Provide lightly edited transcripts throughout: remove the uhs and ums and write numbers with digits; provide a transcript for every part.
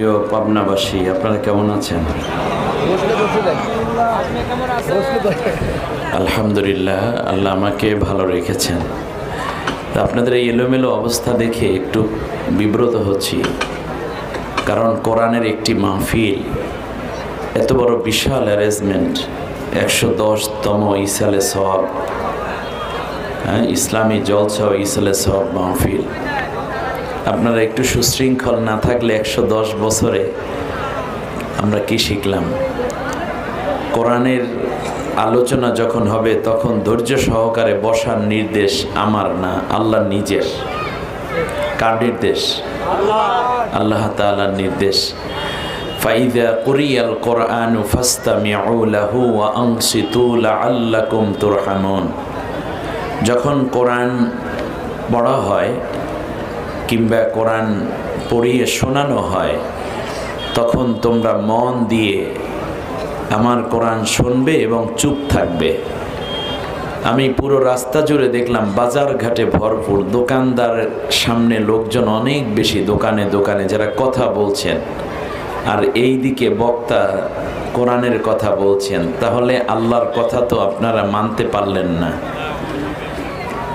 প্রিয় পাবনাবাসী, আপনারা কেমন আছেন? আলহামদুলিল্লাহ, আল্লাহ আমাকে ভালো রেখেছেন। তা আপনাদের এই এলোমেলো অবস্থা দেখে একটু বিব্রত হচ্ছি, কারণ কোরআনের একটি মাহফিল, এত বড় বিশাল অ্যারেঞ্জমেন্ট, 110তম ইসালে সওয়াব, ইসলামী জলসা ও ইসালে সওয়াব মাহফিল। আপনারা একটু সুশৃঙ্খল না থাকলে 110 বছরে আমরা কি শিখলাম? কোরআনের আলোচনা যখন হবে তখন ধৈর্য সহকারে বসার নির্দেশ আমার না, আল্লাহ নিজের। কার নির্দেশ? আল্লাহ তাআলার নির্দেশ। ফাইযা কুরিয়াল কুরআনু ফাসতামিউ লাহু ওয়া আনসিতু লাআল্লাকুম তুরহামুন। যখন কোরআন পড়া হয় কিংবা কোরআন পড়িয়ে শোনানো হয়, তখন তোমরা মন দিয়ে আমার কোরআন শুনবে এবং চুপ থাকবে। আমি পুরো রাস্তা জুড়ে দেখলাম বাজার ঘাটে ভরপুর, দোকানদারের সামনে লোকজন অনেক বেশি, দোকানে দোকানে যারা কথা বলছেন, আর এই দিকে বক্তা কোরআনের কথা বলছেন। তাহলে আল্লাহর কথা তো আপনারা মানতে পারলেন না।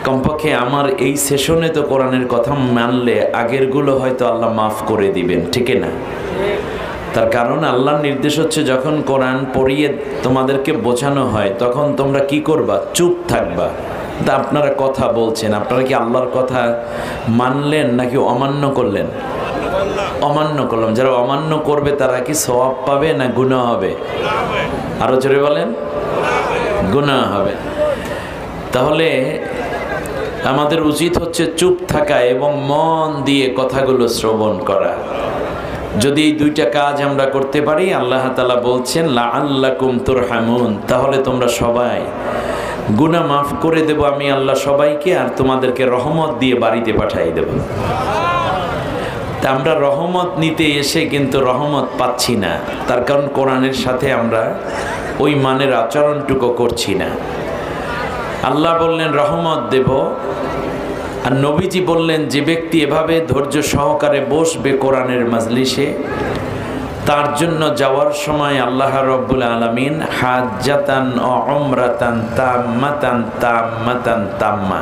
কমপক্ষে আমার এই সেশনে তো কোরআনের কথা মানলে আগেরগুলো হয়তো আল্লাহ মাফ করে দিবেন, ঠিক না? তার কারণ আল্লাহর নির্দেশ হচ্ছে যখন কোরআন পড়িয়ে তোমাদেরকে বোঝানো হয় তখন তোমরা কি করবা? চুপ থাকবা। তা আপনারা কথা বলছেন, আপনারা কি আল্লাহর কথা মানলেন নাকি অমান্য করলেন? অমান্য করলাম। যারা অমান্য করবে তারা কি সওয়াব পাবে না গুনাহ হবে? আরো জোরে বলেন, গুনাহ হবে। তাহলে আমাদের উচিত হচ্ছে চুপ থাকা এবং মন দিয়ে কথাগুলো শ্রবণ করা। যদি এই দুইটা কাজ আমরা করতে পারি, আল্লাহ তাআলা বলছেন লাআল্লাকুম তুরহামুন, তাহলে তোমরা সবাই গুনাহ মাফ করে দেব আমি আল্লাহ সবাইকে, আর তোমাদেরকে রহমত দিয়ে বাড়িতে পাঠিয়ে দেব। তা আমরা রহমত নিতে এসে কিন্তু রহমত পাচ্ছি না, তার কারণ কোরআনের সাথে আমরা ওই মানের আচরণটুকু করছি না। আল্লাহ বললেন রহমত দেব, আর নবীজি বললেন যে ব্যক্তি এভাবে ধৈর্য সহকারে বসবে কোরআনের মাজলিসে, তার জন্য যাওয়ার সময় আল্লাহ রাব্বুল আলামিন হাজ্জাতান ও উমরাতান তাম্মাতান তাম্মাতান তাম্মা,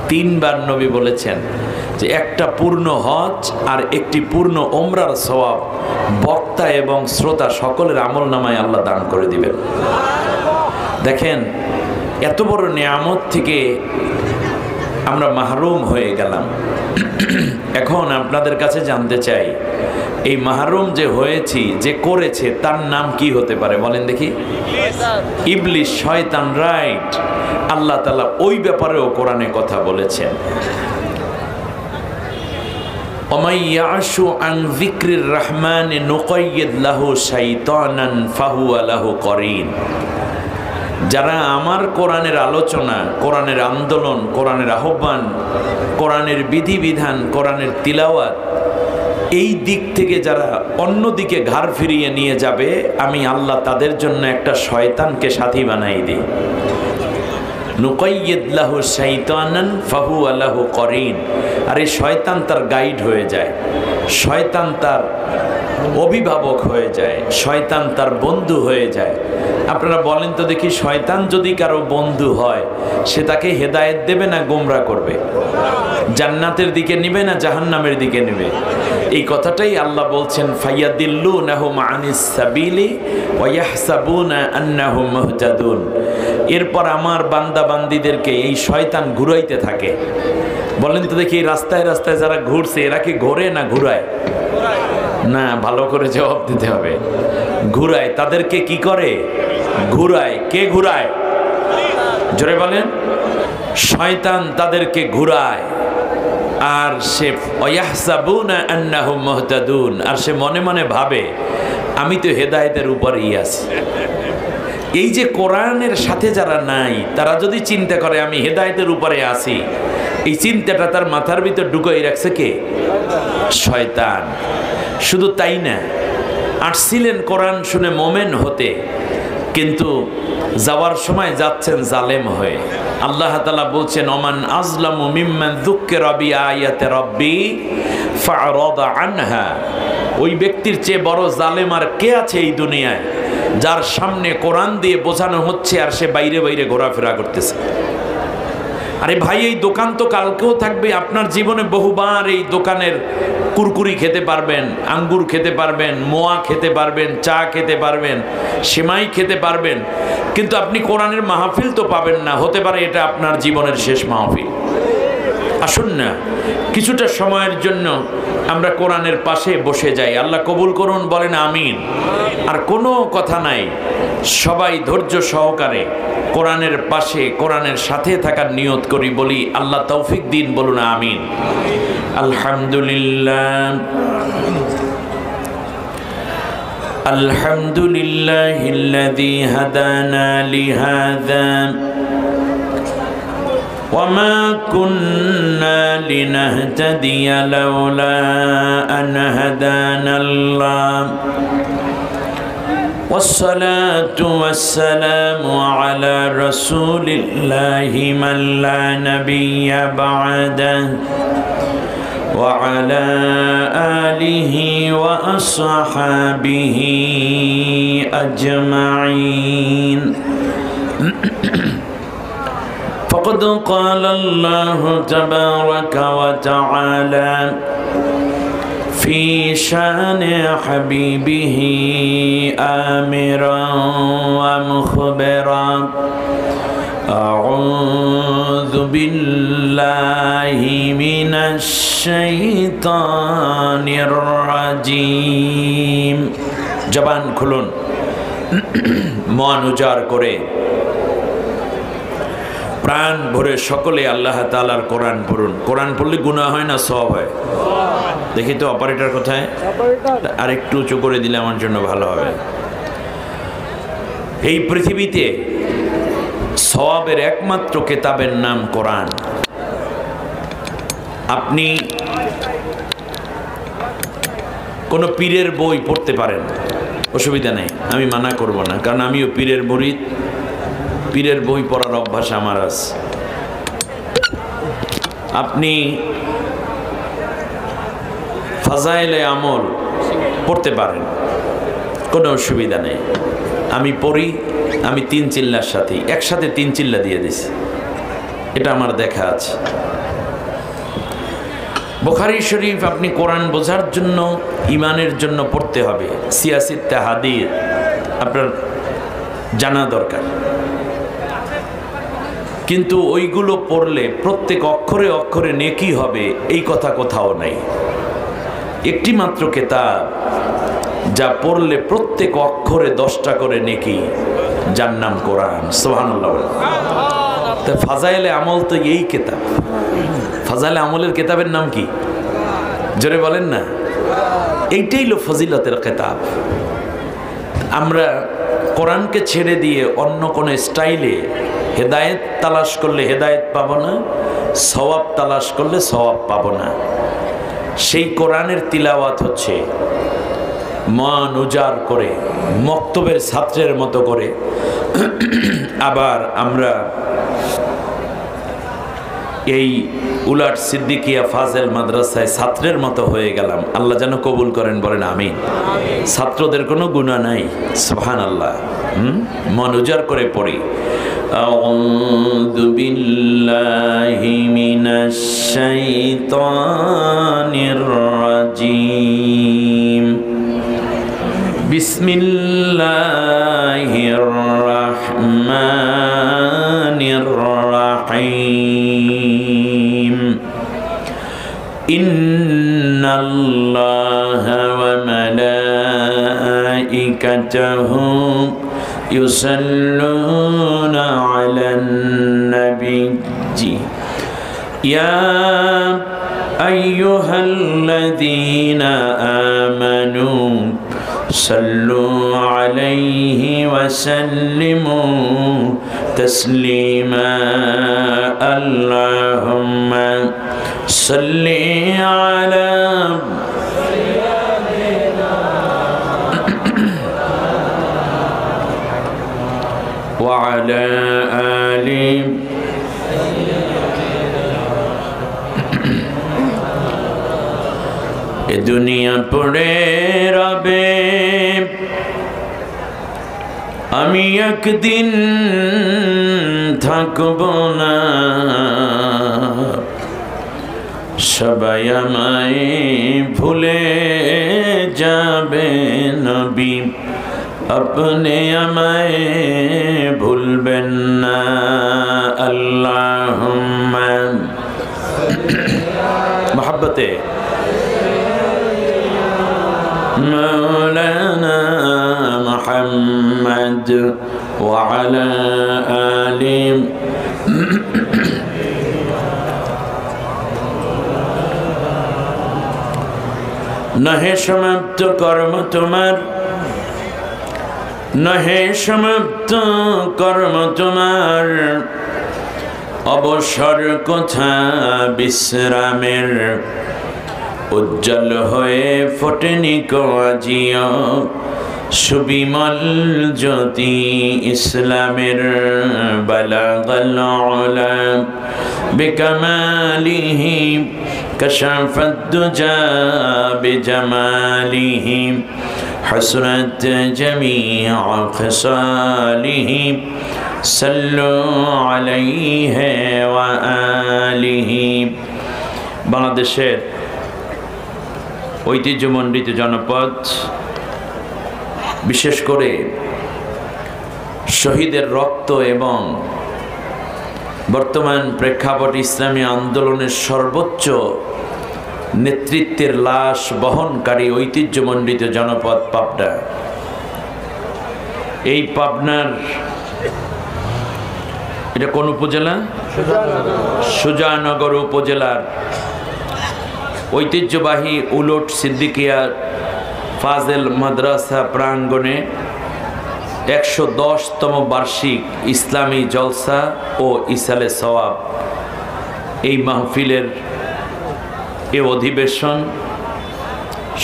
3 বার নবী বলেছেন যে একটা পূর্ণ হজ আর একটি পূর্ণ উমরার সওয়াব বক্তা এবং শ্রোতা সকলের আমলনামায় আল্লাহ দান করে দিবেন। দেখেন, এত বড় নিয়ামত থেকে আমরা মাহরুম হয়ে গেলাম। এখন আপনাদের কাছে জানতে চাই, এই মাহরুম যে হয়েছি, যে করেছে, তার নাম কি হতে পারে বলেন দেখি? ইবলিস, শয়তান, রাইট? আল্লাহ তাআলা ওই ব্যাপারেও কোরআনে কথা বলেছেন। ওমাই ইয়াশু আন যিকরির রহমানি নুকাইয়িদ লাহু শাইতানান ফাহুয়া লাহু করিন। যারা আমার কোরআনের আলোচনা, কোরআনের আন্দোলন, কোরআনের আহ্বান, কোরআনের বিধিবিধান, কোরআনের তিলাওয়াত, এই দিক থেকে যারা অন্য দিকে ঘাড় ফিরিয়ে নিয়ে যাবে, আমি আল্লাহ তাদের জন্য একটা শয়তানকে সাথী বানাই দিই। নুকাইয়িদ লাহু শাইতানান ফাহুয়া লাহু করিন। আর এই শয়তান তার গাইড হয়ে যায়, শয়তান তার অভিভাবক হয়ে যায়, শয়তান তার বন্ধু হয়ে যায়। আপনারা বলেন তো দেখি, শয়তান যদি কারো বন্ধু হয়, সে তাকে হেদায়েত দেবে না গোমরা করবে? জান্নাতের দিকে নিবে না জাহান্নামের দিকে নিবে? এই কথাটাই আল্লাহ বলছেন, ফায়াদিল্লুনাহুম আনিস সাবিলি ওয়া ইয়াহসাবুনা আন্নাহুম মুহতাদুন। এরপর আমার বান্দা বান্দীদেরকে এই শয়তান ঘুরাইতে থাকে। বলেন তো দেখি, রাস্তায় রাস্তায় যারা ঘুরছে, এরা কি ঘোরে না ঘুরায়? না, ভালো করে জবাব দিতে হবে। ঘুরায়। তাদেরকে কি করে? ঘুরায়। কে ঘুরায়? জোরে বলেন। শয়তান তাদেরকে ঘুরায়। আর সে ওয়াহসাবুনা আন্নাহুম মুহতাদুন, আর সে মনে মনে ভাবে আমি তো হেদায়েতের উপরেই আছি। এই যে কোরআনের সাথে যারা নাই, তারা যদি চিন্তা করে আমি হেদায়েতের উপরে আছি, এই চিন্তাটা তার মাথার ভিতর ঢুকাই রাখছে কে? শয়তান। শুধু তাই না, আসছিলেন কোরআন শুনে মোমেন হতে, কিন্তু যাওয়ার সময় যাচ্ছেন জালেম হয়ে। আল্লাহ তাআলা বলছেন, ওমান আযলামু মিম্মান যুক্কিরা বিআয়াতি রাব্বি ফাআরাদা আনহা ওই ব্যক্তির চেয়ে বড় জালেম আর কে আছে এই দুনিয়ায়, যার সামনে কোরআন দিয়ে বোঝানো হচ্ছে আর সে বাইরে বাইরে ঘোরাফেরা করতেছে। আরে ভাই, এই দোকান তো কালকেও থাকবে। আপনার জীবনে বহুবার এই দোকানের কুরকুরি খেতে পারবেন, আঙ্গুর খেতে পারবেন, মোয়া খেতে পারবেন, চা খেতে পারবেন, সেমাই খেতে পারবেন, কিন্তু আপনি কোরআনের মাহফিল তো পাবেন না। হতে পারে এটা আপনার জীবনের শেষ মাহফিল। আসুন না কিছুটা সময়ের জন্য আমরা কোরআনের পাশে বসে যাই। আল্লাহ কবুল করুন, বলেন আমিন। আর কোনো কথা নাই, সবাই ধৈর্য সহকারে কোরআনের পাশে, কোরআনের সাথে থাকার নিয়ত করি, বলি আল্লাহ তৌফিক দিন, বলুন আমিন। আলহামদুলিল্লাহ আলহামদুলিল্লাহিল্লাযী হাদানা লিহাযা وما كنا لنهتدي لولا أن هدانا الله والصلاة والسلام على رسول الله من لا نبي بعده وعلى آله وأصحابه أجمعين. فقد قال الله تبارك وتعالى في شان حبيبه آمرا ومخبرا أعوذ بالله من الشيطان الرجيم. জবান খুলুন, মন উজাড় করে প্রাণ ভরে সকলে আল্লাহ তাআলার কোরআন পড়ুন। কোরআন পড়লে গুনাহ হয় না, সওয়াব হয়? দেখি তো অপারেটর কোথায়, আর একটু উঁচু করে দিলে আমার জন্য ভালো হবে। এই পৃথিবীতে সওয়াবের একমাত্র কিতাবের নাম কোরআন। আপনি কোনো পীরের বই পড়তে পারেন, অসুবিধা নেই, আমি মানা করব না, কারণ আমিও পীরের মুরিদ। পীরের বই পড়ার অভ্যাস আমার আছে। আপনি ফাজাইলে আমল পড়তে পারেন, কোনো অসুবিধা নেই। আমি পড়ি, আমি 3 চিল্লার সাথে একসাথে 3 চিল্লা দিয়ে দিছি, এটা আমার দেখা আছে। বুখারী শরীফ আপনি কোরআন বোঝার জন্য, ইমানের জন্য পড়তে হবে। সিয়াসিতে হাদিস আপনার জানা দরকার, কিন্তু ওইগুলো পড়লে প্রত্যেক অক্ষরে অক্ষরে নেকি হবে এই কথা কোথাও নাই। একটি মাত্র কিতাব যা পড়লে প্রত্যেক অক্ষরে 10টা করে নেকি, যার নাম কোরআন। সুবহানাল্লাহ। তা ফাজাইলে আমল তো এই কিতাব। ফাজাইলে আমলের কিতাবের নাম কি? জোরে বলেন না। এইটাই হলো ফজিলতের কিতাব। আমরা কোরআনকে ছেড়ে দিয়ে অন্য কোন স্টাইলে হেদায়েত তালাশ করলে হেদায়েত পাবো না, সওয়াব তালাশ করলে সওয়াব পাবো না। সেই কোরআনের তিলাওয়াত হচ্ছে মন উজাড় করে, মক্তবের ছাত্রের মতো করে। আবার আমরা এই উলাট সিদ্দিকিয়া ফাজেল মাদ্রাসায় ছাত্রের মতো হয়ে গেলাম। আল্লাহ যেন কবুল করেন, বলেন আমিন। ছাত্রদের কোনো গুনাহ নাই, সুবহানাল্লাহ। মন উজাড় করে পড়ি। আউযু বিল্লাহি মিনাশ শাইতানির রাজীম। বিসমিল্লাহির রাহমানির রাহিম। ইন্নাল্লাহা ওয়া মালাইকাতাহু يصلون على النبي يا أيها الذين آمنوا صلوا عليه وسلموا تسليما اللهم صل على وعلى آل এ দুনিয়া পড়ে রবে, আমি একদিন থাকব না, সবাই আমায় ভুলে যাবে নবী, আপনি আমায় ভুলবেন না। আল্লাহুম্মা মোহাব্বতে মাওলানা মুহাম্মদ ওয়া আলা আলি নহে সমাপ্ত কর্ম তোমার, নহে সমাপ্ত কর্ম তোমার, অবসর কথা বিশ্রামের, উজ্জ্বল হয়ে ফোটেনি আজিও সুবিমল জ্যোতি ইসলামের। বালাগাল উলা বিকামালিহি কাশাফাদ দুজা বিজামালিহি, حسنت جميع خصاله صلوا عليه وآله। বাংলাদেশের ঐতিহ্যমণ্ডিত জনপদ, বিশেষ করে শহীদের রক্ত এবং বর্তমান প্রেক্ষাপট ইসলামী আন্দোলনের সর্বোচ্চ নেতৃত্বের লাশ বহনকারী ঐতিহ্যমণ্ডিত জনপদ পাবনা। এই পাবনার, এটা কোন উপজেলা? সুজানগর উপজেলার ঐতিহ্যবাহী উলট সিদ্দিকিয়া ফাজেল মাদ্রাসা প্রাঙ্গণে 110তম বার্ষিক ইসলামী জলসা ও ইসালে সওয়াব এই মাহফিলের এ অধিবেশন,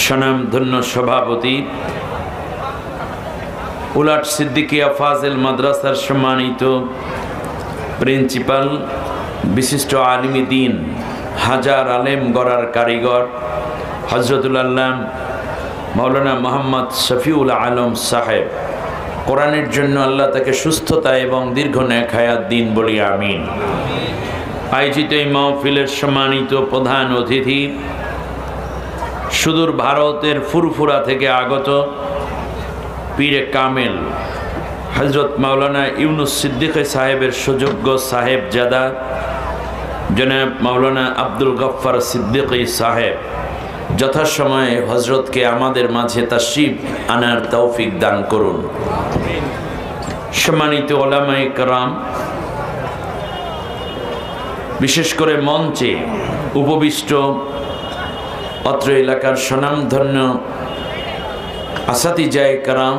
স্বনামধন্য সভাপতি উলাট সিদ্দিকিয়া ফাজেল মাদ্রাসার সম্মানিত প্রিন্সিপাল, বিশিষ্ট আলিমী দ্বীন, হাজার আলেম গড়ার কারিগর হযরতুল আল্লাহ মাওলানা মোহাম্মদ শফিউল আলম সাহেব, কোরআনের জন্য আল্লাহ তাকে সুস্থতা এবং দীর্ঘ নেক হায়াত দিন বলি আমিন। আয়োজিত এই মাহফিলের সম্মানিত প্রধান অতিথি, সুদূর ভারতের ফুরফুরা থেকে আগত পীরে কামেল হযরত মাওলানা ইউনুস সিদ্দিক সাহেবের সুযোগ্য সাহেবজাদা জনাব মাওলানা আব্দুল গফফার সিদ্দিকী সাহেব, যথাসময়ে হজরতকে আমাদের মাঝে তাশরীফ আনার তৌফিক দান করুন। সম্মানিত উলামায়ে কেরাম, বিশেষ করে মঞ্চে উপবিষ্ট অত্র এলাকার স্বনামধন্য আসাতিজায়ে কেরাম,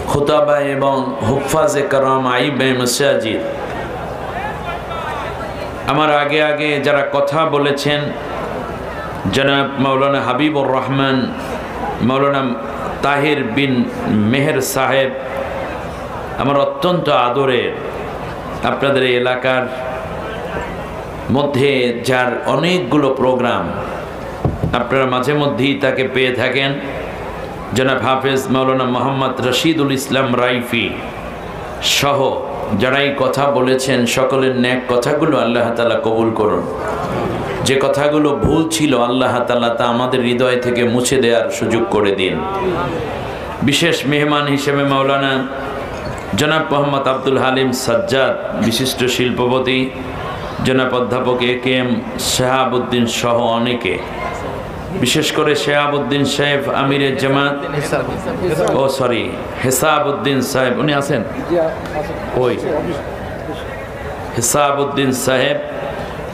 খুতাবা এবং হুফাজে কেরাম, আইবে মাসাজিদ, আমার আগে আগে যারা কথা বলেছেন, জনাব মাওলানা হাবিবুর রহমান, মাওলানা তাহির বিন মেহের সাহেব, আমার অত্যন্ত আদরের, আপনাদের এলাকার মধ্যে যার অনেকগুলো প্রোগ্রাম আপনারা মাঝে মধ্যেই তাকে পেয়ে থাকেন, জনাব হাফেজ মাওলানা মোহাম্মদ রশিদুল ইসলাম রাইফি সহ যারাই কথা বলেছেন, সকলের নেক কথাগুলো আল্লাহ তাআলা কবুল করুন। যে কথাগুলো ভুল ছিল আল্লাহ তাআলা তা আমাদের হৃদয় থেকে মুছে দেওয়ার সুযোগ করে দিন। বিশেষ মেহমান হিসেবে মাওলানা জনাব মোহাম্মদ আব্দুল হালিম সাজ্জাদ, বিশিষ্ট শিল্পপতি, জনাব অধ্যাপক এ.কে.এম. শেহাবুদ্দিন সহ অনেকে, বিশেষ করে শেহাবুদ্দিন সাহেব আমিরের জামাত, হেসাবউদ্দিন সাহেব, উনি আছেন ওই হেসাবউদ্দিন সাহেব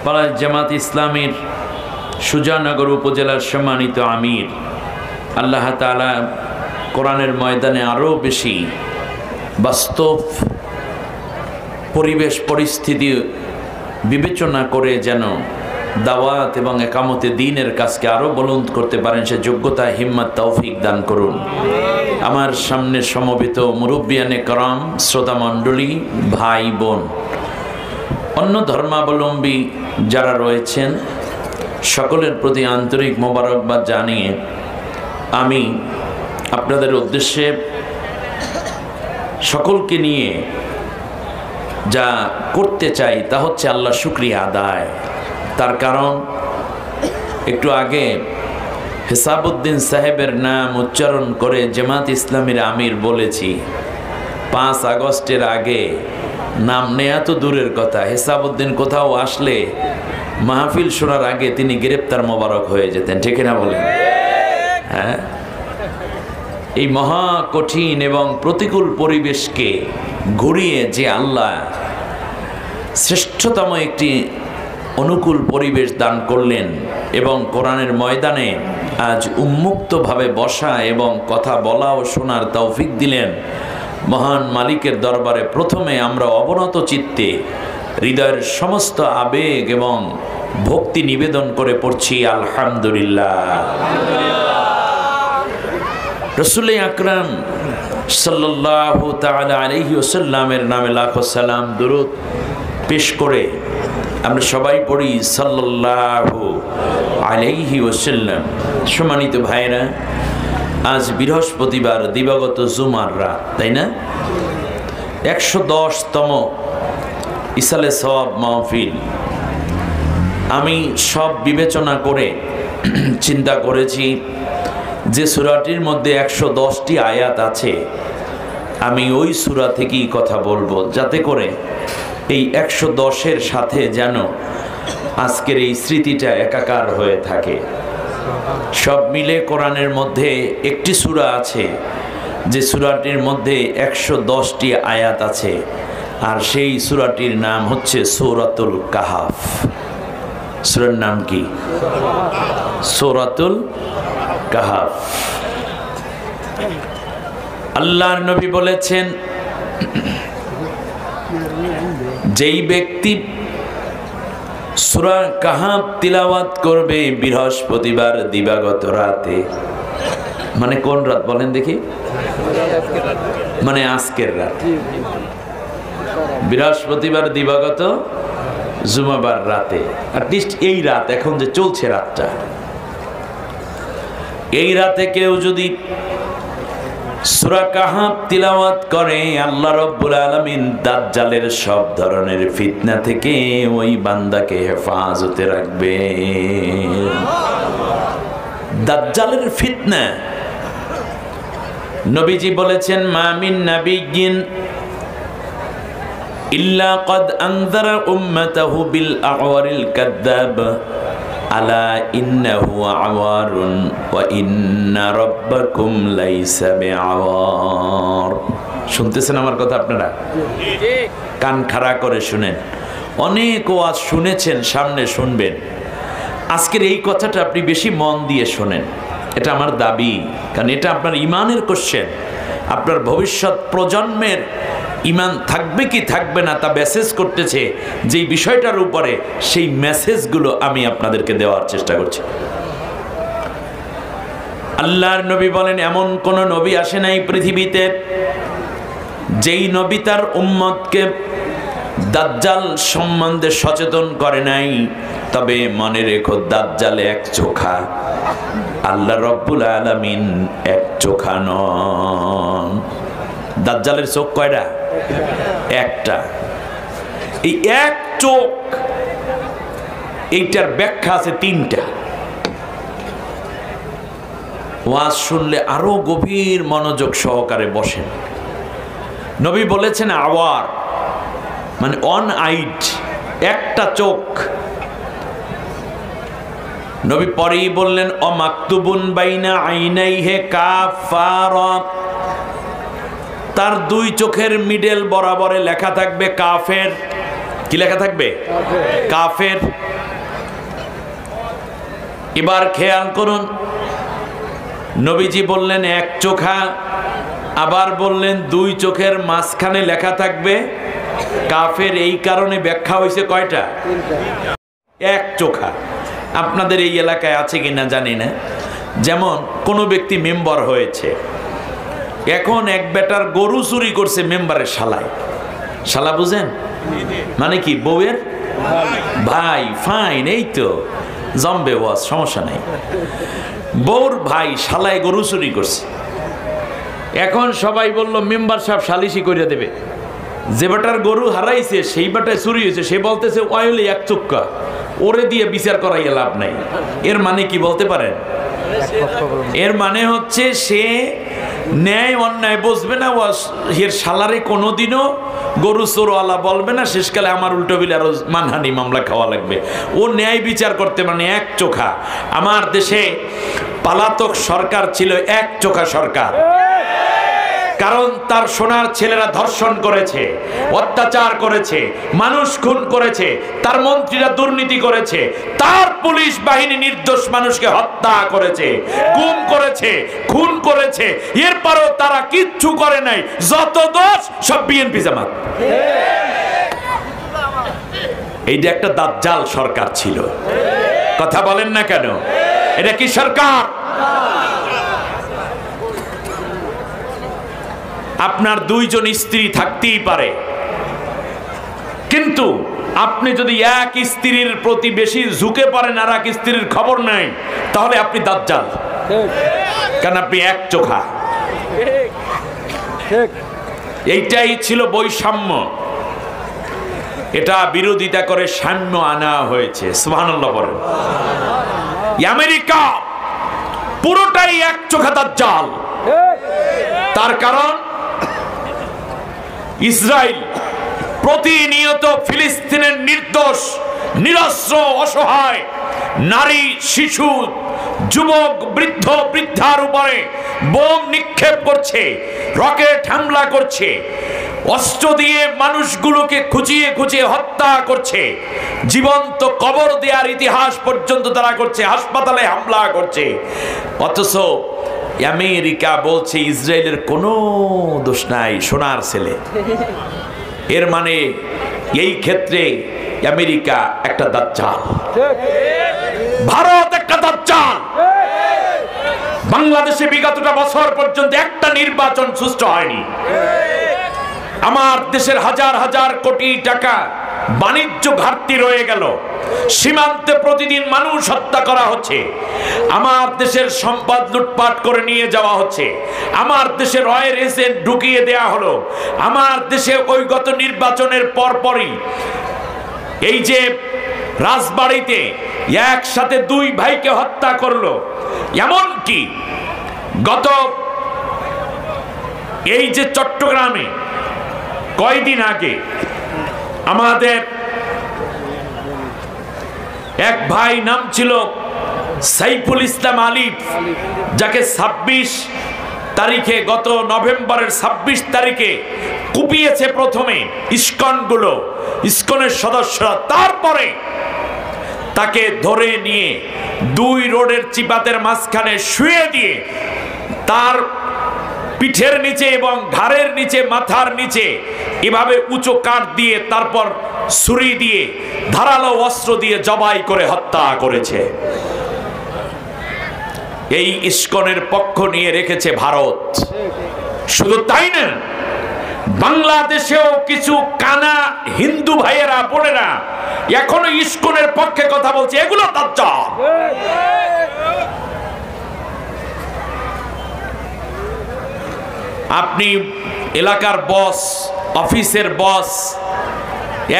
পাড়া জামাত ইসলামীর সুজানগর উপজেলার সম্মানিত আমির। আল্লাহ তাআলা কোরআনের ময়দানে আরও বেশি বাস্তব পরিবেশ পরিস্থিতি বিবেচনা করে যেন দাওয়াত এবং একামতে দ্বীনের কাজকে আরও বুলন্দ করতে পারেন, সে যোগ্যতা, হিম্মত, তৌফিক দান করুন। আমার সামনে সমবেত মুরব্বিয়ানে করম, শ্রোতা মণ্ডলী, ভাই বোন, অন্য ধর্মাবলম্বী যারা রয়েছেন, সকলের প্রতি আন্তরিক মোবারকবাদ জানিয়ে আমি আপনাদের উদ্দেশ্যে সকলকে নিয়ে যা করতে চাই তা হচ্ছে আল্লাহ শুকরিয়া আদায়। তার কারণ একটু আগে হেসাবউদ্দিন সাহেবের নাম উচ্চারণ করে জামাত ইসলামীর আমির বলেছি 5 আগস্টের আগে নাম নেয়া তো দূরের কথা, হেসাবউদ্দিন কোথাও আসলে মাহফিল শোনার আগে তিনি গ্রেপ্তার মোবারক হয়ে যেতেন, ঠিক না বলেন? হ্যাঁ, এই মহা কঠিন এবং প্রতিকূল পরিবেশকে ঘুরিয়ে যে আল্লাহ শ্রেষ্ঠতম একটি অনুকূল পরিবেশ দান করলেন এবং কোরআনের ময়দানে আজ উন্মুক্তভাবে বসা এবং কথা বলা ও শোনার তৌফিক দিলেন, মহান মালিকের দরবারে প্রথমে আমরা অবনত চিত্তে হৃদয়ের সমস্ত আবেগ এবং ভক্তি নিবেদন করে পড়ছি আলহামদুলিল্লাহ। রাসূল আকরাম সাল্লাল্লাহু তাআলা আলাইহি ওয়াসাল্লামের নামে লাখো সালাম দুরূদ পেশ করে আমরা সবাই পড়ি সাল্লাল্লাহু আলাইহি ওয়াসাল্লাম। সম্মানিত ভাইরা, আজ বৃহস্পতিবার দিবাগত জুমার রাত, তাই না? 110তম ইসালে সওয়াব মাহফিল। আমি সব বিবেচনা করে চিন্তা করেছি যে সূরাটির মধ্যে 110টি আয়াত আছে, আমি ওই সূরা থেকেই কথা বলবো, যাতে করে এই 110-এর সাথে যেন আজকের এই স্মৃতিটা একাকার হয়ে থাকে। সব মিলে কোরআনের মধ্যে একটি সূরা আছে যে সূরাটির মধ্যে 110টি আয়াত আছে, আর সেই সূরাটির নাম হচ্ছে সূরাতুল কাহাফ। সূরার নাম কি? সূরাতুল কাহাফ। আল্লাহর নবী বলেছেন, যেই ব্যক্তি সূরা কাহাফ তিলাওয়াত করবে বৃহস্পতিবার দিবাগত রাতে, মানে কোন রাত বলেন দেখি? মানে আজকের রাত, বৃহস্পতিবার দিবাগত জুমাবার রাতে, অ্যাটলিস্ট এই রাত, এখন যে চলছে রাতটা, এই রাতে কেউ যদি সূরা কাহাফ তিলাওয়াত করে, আল্লাহ রাব্বুল আলামিন দাজ্জালের সব ধরনের ফিতনা থেকে ওই বান্দাকে হেফাজতে রাখবে। দাজ্জালের ফিতনা, নবীজি বলেছেন, মা মিন নাবিয়্যিন ইল্লা ক্বাদ আনযারা উম্মাতাহু বিল আওয়ারিল কাযযাব আলা ইন্নাহু আওয়ারুন ওয়া ইন্না রাব্বাকুম লাইসা বিআওয়ার। শুনতেছেন আমার কথা আপনারা? কান খাড়া করে শুনেন। অনেক ওয়াজ শুনেছেন, সামনে শুনবেন। আজকের এই কথাটা আপনি বেশি মন দিয়ে শোনেন, এটা আমার দাবি, কারণ এটা আপনার ইমানের কোশ্চেন। আপনার ভবিষ্যৎ প্রজন্মের ইমান থাকবে কি থাকবে না তা মেসেজ করতেছে যেই বিষয়টার উপরে, সেই মেসেজগুলো আমি আপনাদেরকে দেওয়ার চেষ্টা করছি। আল্লাহর নবী বলেন, এমন কোন নবী আসে নাই পৃথিবীতে যেই নবী তার উম্মতকে দাজ্জাল সম্বন্ধে সচেতন করে নাই। তবে মনে রেখো, দাজ্জাল এক চোখা, আল্লাহ রাব্বুল আলামিন এক চোখা নন। দাজ্জালের চোখ কয়টা? একটা। এই এক চোখ, এইটার ব্যাখ্যা আছে 3টা। ওয়াজ শুনলে আরো গভীর মনোযোগ সহকারে বসেন। নবী বলেছেন আওয়ার মানে অন আইড, একটা চোখ। নবী পরেই বললেন, অমাকতুবুন বাইনা আইনাইহি কাফারা, তার 2 চোখের মিডল বরাবরে লেখা থাকবে কাফের। কি লেখা থাকবে? কাফের। এবার খেয়াল করুন, নবীজি বললেন এক চোখা, আবার বললেন 2 চোখের মাঝখানে লেখা থাকবে কাফের। এই কারণে ব্যাখ্যা হয়েছে কয়টা? এক চোখা। আপনাদের এই এলাকায় আছে কিনা জানি না, যেমন কোনো ব্যক্তি মেম্বার হয়েছে, এখন এক বেটার গরু চুরি করছে মেম্বারের শালায়। শালা বুঝেন মানে কি? বউয়ের ভাই। ফাইন, এই তো জমবে ওয়াজ, সমস্যা নাই। বউর ভাই শালায় গরু চুরি করছে। এখন সবাই বলল মেম্বার সাহেব সালিশি করে দেবে। যে বাটার গরু হারাইছে সেই বাটায় চুরি হয়েছে, সে বলতেছে ওয়াইলে এক চুক্কা, ওরে দিয়ে বিচার করাইয়া লাভ নাই। এর মানে কি বলতে পারেন? এর মানে হচ্ছে সে ন্যায় অন্যায় বুঝবে না, এর শালারে কোনোদিনও গরু চোরওয়ালা বলবে না, শেষকালে আমার উল্টো বিলে আরো মানহানি মামলা খাওয়া লাগবে। ও ন্যায় বিচার করতে মানে এক চোখা। আমার দেশে পলাতক সরকার ছিল এক চোখা সরকার, কারণ তার সোনার ছেলেরা ধর্ষণ করেছে, অত্যাচার করেছে, মানুষ খুন করেছে, তার মন্ত্রীরা দুর্নীতি করেছে, তার পুলিশ বাহিনী নির্দোষ মানুষকে হত্যা করেছে, গুম করেছে, খুন করেছে, এরপরও তারা কিচ্ছু করে নাই। যত দোষ সব বিএনপি জামাত। এইটা একটা দাজ্জাল সরকার ছিল। কথা বলেন না কেন? এটা কি সরকার? আপনার দুইজন স্ত্রী থাকতেই পারে, কিন্তু আপনি যদি এক স্ত্রীর প্রতি বেশি ঝুঁকে পড়েন আর এক স্ত্রীর খবর নাই, তাহলে আপনি দাজ্জাল, কারণ আপনি এক চোখা। এইটাই ছিল বৈষম্য। এটা বিরোধিতা করে সাম্য আনা হয়েছে। সুবহানাল্লাহ বলেন। আমেরিকা পুরোটাই এক চোখা দাজ্জাল। তার কারণ ইসরায়েল প্রতিনিয়ত ফিলিস্তিনের নির্দোষ, নিরস্ত্র, অসহায় নারী, শিশু, যুবক, বৃদ্ধ, বৃদ্ধার উপরে বোম নিক্ষেপ করছে, রকেট হামলা করছে, অস্ত্র দিয়ে মানুষগুলোকে খুঁচিয়ে খুঁচিয়ে হত্যা করছে, জীবন্ত কবর দেওয়ার ইতিহাস পর্যন্ত তারা করছে, হাসপাতালে হামলা করছে। অথচ আমেরিকা বলছে ইসরায়েলের কোনো দোষ নাই, সোনার ছেলে। এর মানে এই ক্ষেত্রে আমেরিকা একটা দাজ্জাল, ভারত একটা দাজ্জাল। বাংলাদেশে বিগতটা বছর পর্যন্ত একটা নির্বাচন সুষ্ঠু হয়নি। আমার দেশের হাজার হাজার কোটি টাকা বাণিজ্য ঘাটতি রয়ে গেল। সীমান্তে প্রতিদিন মানুষ হত্যা করা হচ্ছে, আমার দেশের সম্পদ লুটপাট করে নিয়ে যাওয়া হচ্ছে, আমার দেশের রয়ের এজেন্ট ঢুকিয়ে দেয়া হলো, আমার দেশে ওই গত নির্বাচনের পরপরই এই যে রাজবাড়িতে একসাথে দুই ভাইকে হত্যা করলো। এমনকি গত এই যে চট্টগ্রামে কয়দিন আগে আমাদের এক ভাই, নাম ছিল সাইফুল ইসলাম আলিফ, যাকে 26 তারিখে, গত নভেম্বরের 26 তারিখে কুপিয়েছে প্রথমে ইসকনের সদস্যরা, তারপরে তাকে ধরে নিয়ে 2 রোডের চিপাতের মাঝখানে শুয়ে দিয়ে তার পিঠের নিচে এবং ঘাড়ের নিচে, মাথার নিচে এভাবে উঁচু কাঠ দিয়ে, তারপর ছুরি দিয়ে, ধারালো অস্ত্র দিয়ে জবাই করে হত্যা করেছে। এই ইসকনের পক্ষ নিয়ে রেখেছে ভারত। শুধু তাই না, বাংলাদেশেও কিছু কানা হিন্দু ভাইয়েরা, বোনেরা এখনো ইসকনের পক্ষে কথা বলছে। এগুলো দাজ্জাল। আপনি এলাকার বস, অফিসের বস,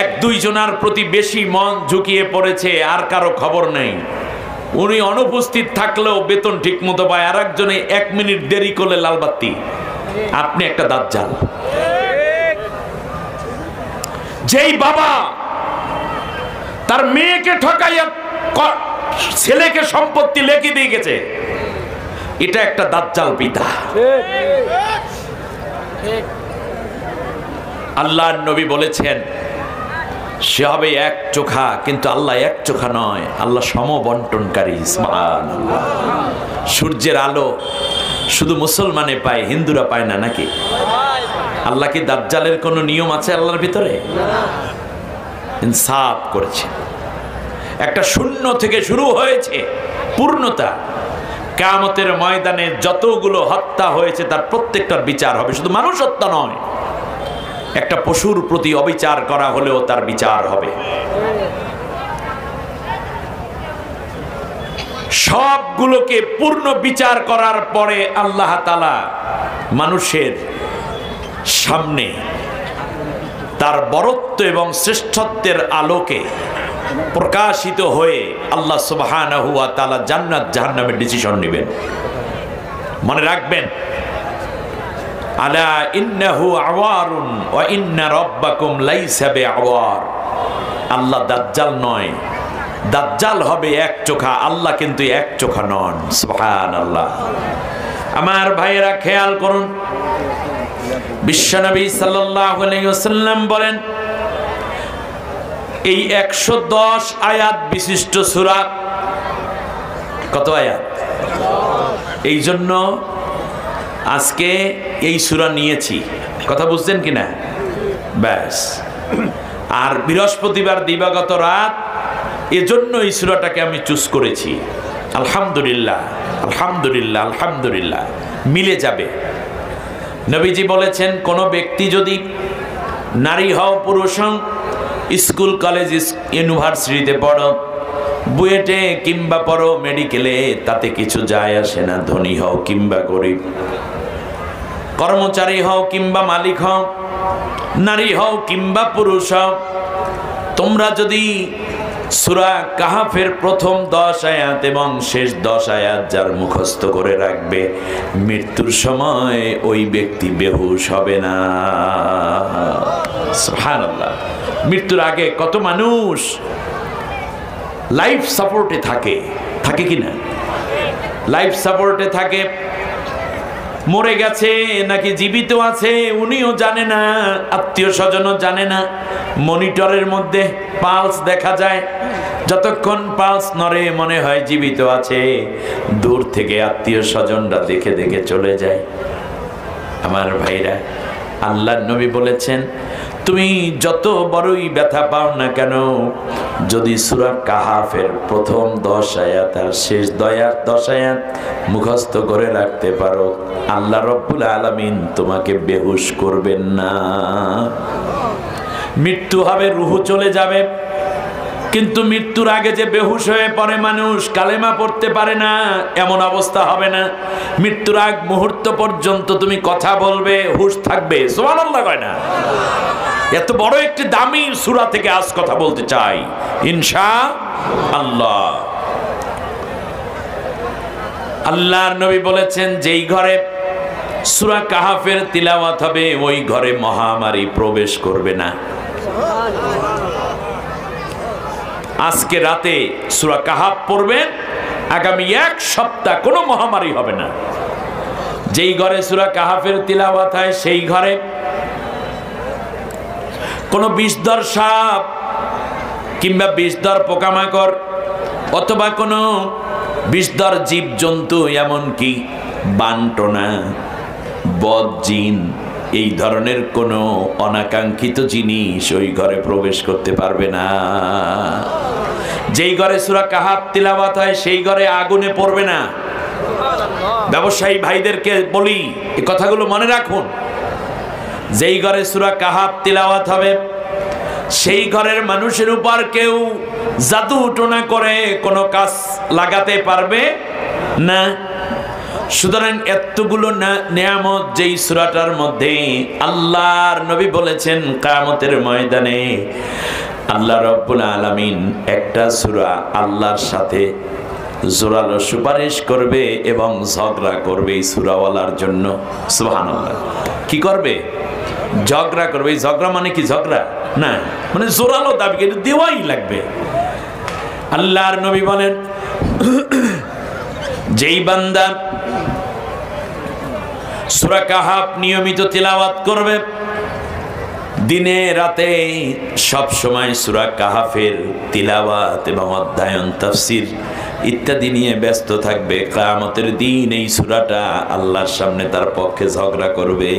1-2 জনের প্রতি বেশি মন ঝুঁকিয়ে পড়েছে, আর কারো খবর নেই। উনি অনুপস্থিত থাকলেও বেতন ঠিক মতো পায়, আর একজনে 1 মিনিট দেরি করলে লালবাতি। আপনি একটা দাজ্জাল। যেই বাবা তার মেয়েকে ঠকাইয়া ছেলেকে সম্পত্তি লেখি দিয়ে গেছে, এটা একটা দাজ্জাল পিতা। আল্লাহর নবী বলেছেন সে হবে এক চোখা, কিন্তু আল্লাহ এক চোখা নয়, আল্লাহ সমবন্টনকারী। সুবহানাল্লাহ। সূর্যের আলো শুধু মুসলমানে পায়, হিন্দুরা পায় না নাকি? আল্লাহ কি দাজ্জালের কোনো নিয়ম আছে আল্লাহর ভিতরে? ইনসাফ করেছে। একটা শূন্য থেকে শুরু হয়েছে পূর্ণতা। কিয়ামতের ময়দানে যতগুলো হত্যা হয়েছে তার প্রত্যেকটার বিচার হবে। শুধু মানুষ হত্যা নয়, একটা পশুর প্রতি অবিচার করা হলেও তার বিচার হবে। সবগুলোকে পূর্ণ বিচার করার পরে আল্লাহ তাআলা মানুষের সামনে তার বরত্ব এবং শ্রেষ্ঠত্বের আলোকে প্রকাশিত হয়ে আল্লাহ সুবহানাহু ওয়া তাআলা জান্নাত জাহান্নামের ডিসিশন নেবেন। মনে রাখবেন, আলা ইন্নাহু আওয়ারুন ওয়া ইন্না রাব্বাকুম লাইসা বিআওয়ার। আল্লাহ দাজ্জাল নয়, দাজ্জাল হবে এক চোখা, আল্লাহ কিন্তু এক চোখা নন। সুবহানাল্লাহ। আমার ভাইয়েরা খেয়াল করুন, বিশ্বনবী সাল্লাল্লাহু আলাইহি ওয়াসাল্লাম বলেন, এই 110 আয়াত বিশিষ্ট সূরা, কত আয়াত? এই জন্য আজকে এই সূরা নিয়েছি, কথা বুঝছেন কিনা? ব্যাস। আর বৃহস্পতিবার দিবাগত রাত, এজন্য এই সূরাটাকে আমি চুজ করেছি। আলহামদুলিল্লাহ, আলহামদুলিল্লাহ, আলহামদুলিল্লাহ, মিলে যাবে। নবীজি বলেছেন, কোন ব্যক্তি যদি, নারী হও পুরুষ হও, স্কুল কলেজ ইউনিভার্সিটিতে পড়ো, বুয়েটে কিংবা পড়ো মেডিকেলে, তাতে কিছু যায় আসে না, ধনী হও কিংবা গরিব, কর্মচারী হও কিংবা মালিক হও, নারী হও কিংবা পুরুষ হও, তোমরা যদি সূরা কাহাফের প্রথম 10 আয়াত এবং শেষ 10 আয়াত যার মুখস্থ করে রাখবে, মৃত্যুর সময় ওই ব্যক্তি বেহুশ হবে না। সুবহানাল্লাহ। মৃত্যুর আগে কত মানুষ লাইফ সাপোর্টে থাকে, থাকে কিনা? লাইফ সাপোর্টে থাকে, মরে গেছে নাকি জীবিত আছে উনিও জানে না, আত্মীয় স্বজনও জানে না। মনিটরের মধ্যে পালস দেখা যায়, যতক্ষণ পালস নড়ে মনে হয় জীবিত আছে, দূর থেকে আত্মীয় স্বজনরা দেখে দেখে চলে যায়। আমার ভাইরা, আল্লাহর নবী বলেছেন, তুমি যত বড়ই ব্যথা পাও না কেন, যদি সূরা কাহাফের প্রথম 10 আয়াত আর শেষ 10 আয়াত মুখস্থ করে রাখতে পারো, আল্লাহ রব্বুল আলামিন তোমাকে বেহুশ করবেন না। মৃত্যু হবে, রুহু চলে যাবে, কিন্তু মৃত্যুর আগে যে বেহুশ হয়ে পড়ে মানুষ, কালেমা পড়তে পারে না, এমন অবস্থা হবে না। মৃত্যুর আগ মুহূর্ত পর্যন্ত তুমি কথা বলবে, হুশ থাকবে। সুবহানাল্লাহ কয় না? এত বড় একটি দামি সূরা থেকে আজ কথা বলতে চাই ইনশাআল্লাহ। আল্লাহর নবী বলেছেন, যেই ঘরে সূরা কাহাফের তিলাওয়াত হবে ওই ঘরে মহামারী প্রবেশ করবে না। আজকে রাতে সূরা কাহাফ পড়বেন, আগামী 1 সপ্তাহ কোনো মহামারী হবে না। যেই ঘরে সূরা কাহাফের তিলাওয়াত হয় সেই ঘরে কোনো বিষধর সাপ কিংবা বিষধর পোকামাকড় অথবা কোনো বিষধর জীবজন্তু, এমনকি বানটোনা, বদ জিন, এই ধরনের কোনো অনাকাঙ্ক্ষিত জিনিস ওই ঘরে প্রবেশ করতে পারবে না। যেই ঘরে সূরা কাহাফ তিলাওয়াত হয় সেই ঘরে আগুনে পড়বে না। ব্যবসায়ী ভাইদেরকে বলি, এই কথাগুলো মনে রাখুন। যেই ঘরে সূরা কাহাফ তিলাওয়াত হবে সেই ঘরের মানুষের উপর কেউ জাদু টোনা করে কোনো কাজ লাগাতে পারবে না। সুতরাং এতগুলো নিয়ামত যেই সূরাটার মধ্যে, আল্লাহর নবী বলেছেন কিয়ামতের ময়দানে আল্লাহ রাব্বুল আলামিন একটা সূরা আল্লাহর সাথে জোরালো সুপারিশ করবে এবং ঝগড়া করবে এই সূরাওয়ালার জন্য। সুবহানাল্লাহ। কি করবে? ঝগড়া করবে। এই ঝগড়া মানে কি? ঝগড়া না, মানে জোরালো দাবি, কিন্তু দেওয়াই লাগবে। আল্লাহর নবী বলেন, যেই বান্দা সূরা কাহাফ নিয়মিত তিলাওয়াত করবে, দিনে রাতে সব সময় সূরা কাহাফের তিলাওয়াত এবং অধ্যয়ন, তাফসীর ইত্যাদি নিয়ে ব্যস্ত থাকবে, কিয়ামতের দিন এই সূরাটা আল্লাহর সামনে তার পক্ষে ঝগড়া করবে।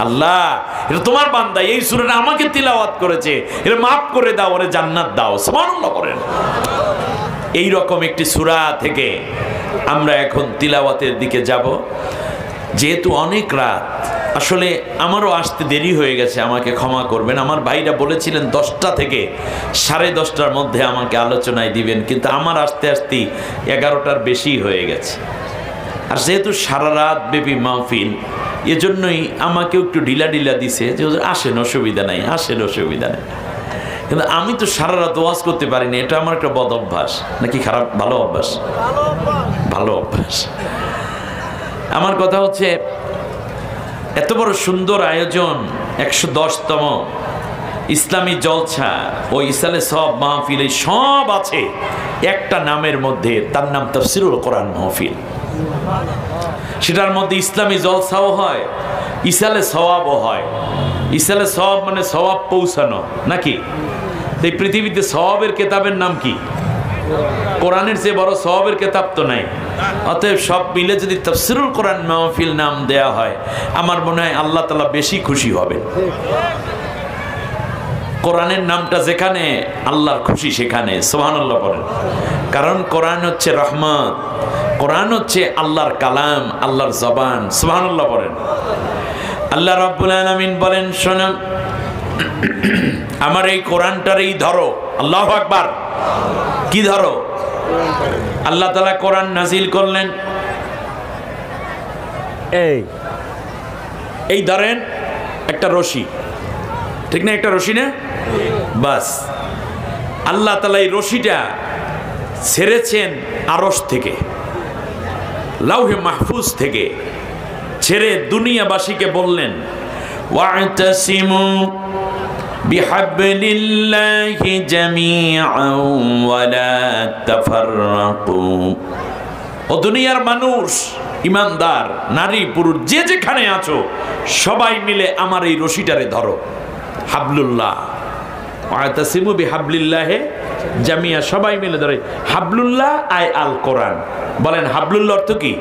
আল্লাহ, এটা তোমার বান্দা, এই সূরাটা আমাকে তিলাওয়াত করেছে, এর মাফ করে দাও, ওরে জান্নাত দাও। সুবহানাল্লাহ করেন। এই রকম একটি সূরা থেকে আমরা এখন তিলাওয়াতের দিকে যাব। যেহেতু অনেক রাত, আসলে আমারও আসতে দেরি হয়ে গেছে, আমাকে ক্ষমা করবেন। আমার ভাইরা বলেছিলেন 10টা থেকে 10:30টার মধ্যে আমাকে আলোচনায় দিবেন, কিন্তু আমার আসতে আসতেই 11টার বেশি হয়ে গেছে। আর যেহেতু সারা রাত ব্যাপী মাহফিল, এজন্যই আমাকেও একটু ঢিলা দিছে যে আসেন, অসুবিধা নাই, আসেন, অসুবিধা নেই। কিন্তু আমি তো সারা রাত ওয়াজ করতে পারিনি, এটা আমার একটা বদ অভ্যাস। নাকি খারাপ? ভালো অভ্যাস, ভালো অভ্যাস। আমার কথা হচ্ছে, এত বড় সুন্দর আয়োজন, 110তম ইসলামী জলসা, ওই ইসালে সব মাহফিল, সব আছে একটা নামের মধ্যে, তার নাম তাফসিরুল কোরআন মাহফিল। সেটার মধ্যে ইসলামী জলসাও হয়, ইসালে সওয়াবও হয়। ইসালে সওয়াব মানে সওয়াব পৌঁছানো, নাকি? এই পৃথিবীতে সওয়াবের কেতাবের নাম কি? কোরআনের চেয়ে বড় সওয়াবের কেতাব তো নাই। অতএব সব মিলে যদি তাফসিরুল কোরআন মাহফিল নাম দেয়া হয়, আমার মনে হয় আল্লাহ তাআলা বেশি খুশি হবে। কোরআনের নামটা যেখানে, আল্লাহর খুশি সেখানে। সুবহানাল্লাহ বলেন। কারণ কোরআন হচ্ছে রহমত, কোরআন হচ্ছে আল্লাহর কালাম, আল্লাহর জবান। সুবহানাল্লাহ বলেন। আল্লাহ রাব্বুল আলামিন বলেন, শোনো, আমার এই কোরআনটারই ধরো। আল্লাহু আকবার। কি ধরো? আল্লাহ তাআলা কোরআন নাজিল করলেন, এই ধরেন একটা রশি, ঠিক না? একটা রশি না? বাস, আল্লাহ তাআলা এই রশিটা ছেড়েছেন আরশ থেকে, লাউহে মাহফুজ থেকে ছেড়ে দুনিয়াবাসীকে বললেন, ওয়া'তাসিমু বিহাবলিল্লাহি জামিআন ওয়া লা তাফাররাকু। ও দুনিয়ার মানুষ, ইমানদার নারী পুরুষ যে যেখানে আছো, সবাই মিলে আমার এই রশিটারে ধরো। হাবলুল্লাহ, ওয়া'তাসিমু বিহাবলিল্লাহি জামিআ, সবাই মিলে ধরে। হাবলুল্লাহ আয় আল কোরআন। বলেন হাবলুল্লাহ অর্থ কি?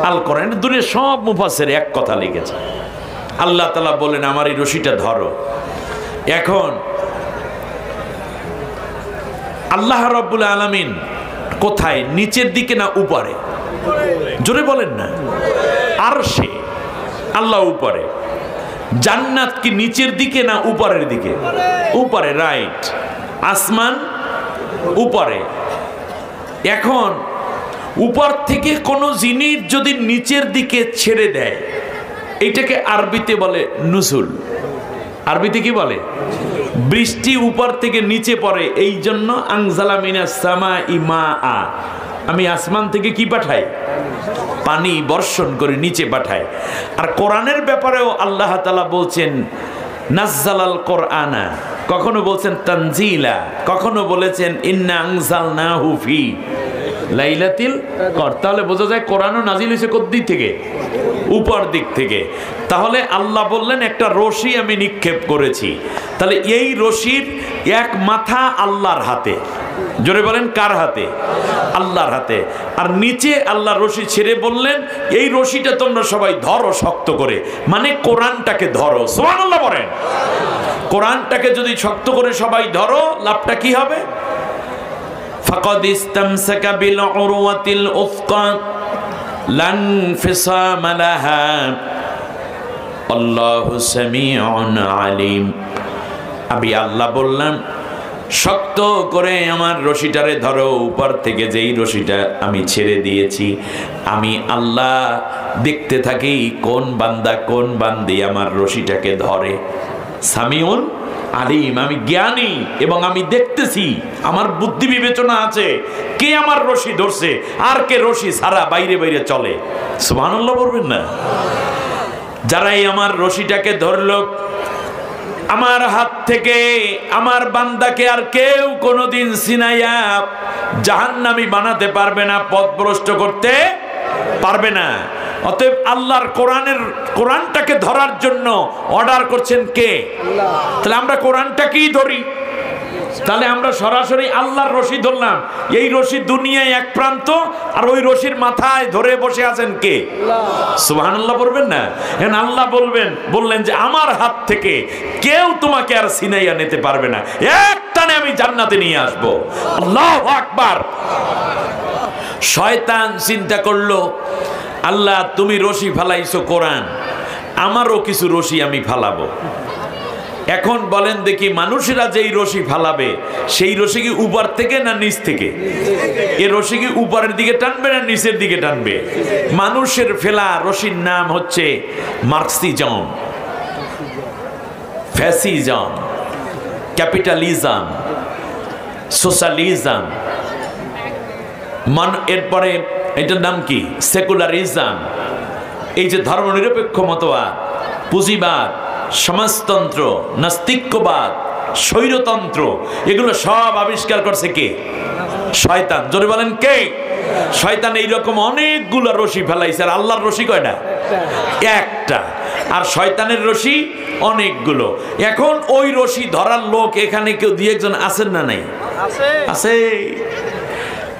আল কোরআন। দুনিয়ার সব মুফাসসির এক কথা লিখেছে। আল্লাহ তাআলা বলেন আমার এই রশিটা ধরো। এখন আল্লাহ রাব্বুল আলামিন কোথায়? নিচের দিকে না উপরে? জোরে বলেন না। আরশে আল্লাহ উপরে। জান্নাত কি নিচের দিকে না উপরের দিকে? উপরে, রাইট। আসমান উপরে। এখন উপর থেকে কোনো জিনিস যদি নিচের দিকে ছেড়ে দেয়, এটাকে আরবিতে বলে নুজুল। আরবিতে কি বলে? বৃষ্টি উপর থেকে নিচে পড়ে, এই জন্য আনজালা মিনাস সামাই মাআ, আমি আসমান থেকে কি পাঠাই? পানি বর্ষণ করে নিচে পাঠাই। আর কোরআনের ব্যাপারেও আল্লাহ তাআলা বলছেন নাজ্জালাল কোরআনা, কখনো বলছেন তানজিলা, কখনো বলেছেন ইন্না আনজালনাহু ফি লাইলাতিল কদর। তাহলে বোঝা যায় কোরআনও নাজিল হয়েছে কোন দিক থেকে? উপর দিক থেকে। তাহলে আল্লাহ বললেন একটা রশি আমি নিক্ষেপ করেছি। তাহলে এই রশির এক মাথা আল্লাহর হাতে। জোরে বলেন কার হাতে? আল্লাহর হাতে। আর নিচে আল্লাহ রশি ছেড়ে বললেন এই রশিটা তোমরা সবাই ধরো শক্ত করে, মানে কোরআনটাকে ধরো। সুবহানাল্লাহ বলেন। কোরআনটাকে যদি শক্ত করে সবাই ধরো, লাভটা কি হবে? ফাকাদ ইসতামসাকা বিল উরওয়াতিল উফকা লান ফিসামা লাহা আল্লাহু সামিউন আলিম। আমি আল্লাহ বললাম শক্ত করে আমার রশিটারে ধরো। উপর থেকে যেই রশিটা আমি ছেড়ে দিয়েছি, আমি আল্লাহ দেখতে থাকি কোন বান্দা কোন বান্দি আমার রশিটাকে ধরে। সামিউন আলিম, আমি জ্ঞানী এবং আমি দেখতেছি, আমার বুদ্ধি বিবেচনা আছে কে আমার রশি ধরছে আর কে রশি সারা বাইরে বাইরে চলে। সুবহানাল্লাহ বলবেন না? যারাই আমার রশিটাকে ধরল, আমার হাত থেকে আমার বান্দাকে আর কেউ কোনোদিন সিনাইয়া জাহান্নামী বানাতে পারবে না, পথভ্রষ্ট করতে পারবে না। অতএব আল্লাহর কোরআনটাকে ধরার জন্য অর্ডার করছেন কে? তাহলে আমরা কোরআনটাকেই ধরি। তাহলে আমরা সরাসরি আল্লাহর রশি ধরলাম। এই রশি দুনিয়ায় এক প্রান্ত, আর ওই রশির মাথায় ধরে বসে আছেন কে? সুবহানাল্লাহ বলবেন না? এখন আল্লাহ বললেন যে আমার হাত থেকে কেউ তোমাকে আর ছিনাইয়া নিতে পারবে না, এক টানে আমি জান্নাতে নিয়ে আসবো। আল্লাহু আকবার। শয়তান চিন্তা করলো আল্লাহ তুমি রশি ফেলাইছো কোরআন, আমারও কিছু রশি আমি ফালাবো। এখন বলেন দেখি, মানুষেরা যেই রশি ফালাবে সেই রশি কি উপর থেকে না নিচ থেকে? এই রশি কি উপরের দিকে টানবে না নিচের দিকে টানবে? মানুষের ফেলা রশির নাম হচ্ছে মার্কসিজম, ফ্যাসিজম, ক্যাপিটালিজম, সোশ্যালিজম, এরপরে এটার নাম কি সেকুলারিজম। এই যে ধর্মনিরপেক্ষ মতবাদ, পুঁজিবাদ, সমাজতন্ত্র, নাস্তিক্যবাদ, স্বৈরতন্ত্র, এগুলো সব আবিষ্কার করছে কে? শয়তান। জোরে বলেন কে? শয়তান। এইরকম অনেকগুলো রশি ফেলাইছে। আর আল্লাহর রশি কয়টা? একটা। আর শয়তানের রশি অনেকগুলো। এখন ওই রশি ধরার লোক এখানে কেউ দুই একজন আছেন না নাই? আছে।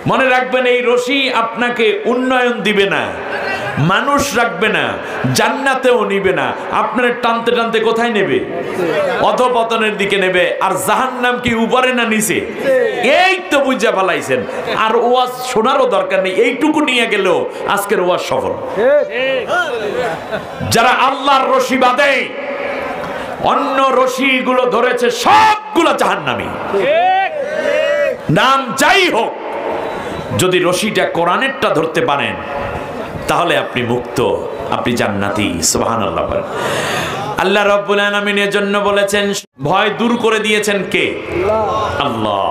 মনে রাখবেন, এই রশি আপনাকে উন্নয়ন দিবে না, মানুষ রাখবে না, জান্নাতেও নিবে না। আপনার টানতে টানতে কোথায় নেবে? অধপতনের দিকে নেবে। আর জাহান্নাম কি উপরে না নিচে? এই তো বুঝা ফেলাইছেন। আর ওয়াজ শোনারও দরকার নেই, এইটুকু নিয়ে গেলেও আজকের ওয়াজ সফল। যারা আল্লাহর রশি বাঁধে, অন্য রশি গুলো ধরেছে, সবগুলো জাহান্নামী, নাম যাই হোক। যদি রশিটা কোরআনেরটা ধরতে পারেন তাহলে আপনি মুক্ত, আপনি জান্নাতি। সুবহানাল্লাহ। আল্লাহ রাব্বুল আলামিন এর জন্য বলেছেন, ভয় দূর করে দিয়েছেন কে? আল্লাহ।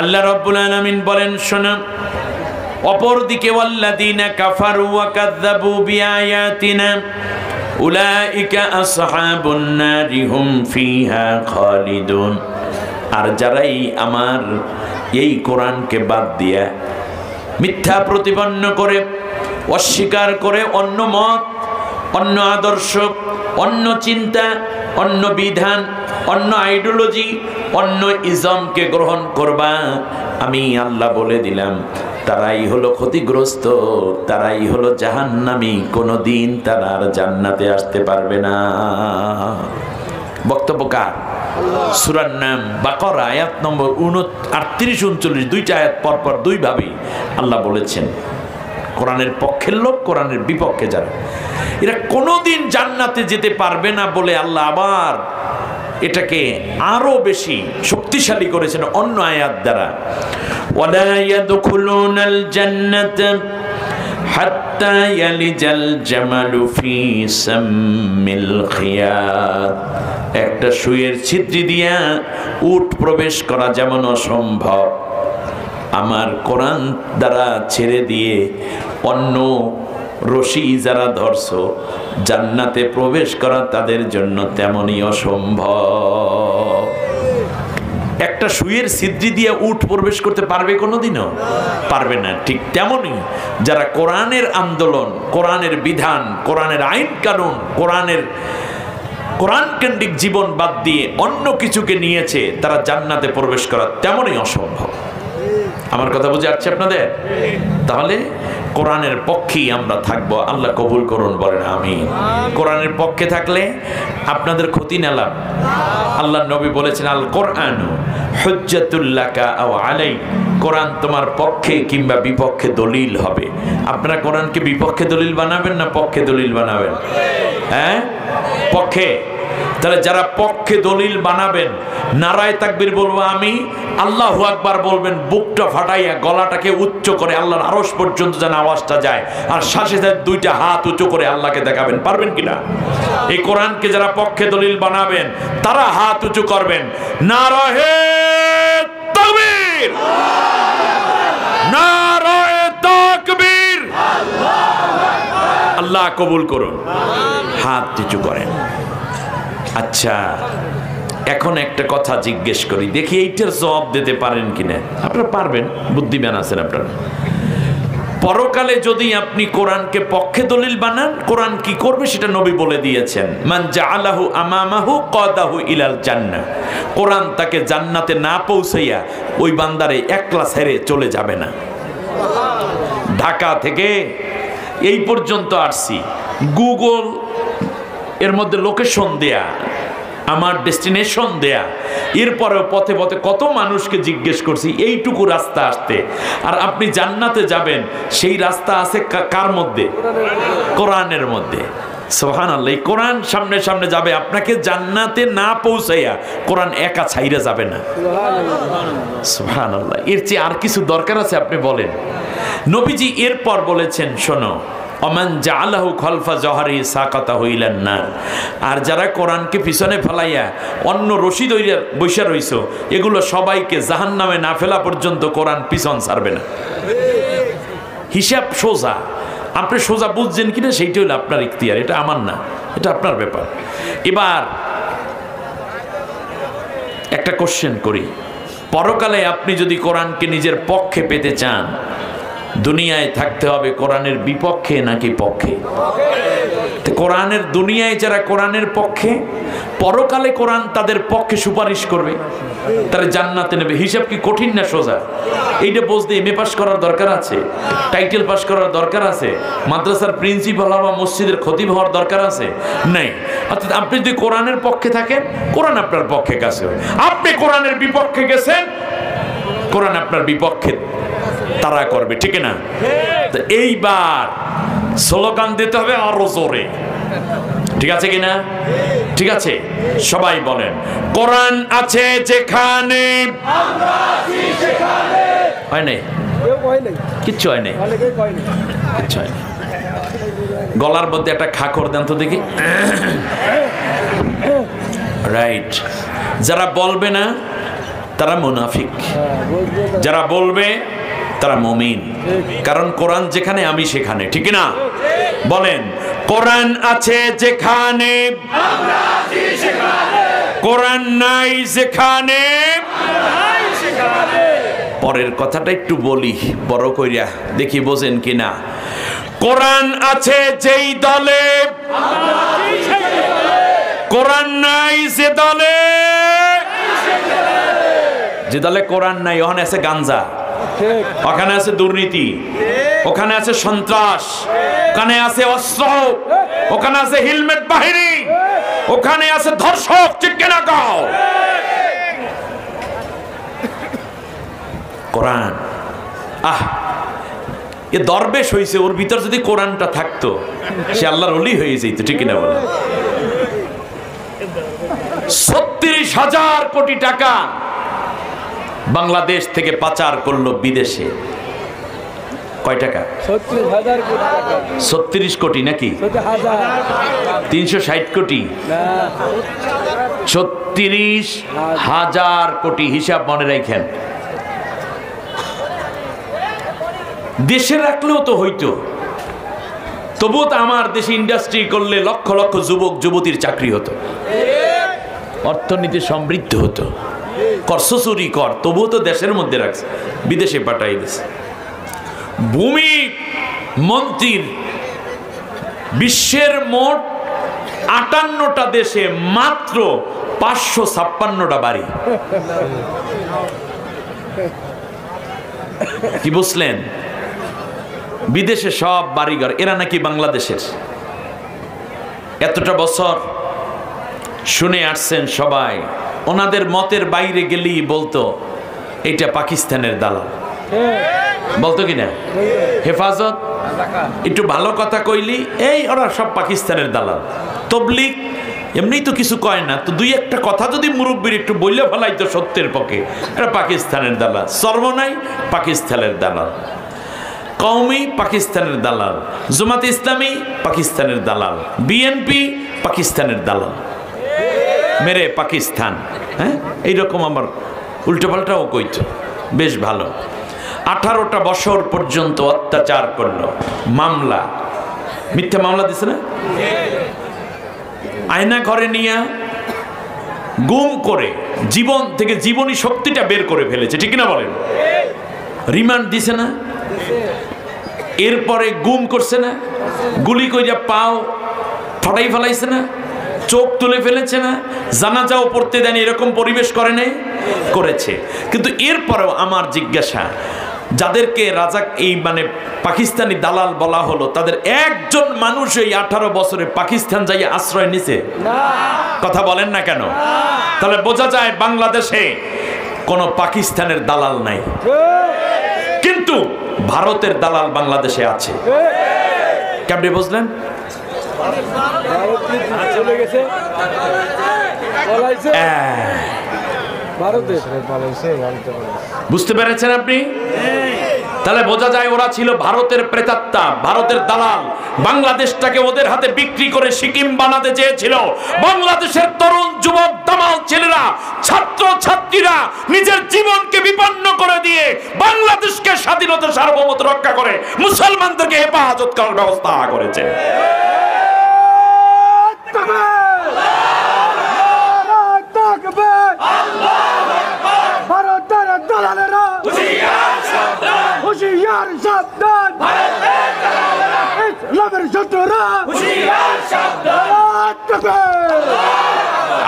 আল্লাহ রাব্বুল আলামিন বলেন, শোনো, অপরদিকে ওয়াল্লাযীনা কাফারু ওয়া কাযযাবু বিআয়াতিনা উলাইকা আসহাবুন নারি হুম ফিহা খালিদুন। আর যারাই আমার এই কোরআনকে বাদ দিয়া মিথ্যা প্রতিপন্ন করে, অস্বীকার করে অন্য মত, অন্য আদর্শ, অন্য চিন্তা, অন্য বিধান, অন্য আইডিওলজি, অন্য ইজমকে গ্রহণ করবা, আমি আল্লাহ বলে দিলাম তারাই হলো ক্ষতিগ্রস্ত, তারাই হলো জাহান্নামী। কোনোদিন তারা আর জান্নাতে আসতে পারবে না। বক্তব্য কার? সূরার নাম বাকারা, আয়াত নম্বর 38, 39, দুইটা আয়াত পরপর দুইভাবে আল্লাহ বলেছেন কোরআনের পক্ষের লোক, কোরআনের বিপক্ষে যারা, এরা কোনোদিন জান্নাতে যেতে পারবে না বলে আল্লাহ আবার এটাকে আরো বেশি শক্তিশালী করেছেন অন্য আয়াত দ্বারা। ওয়ালা ইয়াদখুলুনাল জান্নাতা হাত্তা ইয়ালিজাল জামালু ফি সাম্মিল খিয়াত। একটা সুইয়ের ছিদ্রি দিয়া উট প্রবেশ করা যেমন অসম্ভব, আমার কোরআন দ্বারা ছেড়ে দিয়ে অন্য রশি যারা ধরছো, জান্নাতে প্রবেশ করা তাদের জন্য তেমনই অসম্ভব। একটা সুইয়ের ছিদ্রি দিয়ে উট প্রবেশ করতে পারবে কোনোদিনও? পারবে না। ঠিক তেমনই যারা কোরআনের আন্দোলন, কোরআনের বিধান, কোরআনের আইন কানুন, কোরআন কেন্দ্রিক জীবন বাদ দিয়ে অন্য কিছুকে নিয়েছে, তারা জান্নাতে প্রবেশ করা তেমনই অসম্ভব। আমার কথা বুঝে আসছে আপনাদের? তাহলে কোরআনের পক্ষেই আমরা থাকবো। আল্লাহ কবুল করুন, বলেন আমিন। কোরআনের পক্ষে থাকলে আপনাদের ক্ষতি না লাভ? আল্লাহ নবী বলেছেন, আল কোরআনু হুজ্জাতুল লাকা আও আলাই। কোরআন তোমার পক্ষে কিংবা বিপক্ষে দলিল হবে। আপনারা কোরআনকে বিপক্ষে দলিল বানাবেন না পক্ষে দলিল বানাবেন? হ্যাঁ, পক্ষে। তাহলে যারা পক্ষে দলিল বানাবেন, নারায়ে তাকবীর বলবো আমি, আল্লাহু আকবার বলবেন, বুকটা ফাটাইয়া গলাটাকে উচ্চ করে আল্লাহর আরশ পর্যন্ত যেন আওয়াজটা যায়, আর শ্বাসে দুইটা হাত উঁচু করে আল্লাহকে দেখাবেন। পারবেন কিনা? এই কোরআনকে যারা পক্ষে দলিল বানাবেন তারা হাত উঁচু করবেন, নারায়ে তাকবীর, নারায়ে তাকবীর। আল্লাহ কবুল করুন। হাত উঁচু করেন। আচ্ছা, এখন একটা কথা জিজ্ঞেস করি, দেখি এইটার জবাব দিতে পারেন কিনা। আপনারা পারবেন, বুদ্ধিমান আছেন আপনারা। পরকালে যদি আপনি কোরআনকে পক্ষে দলিল বানান, কোরআন কি করবে সেটা নবী বলে দিয়েছেন, মান জাআলাহু আমামাহু কাদাহু ইলাল জান্নাহ। কোরআন তাকে জান্নাতে না পৌঁছাইয়া ওই বান্দারে একলা ছেড়ে চলে যাবে না। ঢাকা থেকে এই পর্যন্ত আসছি, গুগল এর মধ্যে লোকেশন দেয়া, আমার ডেস্টিনেশন দেয়া। এরপরেও পথে পথে কত মানুষকে জিজ্ঞেস করছি এইটুকু রাস্তা আসতে, আর আপনি জান্নাতে যাবেন সেই রাস্তা আছে কার মধ্যে? কোরআনের মধ্যে। সুবহানাল্লাহ। এই কোরআন সামনে সামনে যাবে, আপনাকে জান্নাতে না পৌঁছাইয়া কোরআন একা ছাইরা যাবে না। সুবহানাল্লাহ। এর চেয়ে আর কিছু দরকার আছে আপনি বলেন? নবীজি এরপর বলেছেন, শোনো, অমান জাআলাহু খলফা জহরি সাকাতাহু ইলান নার, আর যারা কোরআনকে পিছনে ফেলাইয়া অন্য রশি ধইরা বইসা রইছো, এগুলো সবাইকে জাহান্নামে না ফেলা পর্যন্ত কোরআন পিছন ছাড়বে না। হিসাব সোজা। আপনি সোজা বুঝছেন কিনা সেইটা হলো আপনার ইখতিয়ার, এটা আমার না, এটা আপনার ব্যাপার। এবার একটা কোশ্চেন করি, পরকালে আপনি যদি কোরআনকে নিজের পক্ষে পেতে চান, দুনিয়ায় থাকতে হবে কোরআনের বিপক্ষে নাকি পক্ষে? কোরআনের দুনিয়ায় যারা কোরআনের পক্ষে, পরকালে কোরআন তাদের পক্ষে সুপারিশ করবে, তারা জান্নাতে নেবে। হিসাব কি কঠিন না সোজা? এইটা বুঝতে এমএ পাস করার দরকার আছে, টাইটেল পাস করার দরকার আছে, মাদ্রাসার প্রিন্সিপাল হওয়া, মসজিদের খতিব হওয়ার দরকার আছে? নেই। অর্থাৎ আপনি যদি কোরআনের পক্ষে থাকেন, কোরআন আপনার পক্ষে কাছে হয়। আপনি কোরআনের বিপক্ষে গেছেন, কোরআন আপনার বিপক্ষে তারা করবে, ঠিক না? এইবার স্লোগান দিতে হবে আরো জোরে, ঠিক আছে কিনা? ঠিক আছে, সবাই বলেন, কোরআন আছে যেখানে। হয় নাই? কিচ্ছু হয় নাই, কিচ্ছু হয় নাই। গলার মধ্যে একটা খাকর দেন তো দেখি। রাইট। যারা বলবে না তারা মুনাফিক, যারা বলবে তারা মুমিন। কারণ কোরআন যেখানে আমি সেখানে, ঠিক না? বলেন, কোরআন আছে যেখানে, কোরআন নাই যেখানে। পরের কথাটা একটু বলি বড় কইরা, দেখি বোঝেন কিনা। কোরআন আছে যেই দলে, কোরআন নাই যে দলে। যে দলে কোরআন নাই ওখানে আছে গাঞ্জা, ওখানে আছে দুর্নীতি, ওখানে আছে সন্ত্রাস, ওখানে আছে অস্ত্র, ওখানে আছে হেলমেট বাহিনী, ওখানে আছে ধর্ষক, ঠিক কিনা কও? কোরআন এ দরবেশ হইছে, ওর ভিতর যদি কোরআনটা থাকতো সে আল্লাহর ওলি হয়ে যেত, ঠিক কিনা বলে? ৩৬,০০০ কোটি টাকা বাংলাদেশ থেকে পাচার করলো বিদেশে। কয় টাকা? ৩৬ কোটি নাকি ৩৬০ কোটি? ৩৬,০০০ কোটি। হিসাব মনে রাখেন। দেশে রাখলেও তো হইতো, তবুও তো আমার দেশে ইন্ডাস্ট্রি করলে লক্ষ লক্ষ যুবক যুবতীর চাকরি হতো, অর্থনীতি সমৃদ্ধ হতো। করছো চুরি কর, তবুও তো দেশের মধ্যে রাখছে, বিদেশে পাঠাই দিছে। ভূমি মন্ত্রীর বিশ্বের মোট ৫৮টা দেশে মাত্র ৫৫৬টা বাড়ি। কি বুঝলেন? বিদেশে সব বাড়িঘর, এরা নাকি বাংলাদেশের। এতটা বছর শুনে আসছেন সবাই, ওনাদের মতের বাইরে গেলেই বলতো এটা পাকিস্তানের দালাল, বলতো কিনা? হেফাজত একটু ভালো কথা কইলি এই ওরা সব পাকিস্তানের দালাল। তবলিগ এমনি তো কিছু কয় না, তো দুই একটা কথা যদি মুরব্বীর একটু বললে ফেলাইতো সত্যের পক্ষে, এটা পাকিস্তানের দালাল। সর্বনাই পাকিস্তানের দালাল, কওমি পাকিস্তানের দালাল, জামাত ইসলামী পাকিস্তানের দালাল, বিএনপি পাকিস্তানের দালাল, মেরে পাকিস্তান। হ্যাঁ, এইরকম আমার উল্টোপাল্টাও কইতো। বেশ ভালো। 18টা বছর পর্যন্ত অত্যাচার করলো, মামলা, মিথ্যা মামলা দিছে না? আয়না ঘরে নিয়ে গুম করে জীবন থেকে জীবনী শক্তিটা বের করে ফেলেছে, ঠিক না বলেন? রিমান্ড দিছে না? এরপরে গুম করছে না? গুলি কইরা পাও ফাটাই ফেলাইছে না? চোখ তুলে ফেলেছে না? জানাজাও পড়তে দেন, এরকম পরিবেশ করে নাই? করেছে। কিন্তু এরপরেও আমার জিজ্ঞাসা, যাদেরকে রাজা এই মানে পাকিস্তানি দালাল বলা হলো, তাদের একজন মানুষ এই 18 বছরে পাকিস্তান যাই আশ্রয় নিছে? কথা বলেন না কেন? তাহলে বোঝা যায় বাংলাদেশে কোনো পাকিস্তানের দালাল নাই, কিন্তু ভারতের দালাল বাংলাদেশে আছে। কেমনে বুঝলেন? বুঝতে পেরেছেন আপনি? তাহলে বোঝা যায় ওরা ছিল ভারতের প্রেতাত্মা, ভারতের দালাল। বাংলাদেশটাকে ওদের হাতে বিক্রি করে সিকিম বানাতে চেয়েছিল। বাংলাদেশের তরুণ যুবক দামাল ছেলেরা, ছাত্র ছাত্রীরা নিজের জীবনকে বিপন্ন করে দিয়ে বাংলাদেশকে স্বাধীনতা সার্বভৌমত্ব রক্ষা করে মুসলমানদেরকে হেফাজত করার ব্যবস্থা করেছে।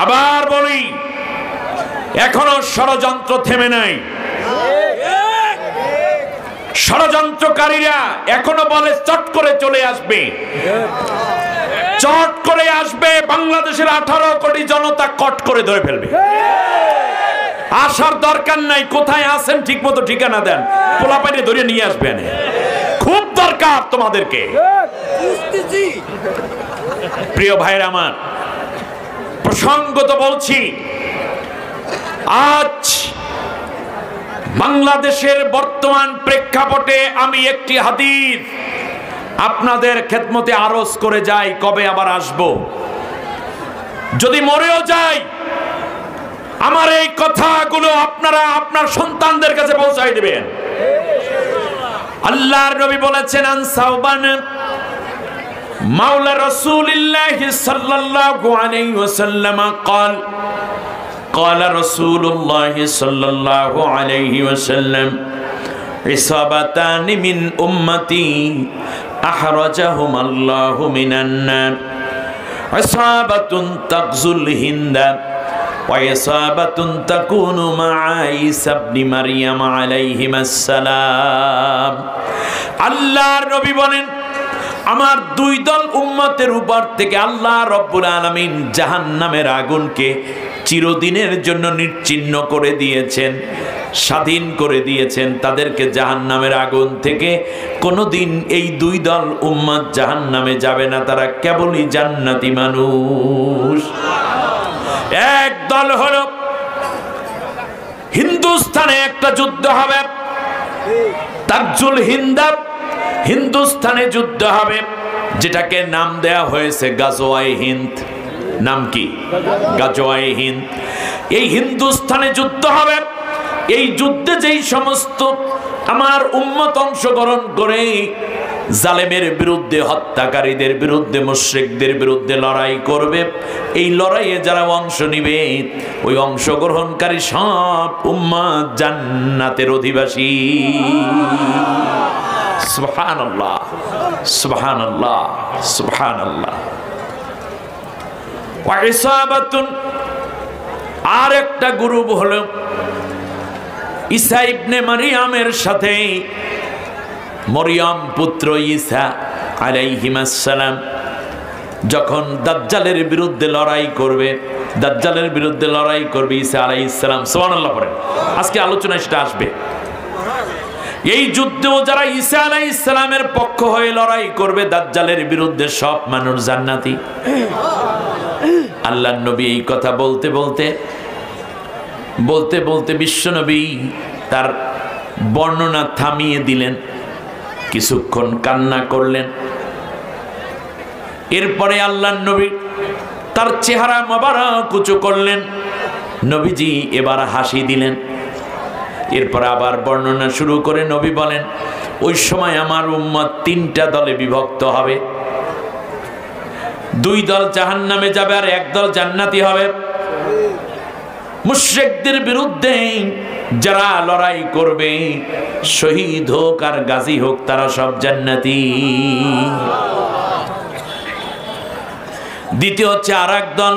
আবার বলি, এখনো ষড়যন্ত্র থেমে নাই। ষড়যন্ত্রকারীরা এখনো বলে চট করে চলে আসবে, চট করে আসবে, বাংলাদেশের 18 কোটি জনতা কট করে ধরে ফেলবে। আসার দরকার নাই, কোথায় আছেন ঠিক মতো ঠিকানা দেন, পোলাপাইনে ধরে নিয়ে আসবেন। খুব দরকার তোমাদেরকে। প্রিয় ভাইরা আমার, প্রসঙ্গত বলছি, আজ বাংলাদেশের বর্তমান প্রেক্ষাপটে আমি একটি হাদিস আপনাদের খেদমতে আরজ করে যাই, কবে আবার আসব। যদি মরেও যাই, আমার এই কথাগুলো আপনারা আপনার সন্তানদের কাছে পৌঁছাই দিবেন। আল্লাহর নবী বলেছেন, আন সাওবান মাওলা রাসূলিল্লাহ সাল্লাল্লাহু আলাইহি ওয়াসাল্লাম قال قال رسول الله صلى الله عليه وسلم عصابتان من امتي احرجهم الله من النار عصابة تغزو الهند وعصابة تكون مع عيسى ابن مريم عليهما السلام। আল্লাহর নবী বলেন, আমার দুই দল উম্মতের উপর থেকে আল্লাহ রব্বুল আলামিন জাহান্নামের আগুনকে চিরদিনের জন্য নিশ্চিহ্ন করে দিয়েছেন, স্বাধীন করে দিয়েছেন। তাদেরকে জাহান্নামের আগুন থেকে কোনোদিন এই দুই দল উম্মত জাহান্নামে যাবে না, তারা কেবলই জান্নাতি মানুষ। এক দল হলো, হিন্দুস্তানে একটা যুদ্ধ হবে, তাকজুল হিন্দা, হিন্দুস্তানে যুদ্ধ হবে, যেটাকে নাম দেয়া হয়েছে গাজওয়ায়ে হিন্দ। নাম কি? গাজওয়ায়ে হিন্দ। এই হিন্দুস্তানে যুদ্ধ হবে। এই যুদ্ধে যেই সমস্ত আমার উম্মত অংশগ্রহণ করে জালেমের বিরুদ্ধে, হত্যাকারীদের বিরুদ্ধে, মুশরিকদের বিরুদ্ধে লড়াই করবে, এই লড়াইয়ে যারা অংশ নিবে, ওই অংশগ্রহণকারী সব উম্মত জান্নাতের অধিবাসী। সুবহানাল্লাহ, সুবহানাল্লাহ, সুবহানাল্লাহ। ওয়া ইসাবাতুন, আর একটা গ্রুপ হলো ঈসা ইবনে মারিয়ামের সাথে, মরিয়ম পুত্র ঈসা আলাইহিমাস সালাম যখন দাজ্জালের বিরুদ্ধে লড়াই করবে, দাজ্জালের বিরুদ্ধে লড়াই করবে ঈসা আলাইহিস সালাম। সুবহানাল্লাহ পড়েন। আজকে আলোচনায় সেটা আসবে। এই যুদ্ধেও যারা ঈসা আলাইহিস সালামের পক্ষ হয়ে লড়াই করবে দাজ্জালের বিরুদ্ধে, সব মানুষ জান্নাতি। আল্লাহর নবী এই কথা বলতে বলতে বলতে বলতে বিশ্বনবী তার বর্ণনা থামিয়ে দিলেন, কিছুক্ষণ কান্না করলেন। এরপরে আল্লাহর নবী তার চেহারা মোবারক উঁচু করলেন, নবীজি এবার হাসি দিলেন। এরপর আবার বর্ণনা শুরু করে নবী বলেন, ওই সময় আমার উম্মত 3টা দলে বিভক্ত হবে। 2 দল জাহান্নামে যাবে আর 1 দল জান্নাতি হবে। মুশরিকদের বিরুদ্ধে যারা লড়াই করবে, শহীদ হোক আর গাজী হোক, তারা সব জান্নাতি। দ্বিতীয় হচ্ছে আর এক দল,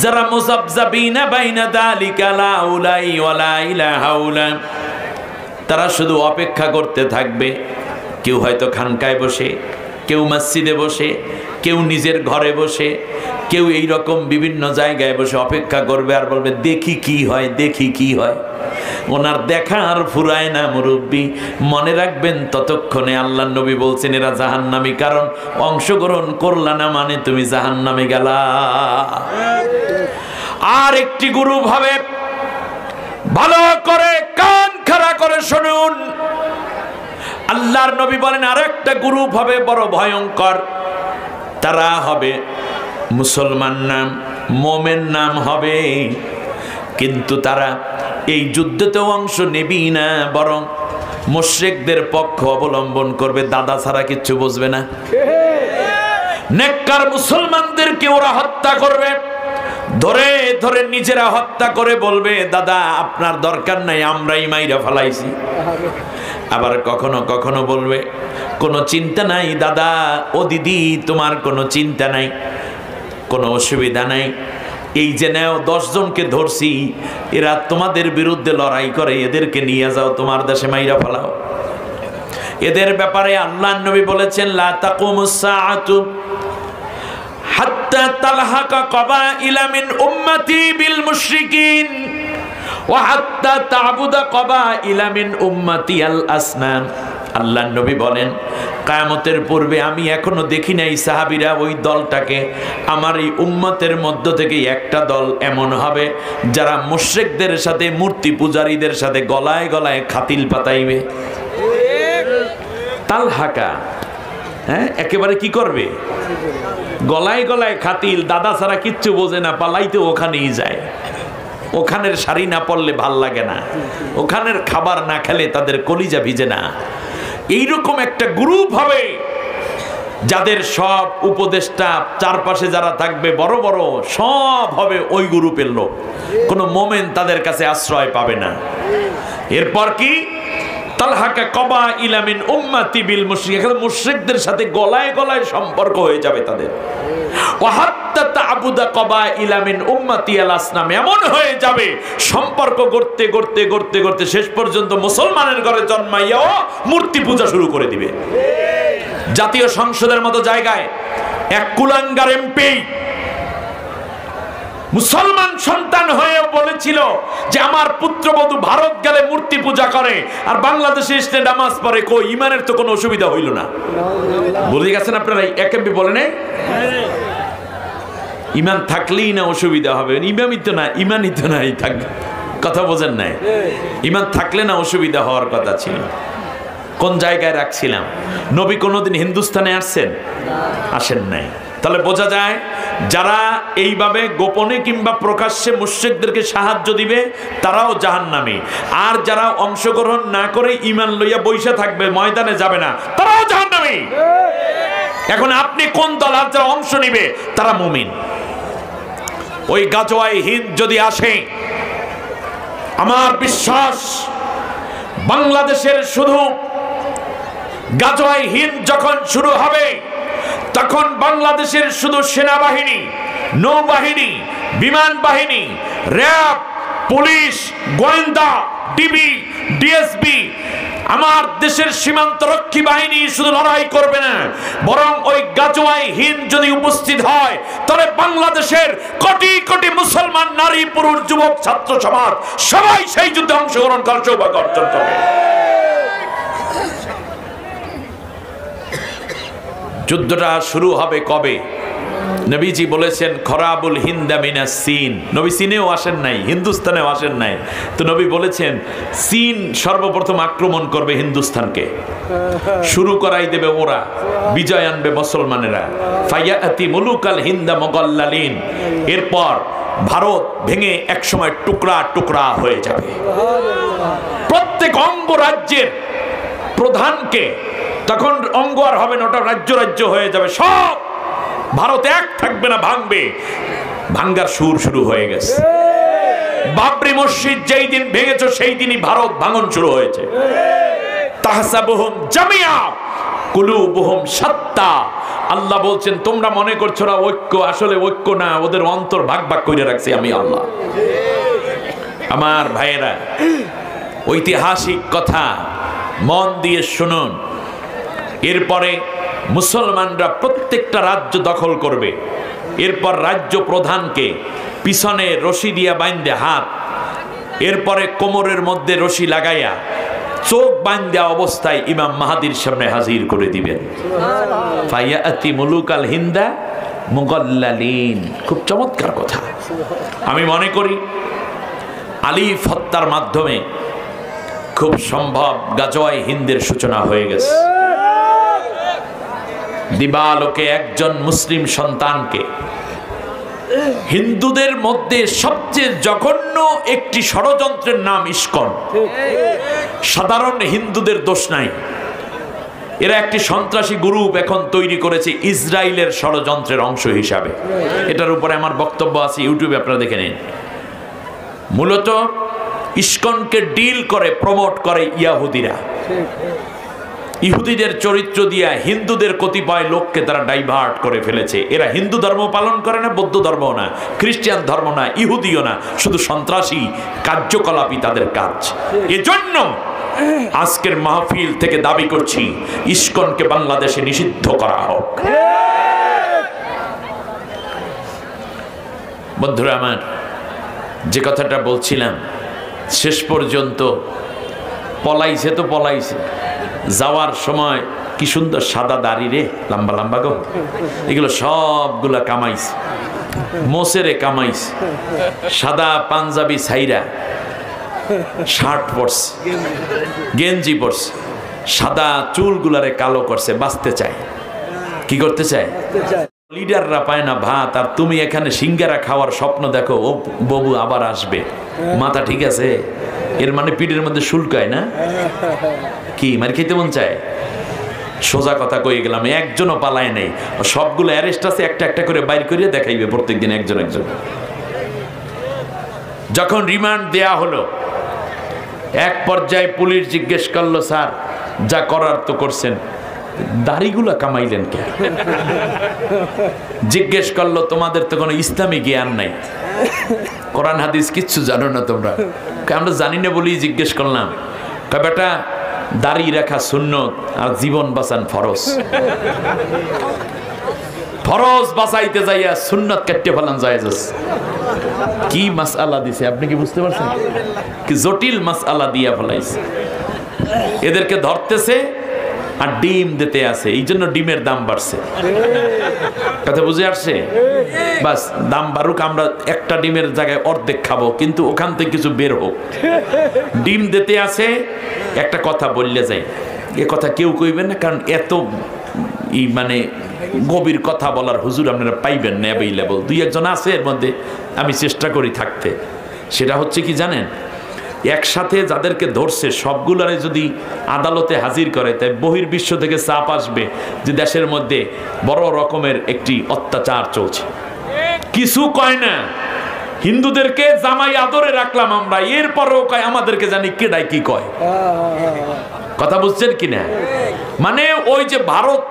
যারা মুযাবযাবিনা বাইনা যালিকা লা উলাই ওয়ালা ইলাহা উলা, তারা শুধু অপেক্ষা করতে থাকবে। কেউ হয়তো খানকায় বসে, কেউ মসজিদে বসে, কেউ নিজের ঘরে বসে, কেউ এই রকম বিভিন্ন জায়গায় বসে অপেক্ষা করবে আর বলবে দেখি কি হয়, দেখি কি হয়। ওনার দেখা আর ফুরায় না মুরব্বী। মনে রাখবেন ততক্ষণে আল্লাহ নবী বলছেন এরা জাহান্নামী, কারণ অংশগ্রহণ করলা না মানে তুমি জাহান্নামে গেলা। আর একটি গ্রুপ হবে, ভালো করে কান খাড়া করে শুনুন, আল্লাহর নবী বলেন আরেকটা গ্রুপ হবে বড় ভয়ঙ্কর। তারা হবে মুসলমান নাম, মোমেন নাম হবে, কিন্তু তারা এই যুদ্ধেতেও অংশ নেবি না, বরং মুশরিকদের পক্ষ অবলম্বন করবে। দাদা ছাড়া কিচ্ছু বুঝবে না। নেককার মুসলমানদেরকে ওরা হত্যা করবে, ধরে ধরে নিজেরা হত্যা করে বলবে দাদা আপনার দরকার নাই, আমরাই মাইরা ফেলাইছি। আবার কখনো কখনো বলবে কোনো চিন্তা নাই দাদা, ও দিদি তোমার কোনো চিন্তা নাই, কোনো অসুবিধা নাই, এই যে নেও 10 জনকে ধরছি, এরা তোমাদের বিরুদ্ধে লড়াই করে, এদেরকে নিয়ে যাও তোমার দেশে মাইরা ফেলাও। এদের ব্যাপারে আল্লাহর নবী বলেছেন লা তাকুমুস সাআতু হাত্তা তালহাকা কবাইলা মিন উম্মতি বিল মুশরিকিন ওয়া হাত্তা তা'বুদা কবাইলা মিন উম্মতি আল আসনাম। আল্লাহর নবী বলেন কিয়ামতের পূর্বে আমি এখনো দেখি নাই সাহাবীরা ওই দলটাকে, আমার এই উম্মতের মধ্য থেকে একটা দল এমন হবে যারা মুশরিকদের সাথে, মূর্তি পূজারীদের সাথে গলায় গলায় খাতিল পাতাইবে। তালহাকা, হ্যাঁ, একেবারে কি করবে, গলায় গলায় খাতিল। দাদা ছাড়া কিচ্ছু বোঝে না, পালাইতে ওখানেই যায়। ওখানের শাড়ি না পরলে ভাল লাগে না, ওখানের খাবার না খেলে তাদের কলিজা ভিজে না। এইরকম একটা গ্রুপ হবে যাদের সব উপদেষ্টা, চারপাশে যারা থাকবে বড় বড়, সব হবে ওই গ্রুপের লোক। কোনো মোমেন তাদের কাছে আশ্রয় পাবে না। এরপর কি, তালহাকা কবাইলা মিন উম্মতি বিল মুশরিক, মুশরিকদের সাথে গলায় গলায় সম্পর্ক হয়ে যাবে তাদের। ওয়া হাত্তা তা'বুদা কবাইলা মিন উম্মতি আল আসনাম, এমন হয়ে যাবে সম্পর্ক করতে করতে করতে করতে শেষ পর্যন্ত মুসলমানের ঘরে জন্মাইয়াও মূর্তি পূজা শুরু করে দিবে। জাতীয় সংসদের মতো জায়গায় এক কুলাঙ্গার এমপি মুসলমান সন্তান হয়ে বলেছিল যে আমার পুত্রবধূ ভারত গেলে মূর্তি পূজা করে আর বাংলাদেশে এসে নামাজ পড়ে, কই ইমানের তো কোনো অসুবিধা হইল না। বলে গেছেন আপনারা, এক এমপি বলেন ইমান থাকলেই না অসুবিধা হবে, ইমানই তো না, ইমানই তো নাই থাকবে, কথা বোঝেন নাই, ইমান থাকলে না অসুবিধা হওয়ার কথা ছিল। কোন জায়গায় রাখছিলাম, নবী কোনোদিন হিন্দুস্তানে আসছেন? আসেন নাই। তাহলে বোঝা যায় যারা এইভাবে গোপনে কিংবা প্রকাশ্যে মুশরিকদেরকে সাহায্য দিবে তারাও জাহান্নামী, আর যারা অংশগ্রহণ না করে ঈমান লইয়া বইসা থাকবে, ময়দানে যাবে না, তারাও জাহান্নামী। এখন আপনি কোন দল? আর যারা অংশ নিবে তারা মুমিন। ওই গাজওয়ায়ে হিন্দ যদি আসে, আমার বিশ্বাস বাংলাদেশের শুধু গাজওয়ায়ে হিন্দ যখন শুরু হবে তখন বাংলাদেশের শুধু সেনাবাহিনী, নৌবাহিনী, বিমান বাহিনী, র্যাব, পুলিশ, গোয়েন্দা, ডিবি, ডিএসবি, আমার দেশের সীমান্ত রক্ষী বাহিনী শুধু লড়াই করবে না, বরং ওই গাজওয়ায়ে হিন্দ যদি উপস্থিত হয় তবে বাংলাদেশের কোটি কোটি মুসলমান নারী, পুরুষ, যুবক, ছাত্র সমাজ সবাই সেই যুদ্ধে অংশগ্রহণ করার সৌভাগ্য অর্জন করবে। যুদ্ধটা শুরু হবে কবে? নবীজি বলেছেন খরাবুল হিন্দা মিনাস চীন। নবী চীনেও আসেন নাই, হিন্দুস্তানেও আসেন নাই, তো নবী বলেছেন চীন সর্বপ্রথম আক্রমণ করবে হিন্দুস্তানকে, শুরু করাই দেবে ওরা, বিজয় আনবে মুসলমানেরা। ফায়াতি মুলুকাল হিন্দা মুগাল্লালিন, এরপর ভারত ভেঙে একসময় টুকরা টুকরা হয়ে যাবে। প্রত্যেক অঙ্গরাজ্যের প্রধানকে তখন অঙ্গ আর হবে না, ওটা রাজ্য রাজ্য হয়ে যাবে, সব ভারত এক থাকবে না, ভাঙবে। ভাঙ্গার সুর শুরু হয়ে গেছে। বাবরি মসজিদ যেই দিন ভেঙেছো সেই দিনই ভারত ভাঙন শুরু হয়েছে। তাহসাবুহুম জামিয়া কুলুবুহুম শাত্তা। আল্লাহ বলছেন তোমরা মনে করছো না ঐক্য, আসলে ঐক্য না, ওদের অন্তর ভাগ ভাগ করে রাখছি আমি আল্লাহ। আমার ভাইয়েরা, ঐতিহাসিক কথা, মন দিয়ে শুনুন। এরপরে মুসলমানরা প্রত্যেকটা রাজ্য দখল করবে। এরপর রাজ্য প্রধানকে পিছনে রশি দিয়া বাইন্দে হাত, এরপরে কোমরের মধ্যে রশি লাগাইয়া চোখ বান্ধা অবস্থায় ইমাম মাহাদির সামনে হাজির করে দিবেন। ফায়াতি মুলুকাল হিন্দা মুগাল্লালিন। খুব চমৎকার কথা। আমি মনে করি আলিফ হত্যার মাধ্যমে খুব সম্ভব গাজওয়ায়ে হিন্দের সূচনা হয়ে গেছে। দিবালোকে একজন মুসলিম সন্তানকে, হিন্দুদের মধ্যে সবচেয়ে জঘন্য একটি ষড়যন্ত্রের নাম ইস্কন। সাধারণ হিন্দুদের দোষ নাই, এরা একটি সন্ত্রাসী গ্রুপ এখন তৈরি করেছে ইসরায়েলের ষড়যন্ত্রের অংশ হিসাবে। এটার উপরে আমার বক্তব্য আছে, ইউটিউবে আপনারা দেখে নিন। মূলত ইস্কনকে ডিল করে, প্রমোট করে ইয়াহুদিরা। ইহুদিদের চরিত্র দিয়া হিন্দুদের কতিপয় লোককে তারা ডাইভার্ট করে ফেলেছে। এরা হিন্দু ধর্ম পালন করে না, বৌদ্ধ ধর্ম না, খ্রিস্টান ধর্ম না, ইহুদিও না, শুধু সন্ত্রাসী কার্যকলাপই তাদের কাজ। এজন্য আজকের মাহফিল থেকে দাবি করছি ইস্কনকে বাংলাদেশে নিষিদ্ধ করা হোক। বন্ধুরা আমার, যে কথাটা বলছিলাম, শেষ পর্যন্ত পলাইছে তো পলাইছে। যাওয়ার সময় কি সুন্দর সাদা দাড়ি রে, লম্বা লম্বা গো, এগুলো সবগুলা কামাইছে, মোসেরে কামাইছে। সাদা পাঞ্জাবি ছাইরা শার্ট পরছে, গেঞ্জি পরছে, সাদা চুলগুলারে কালো করছে, বাঁচতে চায়। কি করতে চায়? লিডাররা পায় না ভাত, আর তুমি এখানে সিঙ্গারা খাওয়ার স্বপ্ন দেখো। ও বাবু আবার আসবে, মাথা ঠিক আছে? এর মানে পিঠের মধ্যে শুল্কায় না কি? মার খেতে মন চায়? সোজা কথা কয়ে গেলাম, একজনও পালায় নেই, সবগুলো অ্যারেস্ট আছে, একটা একটা করে বাইর করিয়ে দেখাইবে প্রত্যেকদিন একজন একজন। যখন রিমান্ড দেয়া হলো, এক পর্যায়ে পুলিশ জিজ্ঞেস করলো, স্যার যা করার তো করছেন, দাড়িগুলা কামাইলেন কে? জিজ্ঞেস করলো, তোমাদের তো কোনো ইসলামী জ্ঞান নাই, কোরআন হাদিস কিচ্ছু জানো না তোমরা। আমরা জানি না বলেই জিজ্ঞেস করলাম। বেটা, দাড়ি রাখা সুন্নত আর জীবন বাঁচান ফরজ। ফরজ বাঁচাইতে যাইয়া সুন্নত কেটে ফেলান জায়েজ। কি মাসআলা দিছে আপনি কি বুঝতে পারছেন? কি জটিল মাসআলা দিয়া ফেলাইছে। এদেরকে ধরতেছে আর ডিম দিতে আছে, এই জন্য ডিমের দাম বাড়ছে। কথা বুঝে আসছে? বাস, দাম বাড়ুক, আমরা একটা ডিমের জায়গায় অর্ধেক খাবো, কিন্তু ওখান থেকে কিছু বের হোক। ডিম দিতে আছে। একটা কথা বললে যাই, এ কথা কেউ কইবেন না, কারণ এত মানে গভীর কথা বলার হুজুর আপনারা পাইবেন না অ্যাভেইলেবল। দুই একজন আছে এর মধ্যে, আমি চেষ্টা করি থাকতে। সেটা হচ্ছে কি জানেন, একসাথে যাদেরকে ধরছে সবগুলারে যদি আদালতে হাজির করে, তাই বহির্বিশ্ব থেকে চাপ আসবে যে দেশের মধ্যে বড় রকমের একটি অত্যাচার চলছে। কিছু কয় না, হিন্দুদেরকে জামাই আদরে রাখলাম আমরা, এরপরেও কয় আমাদেরকে জানি কেডাই কি কয়। কথা বুঝছেন কিনা? মানে ওই যে ভারত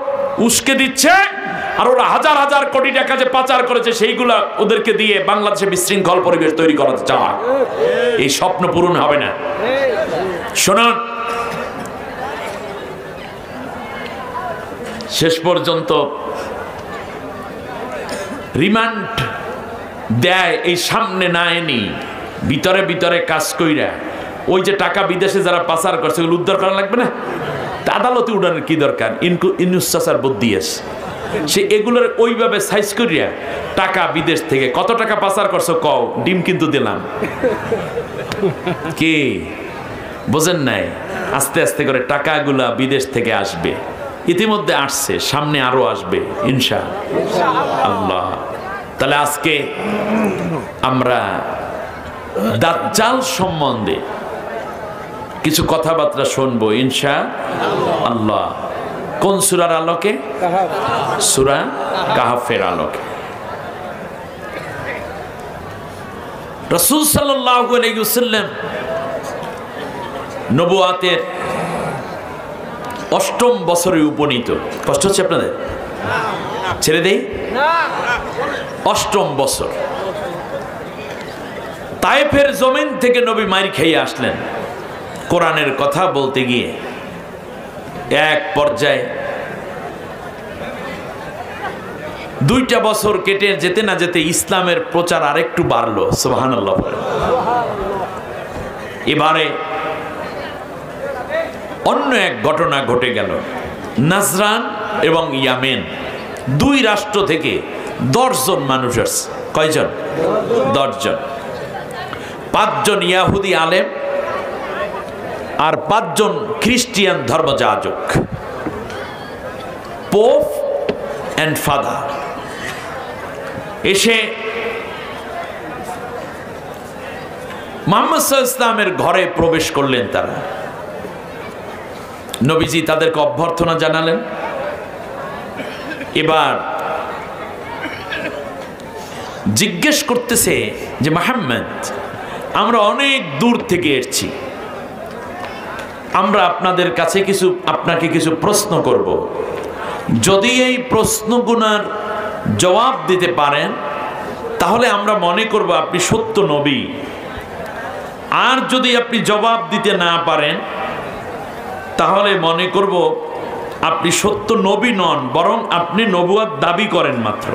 উস্কে দিচ্ছে, আর ওরা হাজার হাজার কোটি টাকা যে পাচার করেছে সেইগুলা ওদেরকে দিয়ে বাংলাদেশে বিশৃঙ্খল পরিবেশ তৈরি করা চায়। এই স্বপ্ন পূরণ হবে না। শুনুন, শেষ পর্যন্ত রিমান্ড দেয়, এই সামনে না এনি ভিতরে ভিতরে কাজ কইরা ওই যে টাকা বিদেশে যারা পাচার করছে ওগুলো উদ্ধার করা লাগবে না? আদালতে উঠানোর কি দরকার? ইনুস চাচার বুদ্ধি আছে, সে এগুলোর ওইভাবে সাইজ করিয়া টাকা বিদেশ থেকে কত টাকা পাচার করছো কও, ডিম কিন্তু দিলাম। কি বোঝেন নাই? আস্তে আস্তে করে টাকাগুলা বিদেশ থেকে আসবে, ইতিমধ্যে আসছে, সামনে আরো আসবে ইনশাআল্লাহ। তাহলে আজকে আমরা দাজ্জাল সম্বন্ধে কিছু কথাবার্তা শুনবো ইনশাআল্লাহ। কোন সূরার আলোকে? সূরা কাহফের আলোকে। রাসূল সাল্লাল্লাহু আলাইহি ওয়াসাল্লাম নবুয়াতের ৮ম বছরে উপনীত। কষ্ট হচ্ছে আপনাদের? ছেড়ে দেই। ৮ম বছর তায়েফের জমিন থেকে নবী মাইর খেয়ে আসলেন। কোরআনের কথা বলতে গিয়ে এক পর্যায়ে 2টা বছর কেটে যেতে না যেতে ইসলামের প্রচার আরেকটু বাড়লো। সুবহানাল্লাহ। এবারে অন্য এক ঘটনা ঘটে গেল। নাজরান এবং ইয়ামেন 2 রাষ্ট্র থেকে 10 জন মানুষ আসছে। কয়জন? 10 জন। 5 জন ইয়াহুদি আলেম আর 5 জন খ্রিস্টিয়ান ধর্মযাজক, পোপ অ্যান্ড ফাদার এসে মুহাম্মদ সাল্লাল্লাহু আলাইহি ওয়াসাল্লামের ঘরে প্রবেশ করলেন। তারা নবীজি তাদেরকে অভ্যর্থনা জানালেন। এবার জিজ্ঞেস করতেছে যে মুহাম্মদ, আমরা অনেক দূর থেকে এসেছি, আমরা আপনাদের কাছে আপনাকে কিছু প্রশ্ন করব। যদি এই প্রশ্নগুলোর জবাব দিতে পারেন তাহলে আমরা মনে করব আপনি সত্য নবী, আর যদি আপনি জবাব দিতে না পারেন তাহলে মনে করব আপনি সত্য নবী নন, বরং আপনি নবুয়ত দাবি করেন মাত্র।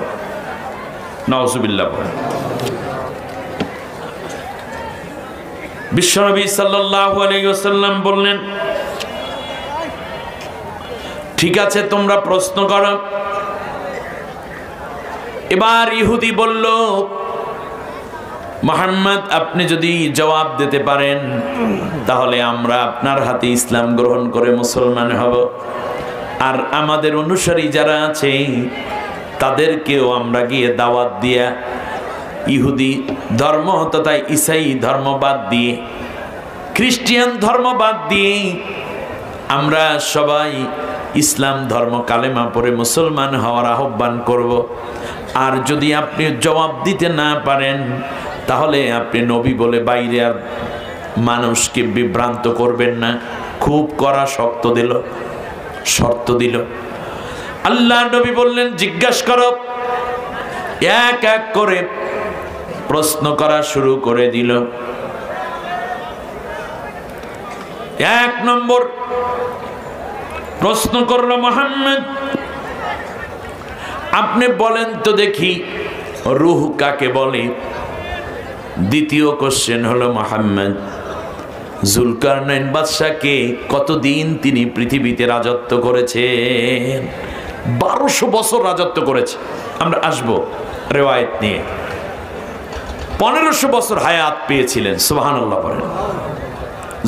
নাউজুবিল্লাহ। বিশ্বনবী সাল্লাল্লাহু আলাইহি ওয়াসাল্লাম বললেন, ঠিক আছে, তোমরা প্রশ্ন করো। এবার ইহুদি বলল, মুহাম্মদ, আপনি যদি জবাব দিতে পারেন তাহলে আমরা আপনার হাতে ইসলাম গ্রহণ করে মুসলমান হব, আর আমাদের অনুসারী যারা আছে তাদেরকেও আমরা গিয়ে দাওয়াত দিয়া ইহুদি ধর্ম তথা ঈসাই ধর্মবাদ দিয়ে, খ্রিস্টিয়ান ধর্মবাদ দিয়ে আমরা সবাই ইসলাম ধর্ম কালেমা পড়ে মুসলমান হওয়ার আহ্বান করব। আর যদি আপনি জবাব দিতে না পারেন তাহলে আপনি নবী বলে বাইরে আর মানুষকে বিভ্রান্ত করবেন না। খুব কড়া শর্ত দিল। আল্লাহ নবী বললেন, জিজ্ঞাসা করো। এক এক করে প্রশ্ন করা শুরু করে দিল। 1 নম্বর প্রশ্ন করলো, মুহাম্মদ, আপনি বলেন তো দেখি রূহ কাকে বলে? দ্বিতীয় কোশ্চেন হলো, মুহাম্মদ, জুলকারনাইন বাদশাকে কতদিন তিনি পৃথিবীতে রাজত্ব করেছেন? 1200 বছর রাজত্ব করেছে। আমরা আসবো রিওয়ায়াত নিয়ে। 1500 বছর হায়াত পেয়েছিলেন। সুবহানাল্লাহ বলেন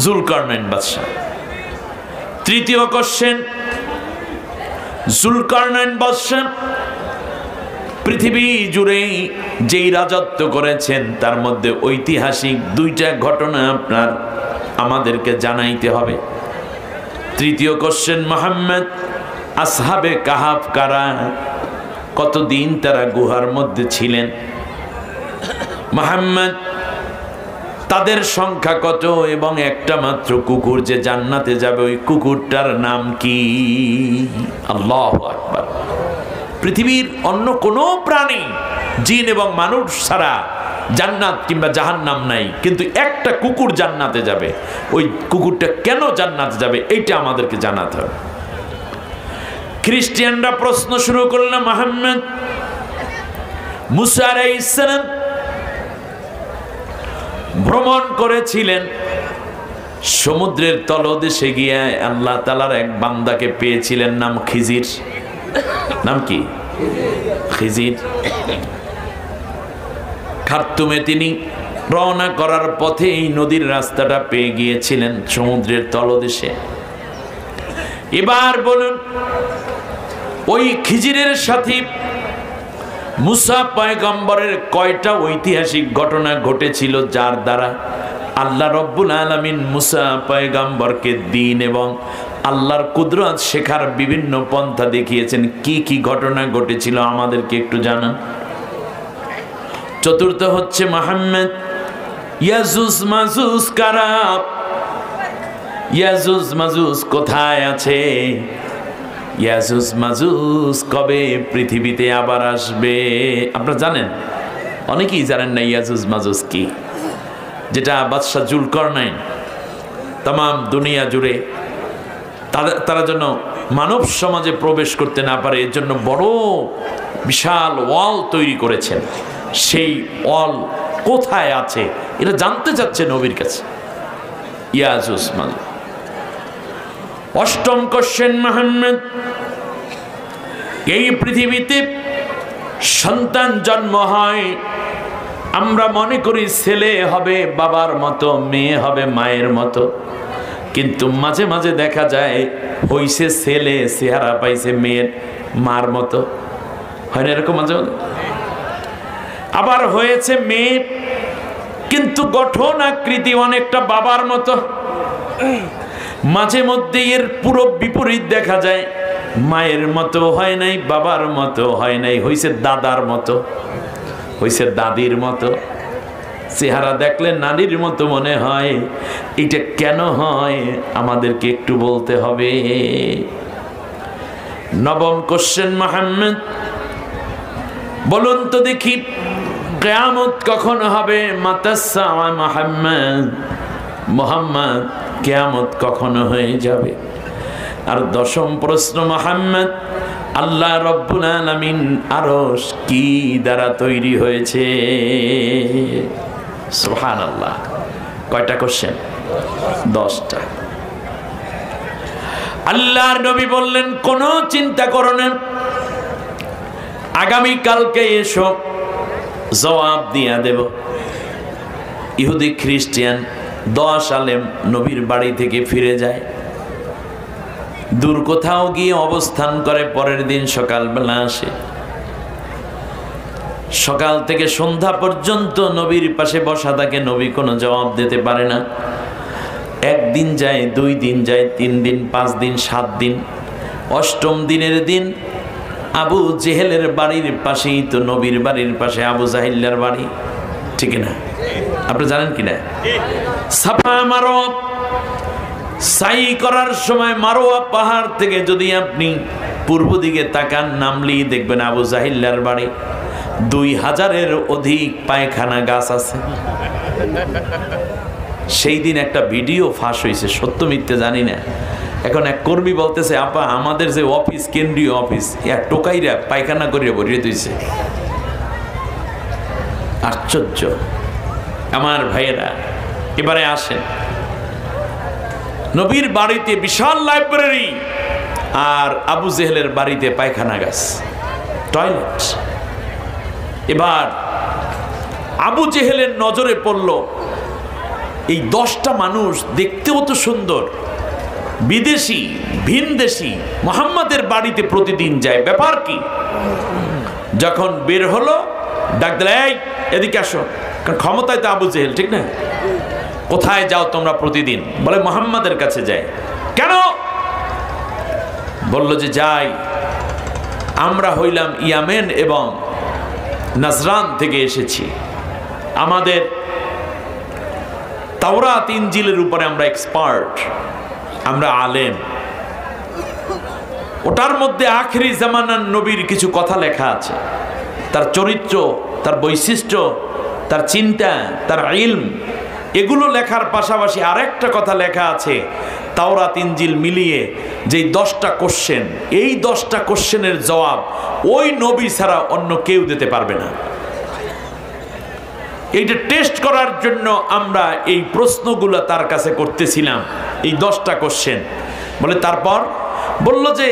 জুলকারনাইন বাদশা। তৃতীয় কোশ্চেন, জুলকারনাইন বাদশা পৃথিবী জুড়ে যেই রাজত্ব করেছেন তার মধ্যে ঐতিহাসিক 2টা ঘটনা আপনার আমাদেরকে জানাইতে হবে। তৃতীয় কোশ্চেন, মুহাম্মদ, আসহাবে কাহাফ কারা? কতদিন তারা গুহার মধ্যে ছিলেন? মুহাম্মদ, তাদের সংখ্যা কত? এবং একটা মাত্র কুকুর যে জান্নাতে যাবে ওই কুকুরটার নাম কি? আল্লাহু আকবার। পৃথিবীর অন্য কোনো প্রাণী, জিন এবং মানুষ ছাড়া জান্নাত কিংবা জাহান্নাম নাই, কিন্তু একটা কুকুর জান্নাতে যাবে। ওই কুকুরটা কেন জান্নাতে যাবে এইটা আমাদেরকে জানাতে হবে। খ্রিস্টিয়ানরা প্রশ্ন শুরু করল, মুহাম্মদ, মুসা আলাইহিস সালাম ভ্রমণ করেছিলেন, সমুদ্রের তলদেশে গিয়ে আল্লাহ তাআলার এক বান্দাকে পেয়েছিলেন, নাম খিজির। নাম কি? খিজির। খার্তুমে তিনি রওনা করার পথে এই নদীর রাস্তাটা পেয়ে গিয়েছিলেন সমুদ্রের তলদেশে। এবার বলুন, ওই খিজিরের সাথে মুসা পয়গম্বরের কয়টা ঐতিহাসিক ঘটনা ঘটেছিল যার দ্বারা আল্লাহ রব্বুল আলামিন মুসা পয়গম্বরকে দ্বীন এবং আল্লাহর কুদরত শেখার বিভিন্ন পন্থা দেখিয়েছেন? কি কি ঘটনা ঘটেছিল আমাদেরকে একটু জানান। চতুর্থ হচ্ছে, মুহাম্মদ, ইয়াজুজ মাজুজ কারা? ইয়াজুজ মাজুজ কোথায় আছে? ইয়াজুজ মাজুজ কবে পৃথিবীতে আবার আসবে? আপনারা জানেন? অনেকেই জানেন না ইয়াজুজ মাজুজ কি, যেটা বাদশা জুলকারনাইন তাম দুনিয়া জুড়ে তারা যেন মানব সমাজে প্রবেশ করতে না পারে এর জন্য বড় বিশাল ওয়াল তৈরি করেছেন। সেই ওয়াল কোথায় আছে এটা জানতে চাচ্ছে নবীর কাছে। ইয়াজ উসমান। অষ্টম কোশ্চেন, মুহাম্মদ, এই পৃথিবীতে সন্তান জন্ম হয়, আমরা মনে করি ছেলে হবে বাবার মতো, মেয়ে হবে মায়ের মতো, কিন্তু মাঝে মাঝে দেখা যায় হইছে ছেলে চেহারা পাইছে মেয়ের মার মতো, হয় না এরকম মাঝে মাঝে? আবার হয়েছে মেয়ে কিন্তু গঠন আকৃতি অনেকটা বাবার মতো। মাঝে মধ্যে এর পুরো বিপরীত দেখা যায়, মায়ের মতো হয় নাই, বাবার মতো হয় নাই, হইছে দাদার মতো, হইছে দাদির মতো। চেহারা দেখলে নানির মতো মনে হয়। এটা কেন হয় আমাদেরকে একটু বলতে হবে। নবম কোশ্চেন, মুহাম্মদ, বলুন তো দেখি কিয়ামত কখন হবে? মাতাসা মুহাম্মদ, মুহাম্মদ কিয়ামত কখন হয়ে যাবে? আর দশম প্রশ্ন, মুহাম্মদ, আল্লাহ রব্বুল আলামিন আরশ কি দ্বারা তৈরি হয়েছে? সুবহানাল্লাহ। কয়টা কোশ্চেন? 10টা। আল্লাহর নবী বললেন কোনো চিন্তা করো না, আগামী কালকে এসো, জবাব দিয়া দেব। ইহুদি খ্রিস্টান 10 আলেম নবীর বাড়ি থেকে ফিরে যায়, দূর কোথাও গিয়ে অবস্থান করে, পরের দিন সকালবেলা আসে। সকাল থেকে সন্ধ্যা পর্যন্ত নবীর পাশে বসা থাকে, নবী কোনো জবাব দিতে পারে না। একদিন যায়, 2 দিন যায়, 3 দিন, 5 দিন, 7 দিন। 8ম দিনের দিন আবু জেহেলের বাড়ির পাশেই তো নবীর বাড়ির পাশে আবু জাহিল্লার বাড়ি, ঠিক না? আপনি জানেন কিনা? সাফা মারোয়া সাই করার সময় মারোয়া পাহাড় থেকে যদি আপনি পূর্ব দিকে তাকান, নামলেই দেখবেন আবু জাহিল্লার বাড়ি। 2000-এর অধিক পায়খানা গাছ আছে। সেই দিন একটা ভিডিও ফাঁস হয়েছে, সত্য মিথ্যে জানি না। এখন এক কর্মী বলতেছে, আপা আমাদের যে অফিস, কেন্দ্রীয় অফিস, এক টোকাইরা পায়খানা করিয়া ভরিয়ে দিয়েছে। আশ্চর্য। আমার ভাইয়েরা, এবারে আসেন, নবীর বাড়িতে বিশাল লাইব্রেরি, আর আবু জেহেলের বাড়িতে পায়খানা গাছ, টয়লেট। এবার আবু জেহেলের নজরে পড়ল এই 10টা মানুষ দেখতেও তো সুন্দর, বিদেশি, ভিনদেশি, মুহাম্মাদের বাড়িতে প্রতিদিন যায়, ব্যাপার কি? যখন বের হলো ডাক দিল, এই এদিকে আসো, কারণ ক্ষমতায় তো আবু জেহেল, ঠিক না? কোথায় যাও তোমরা প্রতিদিন? বলে মুহাম্মাদের কাছে যাই। কেন? বলল যে যাই, আমরা হইলাম ইয়ামেন এবং নাজরান থেকে এসেছি, আমাদের তাওরাত ইনজিলের উপরে আমরা এক্সপার্ট, আমরা আলেম। ওটার মধ্যে আখেরি জামানার নবীর কিছু কথা লেখা আছে, তার চরিত্র, তার বৈশিষ্ট্য, তার চিন্তা, তার ইলম, এগুলো লেখার পাশাপাশি আরেকটা কথা লেখা আছে, তাওরাত ইনজিল মিলিয়ে যেই 10টা কোশ্চেন, এই 10টা কোশ্চেনের জবাব ওই নবী ছাড়া অন্য কেউ দিতে পারবে না। এইটা টেস্ট করার জন্য আমরা এই প্রশ্নগুলো তার কাছে করতেছিলাম, এই 10টা কোশ্চেন। বলে তারপর বলল যে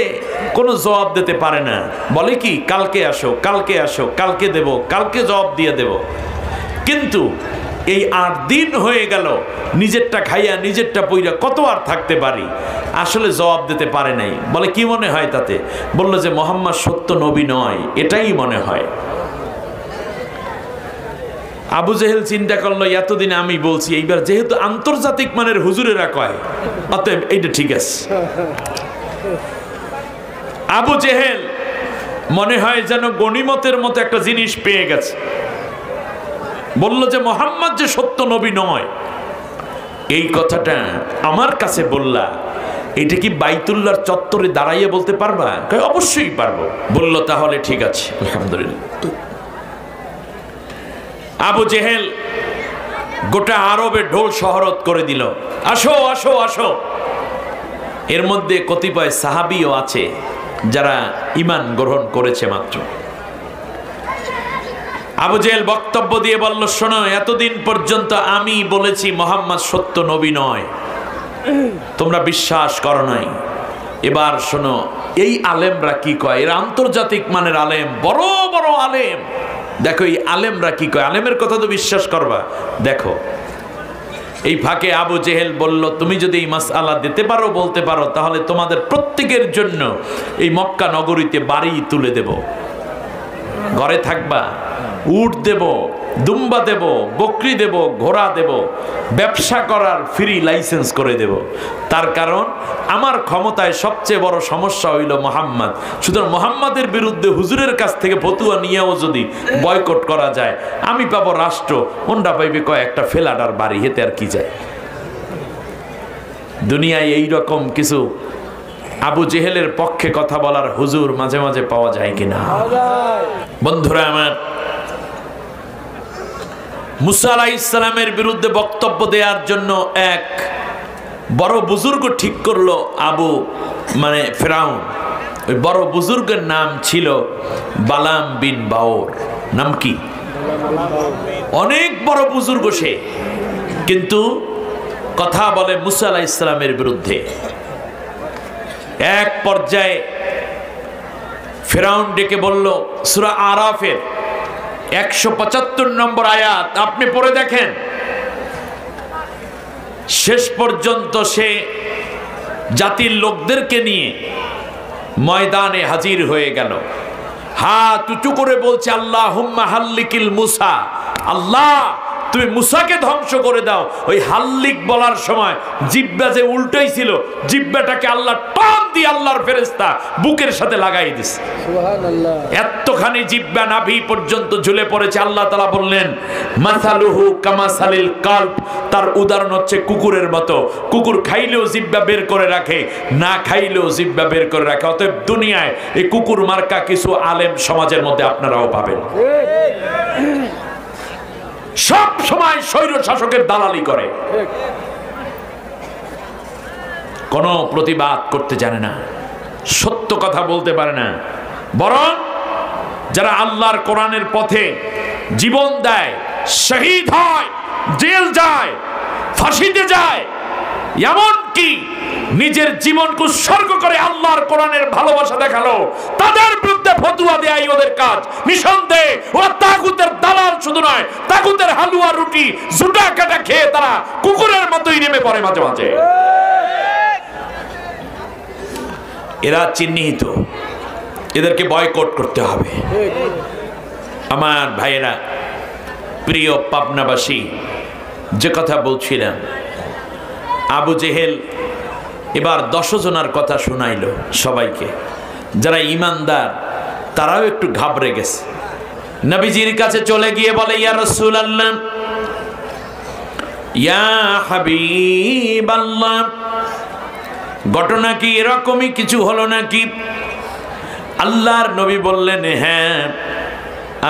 কোনো জবাব দিতে পারে না। বলে কি, কালকে আসো, কালকে আসো, কালকে দেব, কালকে জবাব দিয়ে দেব। কিন্তু এই 8 দিন হয়ে গেল, নিজেরটা খাইয়া নিজেরটা পইরা কত আর থাকতে পারি, আসলে জবাব দিতে পারে নাই। বলে কি মনে হয় তাতে? বলল যে মুহাম্মদ সত্য নবী নয়, এটাই মনে হয়। আবু জেহেল চিন্তা করলো, এতদিন আমি বলছি, এইবার যেহেতু আন্তর্জাতিক মানের হুজুরেরা কয়, অতএব এইটা ঠিক আছে। আবু জেহেল মনে হয় যেন গনিমতের মতো একটা জিনিস পেয়ে গেছে। বলল যে মুহাম্মদ যে সত্য নবী নয়, এই কথাটা আমার কাছে বললা, এটা কি বাইতুল্লাহর চত্বরে দাঁড়াইয়ে বলতে পারবা? অবশ্যই পারবো। বলল তাহলে ঠিক আছে, আলহামদুলিল্লাহ। আবু জেহেল গোটা আরবে ঢোল শহরত করে দিল, আসো আসো আসো। এর মধ্যে কতিপয় সাহাবীও আছে যারা ঈমান গ্রহণ করেছে মাত্র। আবু জেহেল বক্তব্য দিয়ে বলল, শোনো, এতদিন পর্যন্ত আমি বলেছি মুহাম্মদ সত্য নবী নয়, তোমরা বিশ্বাস করো নাই। এবার শোনো এই আলেমরা কি কয়, এরা আন্তর্জাতিক মানের আলেম, বড় বড় আলেম। দেখো এই আলেমরা কি কয়, আলেমের কথা তো বিশ্বাস করবা। দেখো এই ফাঁকে আবু জেহেল বলল, তুমি যদি এই মাসআলা দিতে পারো, বলতে পারো, তাহলে তোমাদের প্রত্যেকের জন্য এই মক্কা নগরীতে বাড়ি তুলে দেব, ঘরে থাকবা, উট দেব, দুম্বা দেব, বকরি দেব, ঘোড়া দেব, ব্যবসা করার ফ্রি লাইসেন্স করে দেব। তার কারণ আমার ক্ষমতায় সবচেয়ে বড় সমস্যা হইল মুহাম্মদ। সুতরাং মুহাম্মাদের বিরুদ্ধে হুজুরের কাছ থেকে ফতুয়া নিয়েও যদি বয়কট করা যায়, আমি পাবো রাষ্ট্র, ওনরা পাইবে কয়েকটা ফেলাডার বাড়ি, হেতে আর কি যায়। দুনিয়ায় এই রকম কিছু আবু জেহেলের পক্ষে কথা বলার হুজুর মাঝে মাঝে পাওয়া যায় কিনা? বন্ধুরা আমার, মুসা আলাইহিস সালামের বিরুদ্ধে বক্তব্য দেওয়ার জন্য এক বড় বুজুর্গ ঠিক করলো ফেরাউন। ওই বড় বুজুর্গের নাম ছিল বালাম বিন বাওর। নাম কি? অনেক বড় বুজুর্গ সে, কিন্তু কথা বলে মুসা আলাইহিস সালামের বিরুদ্ধে। এক পর্যায়ে ফেরাউন ডেকে বলল, সূরা আরাফের 175 নম্বর আয়াত আপনি পড়ে দেখেন। শেষ পর্যন্ত সে জাতির লোকদেরকে নিয়ে ময়দানে হাজির হয়ে গেল, হাত উঁচু করে বলছে, আল্লাহুম্মা হাল্লিকিল মুসা, আল্লাহ তুমি মুসাকে ধ্বংস করে দাও। ওই হাল্লিক বলার সময় জিব্বা যে উল্টোই ছিল, জিব্বাটাকে আল্লাহ টান দিয়ে আল্লাহর ফেরেশতা বুকের সাথে লাগাই দিছে। সুবহানাল্লাহ। এতখানি জিব্বা নাভি পর্যন্ত ঝুলে পড়েছে। আল্লাহ তাআলা বললেন, মাসালুহু কামাসালিল কালব, তার উদাহরণ হচ্ছে কুকুরের মতো। কুকুর খাইলেও জিব্বা বের করে রাখে, না খাইলেও জিব্বা বের করে রাখে। অতএব দুনিয়ায় এই কুকুর মার্কা কিছু আলেম সমাজের মধ্যে আপনারাও পাবেন, সব সময় স্বৈর শাসকের দালালি করে, কোনো প্রতিবাদ করতে জানে না, সত্য কথা বলতে পারে না। বরং যারা আল্লাহর কোরআনের পথে জীবন দেয়, শহীদ হয়, জেল যায়, ফাঁসিতে যায়, এমনকি নিজের জীবনকে উৎসর্গ করে আল্লাহর কোরআনের ভালোবাসা দেখালো, তাদের বিরুদ্ধে ফতোয়া দেয়াই ওদের কাজ। নিঃসন্দেহে ওরা তাগুতের দালাল শুধু নয়, তাগুতের হালুয়া রুটি জুটা কাটা খেয়ে তারা কুকুরের মতোই নেমে পড়ে মাঝে মাঝে। এরা চিহ্নিত, এদেরকে বয়কট করতে হবে। আমার ভাইয়েরা, প্রিয় পাবনাবাসী, যে কথা বলছিলাম, আবু জেহেল এবার 10 জনের কথা শোনাইল সবাইকে। যারা ঈমানদার তারাও একটু ঘাবড়ে গেছে। নবীজির কাছে চলে গিয়ে বলে, ইয়া রাসূলুল্লাহ, ইয়া হাবিবাল্লাহ, ঘটনা কি এরকমই কিছু হলো নাকি? আল্লাহর নবী বললেন, হ্যাঁ,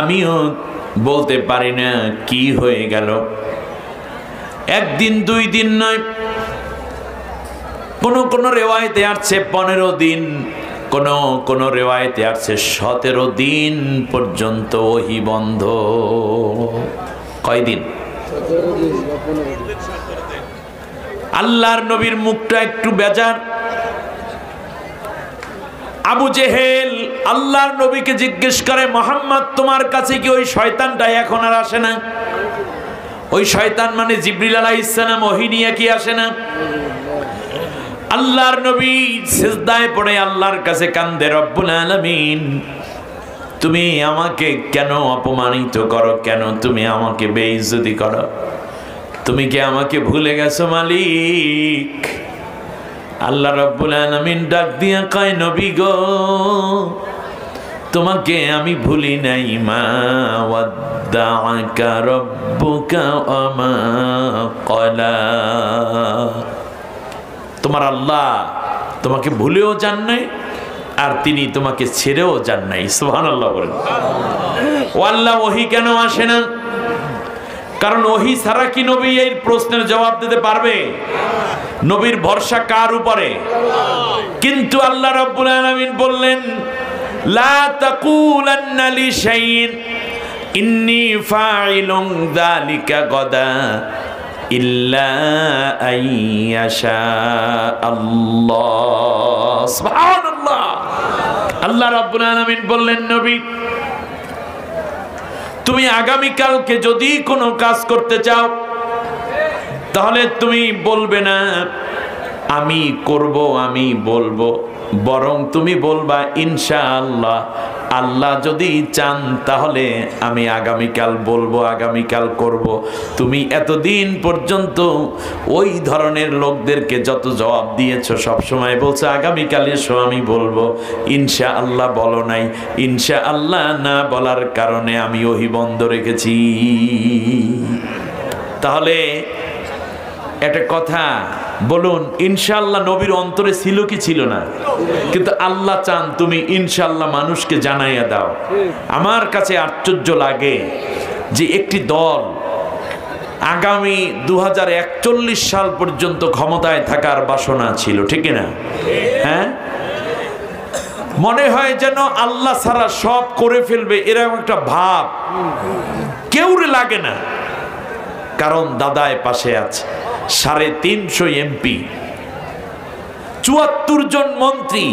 আমিও বলতে পারি না কি হয়ে গেল। একদিন 2 দিন নয়, কোন রেওয়ায়েতে আসছে 15 দিন, কোন রেওয়ায়েতে আসছে 17 দিন পর্যন্ত ওহী বন্ধ। কয়দিন? আল্লাহর নবীর মুখটা একটু বেজার। আবু জেহেল আল্লাহর নবীকে জিজ্ঞেস করে, মুহাম্মদ, তোমার কাছে কি ওই শয়তানটা এখন আর আসে না? ওই শয়তান মানে জিবরিল আলাইহিস সালাম, ওহী নিয়ে কি আসে না? আল্লাহর নবী সিজদায় পড়ে আল্লাহর কাছে কান্দে, রব্বুল আলামিন, তুমি আমাকে কেন অপমানিত করো? কেন তুমি আমাকে বেইজ্জতি করো? তুমি কি আমাকে ভুলে গেছো মালিক? আল্লাহ রব্বুল আলামিন ডাক দিয়া কয়, নবী গো, তোমাকে আমি ভুলি নাই। মা ওয়াদ্দাআকা রাব্বুকা ওয়া মা ক্বালা, তোমার আল্লাহ তোমাকে ভুলেও যান নাই, আর তিনি তোমাকে ছেড়েও যান নাই। সুবহানাল্লাহ বলেন। ও আল্লাহ, ওহী কেন আসে না? কারণ ওহী ছাড়া কি নবী এই প্রশ্নের জবাব দিতে পারবে? নবীর ভরসা কার উপরে? কিন্তু আল্লাহ রাব্বুল আলামিন বললেন, লা তাকুলান্না লিশাইইন ইন্নী ফাইলুন যালিকা গাদা ইল্লা আইয়াশা আল্লাহ। সুবহানাল্লাহ। আল্লাহ রাব্বুল আলামিন বললেন, নবী তুমি আগামীকালকে যদি কোনো কাজ করতে চাও তাহলে তুমি বলবে না আমি করব, আমি বলবো, বরং তুমি বলবা ইনশাআল্লাহ, আল্লাহ যদি চান তাহলে আমি আগামীকাল বলবো, আগামীকাল করব। তুমি এতদিন পর্যন্ত ওই ধরনের লোকদেরকে যত জবাব দিয়েছো সবসময় বলছো আগামীকাল এসো আমি বলবো, ইনশাআল্লাহ বলো নাই। ইনশাআল্লাহ না বলার কারণে আমি ওহী বন্ধ রেখেছি। তাহলে একটা কথা বলুন, ইনশাআল্লাহ নবীর অন্তরে ছিল কি ছিল না? কিন্তু আল্লাহ চান তুমি ইনশাআল্লাহ মানুষকে জানাইয়া দাও। আমার কাছে আশ্চর্য লাগে যে একটি দল আগামী 2041 সাল পর্যন্ত ক্ষমতায় থাকার বাসনা ছিল, ঠিক না? হ্যাঁ, মনে হয় যেন আল্লাহ ছাড়া সব করে ফেলবে এরকম একটা ভাব কেউরে লাগে না। কারণ দাদায় পাশে আছে 350 এমপি, 74 জন মন্ত্রী,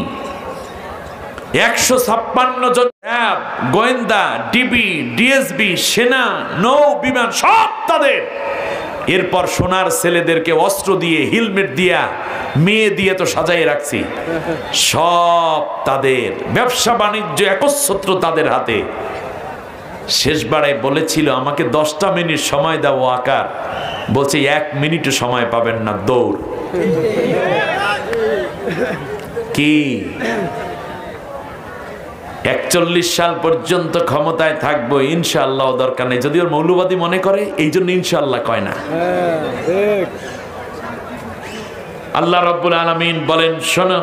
156 জন গোয়েন্দা, ডিবি, ডিএসবি, সেনা, নৌ বিমান সব তাদের। এরপর সোনার ছেলেদেরকে অস্ত্র দিয়ে, হেলমেট দিয়া, মেয়ে দিয়ে তো সাজাই রাখছি, সব তাদের। ব্যবসা বাণিজ্য একচ্ছত্র তাদের হাতে। শেষবারে বলেছিল আমাকে 10টা মিনিট সময় দাও আকার, বলছে 1 মিনিটও সময় পাবেন না, দৌড়। কি 41 সাল পর্যন্ত ক্ষমতায় থাকবো ইনশাআল্লাহ, দরকার নেই। যদি ওর মৌলবাদী মনে করে এই জন্য ইনশাআল্লাহ কয় না। আল্লাহ রাব্বুল আলামিন বলেন, শোনো,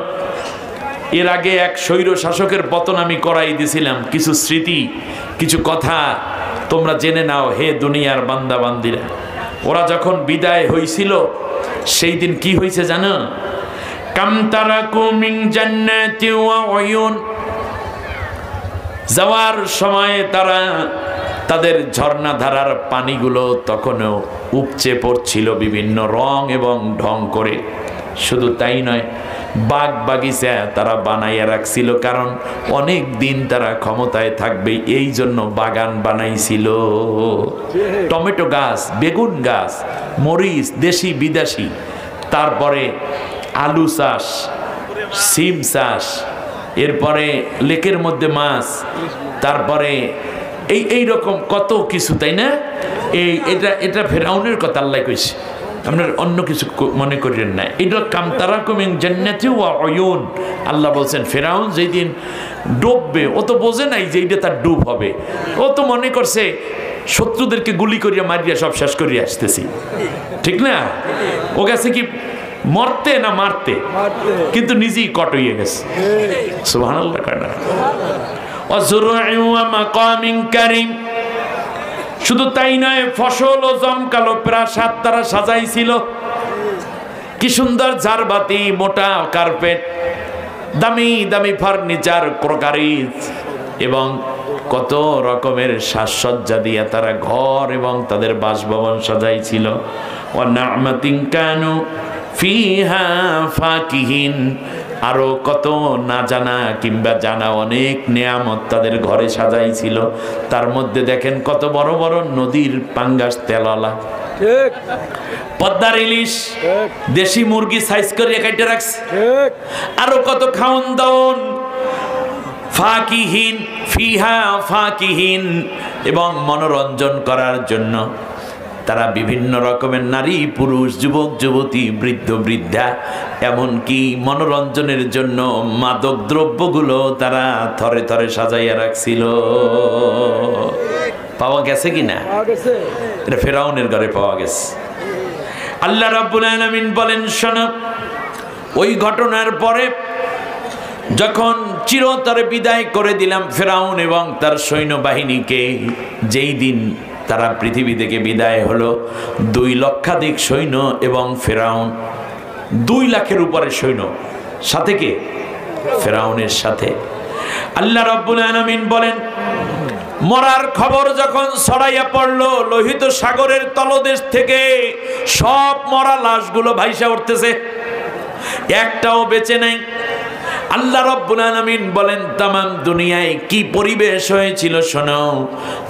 এর আগে এক স্বৈর শাসকের পতন আমি করাই দিছিলাম। কিছু স্মৃতি, কিছু কথা তোমরা জেনে নাও হে দুনিয়ার বান্দা বান্দিরা। ওরা যখন বিদায় হইছিল সেই দিন কি হয়েছে জানো? কাম তারাকু মিন জান্নাতি ওয়া উয়ুন, যাওয়ার সময় তারা তাদের ঝর্ণা ধারার পানিগুলো তখনও উপচে পড়ছিল বিভিন্ন রং এবং ঢং করে। শুধু তাই নয়, বাগ বাগিচা তারা বানাইয়া রাখছিল, কারণ অনেক দিন তারা ক্ষমতায় থাকবে এই জন্য বাগান বানাইছিল। টমেটো গাছ, বেগুন গাছ, মরিচ, দেশি বিদেশি, তারপরে আলু চাষ, সিম চাষ, এরপরে লেকের মধ্যে মাছ, তারপরে এই রকম কত কিছু, তাই না? এটা ফেরাউনের কথা আল্লাহ কইছে, আপনার অন্য কিছু মনে করেন না। এটা কামতারাকুম মিন জান্নাতি ওয়া উয়ুন। আল্লাহ বলছেন ফেরাউন যেদিন ডুববে ও তো বোঝে নাই যে এইটা তার ডুব হবে। ও তো মনে করছে শত্রুদেরকে গুলি করিয়া মারিয়া সব শেষ করিয়া আসতেছি, ঠিক না? ও গেছে কি মরতে না মারতে, কিন্তু নিজেই কট হয়ে গেছে। সুবহানাল্লাহ। ওয়া মাকামিন কারীম, শুধু তাই নয়, ফসল ও জমকালো প্রাসাদ তারা সাজাইছিল। কি সুন্দর ঝাড়বাতি, মোটা কার্পেট, দামি দামি ফার্নিচার, ক্রোকারিজ এবং কত রকমের সাজসজ্জা দিয়ে তারা ঘর এবং তাদের বাসভবন সাজাইছিল। ওয়া না'মাতিন কানু ফিহা ফাকিহিন, আরো কত না জানা কিংবা জানা অনেক নেয়ামত তাদের ঘরে সাজাইছিল। তার মধ্যে দেখেন কত বড় বড় নদীর পাঙ্গাস তেলালা, পদ্মার ইলিশ, দেশি মুরগি সাইজ করে কেটে রাখছে, আরো কত খাওন দাওন। ফাকিহিন, ফিহা ফাকিহিন, এবং মনোরঞ্জন করার জন্য তারা বিভিন্ন রকমের নারী, পুরুষ, যুবক যুবতী, বৃদ্ধ বৃদ্ধা, এমনকি মনোরঞ্জনের জন্য মাদক দ্রব্যগুলো তারা থরে থরে সাজাইয়া রাখছিল। পাওয়া গেছে কিনা? এটা ফেরাউনের ঘরে পাওয়া গেছে। আল্লাহ রাব্বুল আলামিন বলেন, শোনো, ওই ঘটনার পরে যখন চিরতরে বিদায় করে দিলাম ফেরাউন এবং তার সৈন্যবাহিনীকে, যেই দিন তারা পৃথিবী থেকে বিদায় হলো। 2 লক্ষাধিক সৈন্য এবং ফেরাউন, 2 লাখের উপরে সৈন্য, সাথে কে? ফেরাউনের সাথে। আল্লাহ রাব্বুল আলামিন বলেন, মরার খবর যখন ছড়াইয়া পড়লো, লোহিত সাগরের তলদেশ থেকে সব মরা লাশগুলো ভাইসা উঠতেছে, একটাও বেঁচে নাই। আল্লাহ রাব্বুল আলামিন বলেন, তামাম দুনিয়ায় কি পরিবেশ হয়েছিল শোনো।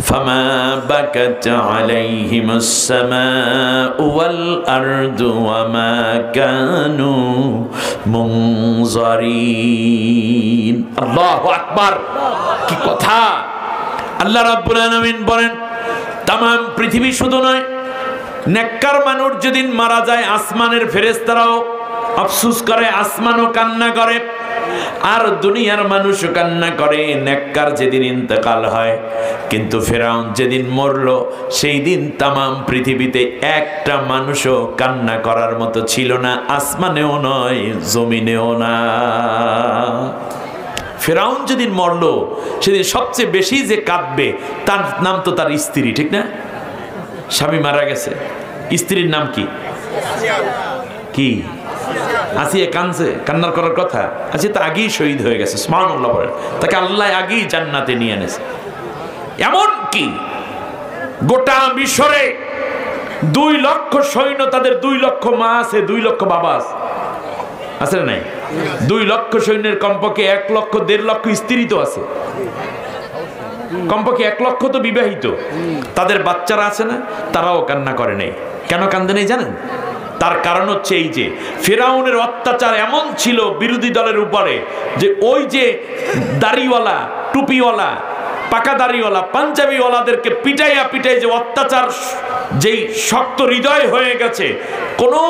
ফামা বাকাত আলাইহিমুস সামাউ ওয়াল আরদু ওয়া মা কানু মুনজারিন। আল্লাহু আকবার, কি কথা! আল্লাহ রাব্বুল আলামিন বলেন, তামাম পৃথিবী শুধু নয়, নেককার মানুষ যেদিন মারা যায় আসমানের ফেরেশতারাও আফসোস করে, আসমানও কান্না করে, আর দুনিয়ার মানুষও কান্না করে নেককার যেদিন ইন্তেকাল হয়। কিন্তু ফেরাউন যেদিন মরলো, সেই দিন তামাম পৃথিবীতে একটা মানুষও কান্না করার মতো ছিল না, আসমানেও নয়, জমিনেও না। ফেরাউন যেদিন মরলো, সেদিন সবচেয়ে বেশি যে কাঁদবে তার নাম তো তার স্ত্রী, ঠিক না? স্বামী মারা গেছে, স্ত্রীর নাম কি? কি? আসিয়া কানছে, কান্নার করার কথা। আসিয়া তো আগেই শহীদ হয়ে গেছে, সুবহানাল্লাহ বলেন, তাকে আল্লাহ আগেই জান্নাতে নিয়ে এনেছে। এমন কি গোটা মিশরে 2 লক্ষ সৈন্য, তাদের 2 লক্ষ মা আছে, 2 লক্ষ বাবা আছে, আছে না নাই? 2 লক্ষ সৈন্যের কমপক্ষে 1 লক্ষ 1.5 লক্ষ স্ত্রী তো আছে, কমপক্ষে 1 লক্ষ তো বিবাহিত, তাদের বাচ্চারা আছে না, তারাও কান্না করে নাই। কেন কান্দে নেই জানেন? তার কারণ হচ্ছে এই যে ফেরাউনের অত্যাচার এমন ছিল বিরোধী দলের উপরে, যে ওই যে দাড়িওয়ালা, টুপিওয়ালা, পাকা দাড়িওয়ালা, পাঞ্জাবিওয়ালাদেরকে পিটাইয়া পিটাই যে অত্যাচার, যেই শক্ত হৃদয় হয়ে গেছে, কোনো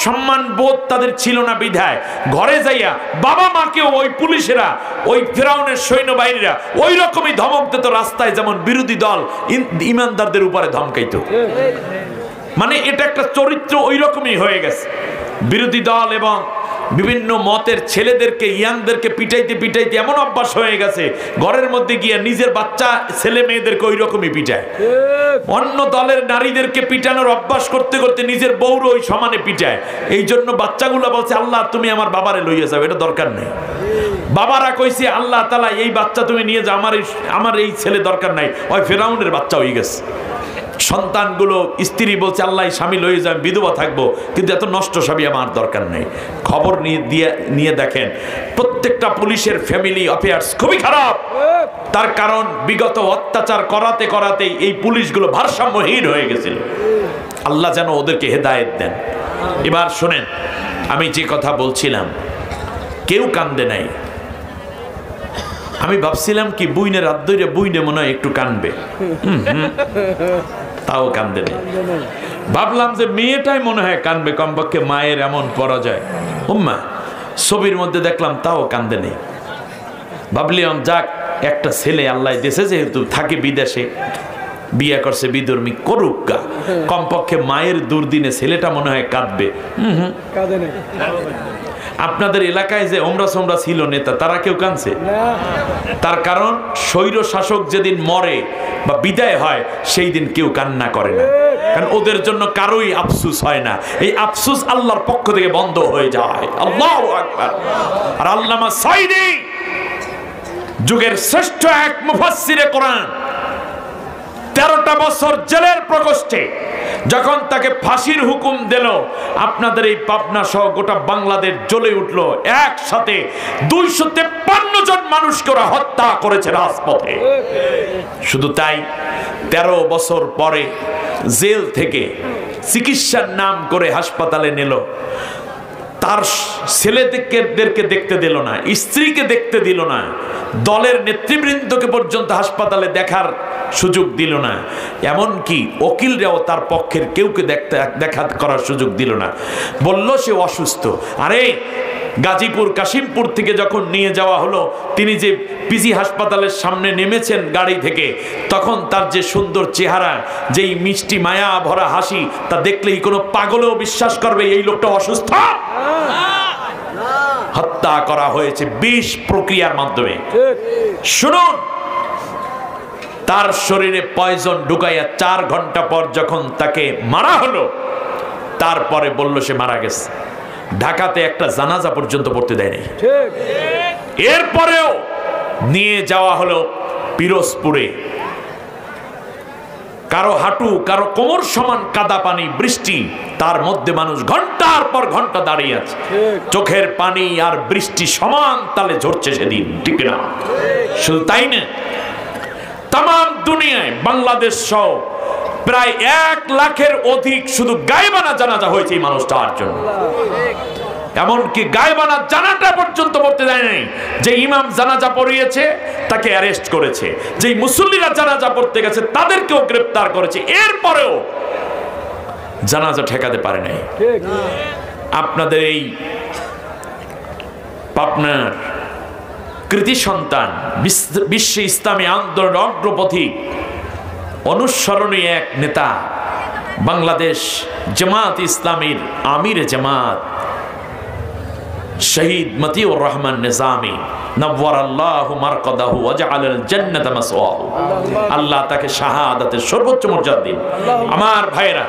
সম্মান বোধ তাদের ছিল না। বিধায় ঘরে যাইয়া বাবা মাকেও ওই পুলিশেরা, ওই ফেরাউনের সৈন্যবাহিনীরা ওই রকমই ধমক দিত রাস্তায়, যেমন বিরোধী দল ইমানদারদের উপরে ধমকাইত। মানে এটা একটা চরিত্র ওই রকমই হয়ে গেছে। বিরোধী দল এবং বিভিন্ন মতের ছেলেদেরকে, ইয়াংদেরকে পিটাইতে পিটাইতে এমন অভ্যাস হয়ে গেছে, ঘরের মধ্যে গিয়ে নিজের বাচ্চা ছেলে মেয়েদেরকে ওই রকমই পিটায়। অন্য দলের নারীদেরকে পিটানোর অভ্যাস করতে করতে নিজের বউরও ওই সমানে পিটায়। এই জন্য বাচ্চাগুলো বলছে, আল্লাহ তুমি আমার বাবারে লইয়া যাও, এটা দরকার নেই। বাবারা কইছে, আল্লাহ তাআলা এই বাচ্চা তুমি নিয়ে যাও, আমার এই ছেলে দরকার নাই। ওই ফেরাউনের বাচ্চা হয়ে গেছে। সন্তানগুলো, স্ত্রী বলছে, আল্লাহ স্বামী লয়ে যান, বিধবা থাকবো, কিন্তু এত নষ্ট স্বামী আমার দরকার নেই। খবর নিয়ে দেখেন, প্রত্যেকটা পুলিশের ফ্যামিলি অ্যাফেয়ার্স খুবই খারাপ। তার কারণ বিগত অত্যাচার করাতে করাতে এই পুলিশগুলো ভারসাম্যহীন হয়ে গেছিল। আল্লাহ যেন ওদেরকে হেদায়েত দেন। এবার শোনেন, আমি যে কথা বলছিলাম, কেউ কান্দে নাই। আমি ভাবছিলাম কি বুইনে রাত ধরে বুইনে মনে হয় একটু কানবে, তাও কান্দে নেই। ভাবলাম যে মেয়েটাই মনে হয় কানবে, কমপক্ষে মায়ের এমন পরাজয়। উম্মা ছবির মধ্যে দেখলাম, তাও কান্দে নেই। ভাবলাম যাক, একটা ছেলে আল্লাহ দেশে, যেহেতু থাকে বিদেশে, বিয়ে করছে, বিধর্মী করুক গা, কমপক্ষে মায়ের দুর্দিনে ছেলেটা মনে হয় কাঁদবে। আপনাদের এলাকায় যে ওমরা সোমরা ছিল নেতা, তারা কেউ কাঁদছে? তার কারণ স্বৈর শাসক যেদিন মরে বা বিদায় হয়, সেই দিন কেউ কান্না করে না, কারণ ওদের জন্য কারোই আফসুস হয় না। এই আফসুস আল্লাহর পক্ষ থেকে বন্ধ হয়ে যায়। আল্লাহু আকবার। আর আল্লামা সাইদি, যুগের শ্রেষ্ঠ এক মুফাসসিরে কোরআন, 13টা বছর জেলের প্রকোষ্ঠে যখন তাকে ফাঁসির হুকুম দিল, আপনাদের এই পাবনা সহ গোটা বাংলাদেশ জ্বলে উঠল। একসাথে 253 জন মানুষকে ওরা হত্যা করেছে রাজপথে। শুধু তাই, 13 বছর পরে জেল থেকে চিকিৎসার নাম করে হাসপাতালে নিল। তার ছেলেদেরকে দেখতে দিল না, স্ত্রীকে দেখতে দিল না, দলের নেতৃবৃন্দকে পর্যন্ত হাসপাতালে দেখার সুযোগ দিল না। এমনকি উকিলরাও তার পক্ষের কেউকে দেখা করার সুযোগ দিল না। বলল সে অসুস্থ। আরে গাজীপুর কাশিমপুর থেকে যখন নিয়ে যাওয়া হলো, তিনি যে পিজি হাসপাতালের সামনে নেমেছেন গাড়ি থেকে, তখন তার যে সুন্দর চেহারা, যেই মিষ্টি মায়া ভরা হাসি, তা দেখলেই কোনো পাগলেও বিশ্বাস করবে এই লোকটা অসুস্থ। হত্যা করা হয়েছে 20 প্রক্রিয়ার মাধ্যমে। শুনুন, তার শরীরে পয়জন ঢুকাইয়া 4 ঘন্টা পর যখন তাকে মারা হলো, তারপরে বলল সে মারা গেছে। ঢাকাতে একটা জানাজা পর্যন্ত পড়তে দেয়নি। এরপরেও নিয়ে যাওয়া হলো পিরোজপুরে, কারো হাঁটু কারো কোমর সমান কাদা পানি, বৃষ্টি, তার মধ্যে মানুষ ঘন্টার পর ঘন্টা দাঁড়িয়ে আছে, চোখের পানি আর বৃষ্টি সমান তালে ঝরছে সেদিন, ঠিক না? শুধু তাই না, তাম দুনিয়ায় বাংলাদেশ সহ প্রায় 1 লাখের অধিক শুধু গায়বানা জানাজা হয়েছে এই মানুষটার জন্য। এমনকি গায়বানা জানাজা পর্যন্ত পড়তে দেয় নাই। যে ইমাম জানাজা পড়িয়েছে তাকে অ্যারেস্ট করেছে, যে মুসল্লিরা জানাজা পড়তে গেছে তাদেরকেও গ্রেফতার করেছে, এরপরেও জানাজা ঠেকাতে পারে নাই। আপনাদের এই পাবনার কৃতি সন্তান, বিশ্ব ইসলামী আন্দোলন অগ্রপথিক, অনুসরণীয় এক নেতা, বাংলাদেশ জামাত ইসলামীর আমির জামাত শহীদ মতিউর রহমান নিজামী নওয়ারাল্লাহু মারকাদাহু ওয়া জাআলাল জান্নাতা মাসওয়াহু, আল্লাহ তাকে শাহাদাতের সর্বোচ্চ মর্যাদা দিন। আমার ভাইরা,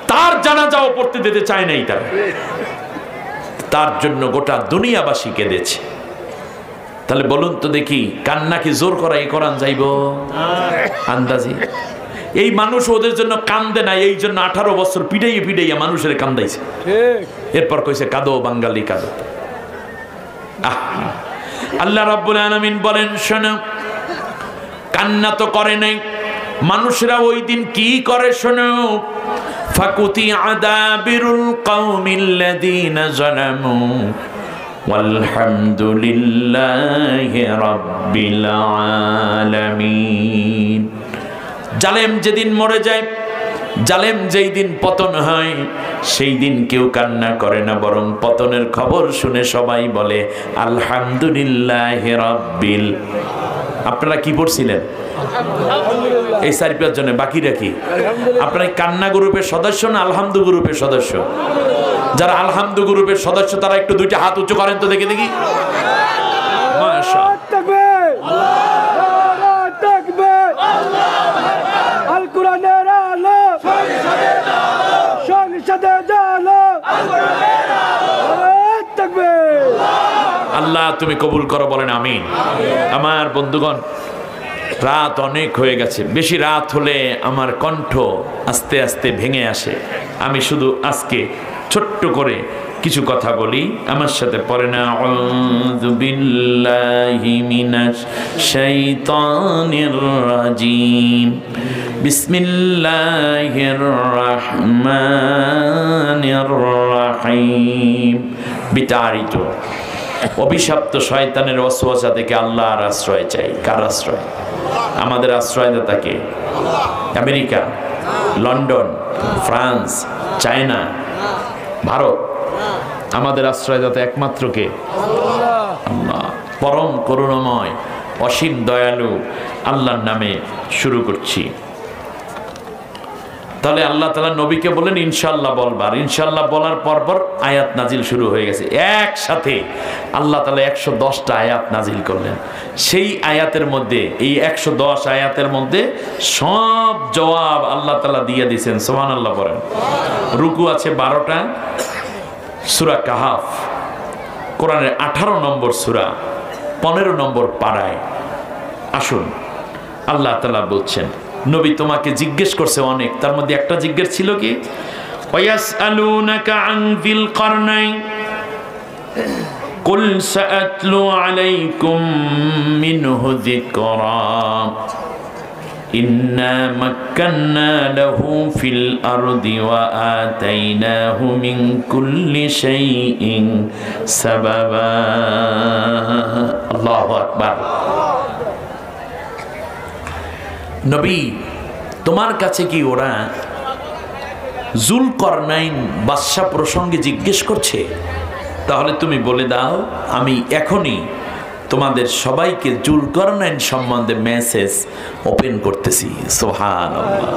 তার জানাজাও পড়তে দিতে চায় নাই তারা, তার জন্য গোটা দুনিয়াবাসী কেঁদেছে। তাহলে বলুন তো দেখি, কান্না কি জোর করা এই কোরআন যাইব? আন্দাজি এই মানুষ ওদের জন্য কান্দে না, এই জন্য 18 বছর পিটাইয়া পিটাইয়া মানুষের কান্দাইছে। এরপর কইছে কাঁদো বাঙালি কাঁদো। আল্লাহ রাব্বুল আলামিন বলেন, শোনো, কান্না তো করে নাই, মানুষরা ওই দিন কি করে শোনো। ফাকুতি আদাবিরুল কওমিল্লাযীনা যালামু ওয়ালহামদুলিল্লাহি রাব্বিল আলামিন। জালেম যেদিন মরে যায়, জালেম যেই দিন পতন হয়, সেই দিন কেউ কান্না করে না, বরং পতনের খবর শুনে সবাই বলে আলহামদুলিল্লাহি রাব্বিল। আপনারা কি পড়ছিলেন এই 4-5 জনে? বাকিরা কি? আপনারা কান্না গ্রুপের সদস্য না আলহামদু গ্রুপের সদস্য? যারা আলহামদু গ্রুপের সদস্য তারা একটু 2টা হাত উঁচু করেন তো দেখি দেখি। আল্লাহ তুমি কবুল করো, বলেন আমিন। আমার বন্ধুগণ, রাত অনেক হয়ে গেছে, বেশি রাত হলে আমার কণ্ঠ আস্তে আস্তে ভেঙে আসে। আমি শুধু আজকে ছোট্ট করে কিছু কথা বলি, আমার সাথে পড়ে না। আউযু বিল্লাহি মিনাশ শাইতানির রাজিম, বিসমিল্লাহির রহমানির রহিম। বিতাড়িত অভিশপ্ত শয়তানের ওয়াসওয়াসা থেকে আল্লাহর আশ্রয় চাই। কার আশ্রয়? আমাদের আশ্রয়দাতাকে America, London, France, China, Bharat. আমাদের আশ্রয়দাতা একমাত্র কে? আল্লাহ, পরম করুণাময়, অসীম দয়ালু আল্লাহর নামে শুরু করছি। তাহলে আল্লাহ তাআলা নবীকে বলেন ইনশাআল্লাহ বলবার। ইনশাআল্লাহ বলার পরপর আয়াত নাজিল শুরু হয়ে গেছে। একসাথে আল্লাহ তাআলা 110টা আয়াত নাজিল করলেন। সেই আয়াতের মধ্যে, এই 110 আয়াতের মধ্যে সব জবাব আল্লাহ তাআলা দিয়ে দিয়েছেন। সুবহানাল্লাহ বলেন। রুকু আছে 12টা। সূরা কাহাফ কোরআনের 18 নম্বর সূরা, 15 নম্বর পারায়। আসুন, আল্লাহ তাআলা বলছেন, নবী তোমাকে জিজ্ঞেস করছে অনেক, তার মধ্যে একটা জিজ্ঞেস ছিল কি? ওয়ায়াসআলুনাকা আন যিল কারনাইন কুল সাআতলু আলাইকুম মিনহু যিকরা ইন্না মাক্কান্না লাহু ফিল আরদি ওয়া আতাইনাহু মিন কুল্লি শাইইন সাবাবা। আল্লাহু আকবার। নবী, তোমার কাছে কি ওরা যুলকরনাইন বাদশা প্রসঙ্গে জিজ্ঞেস করছে? তাহলে তুমি বলে দাও, আমি এখনই তোমাদের সবাইকে যুলকরনাইন সম্বন্ধে মেসেজ ওপেন করতেছি। সুবহানাল্লাহ।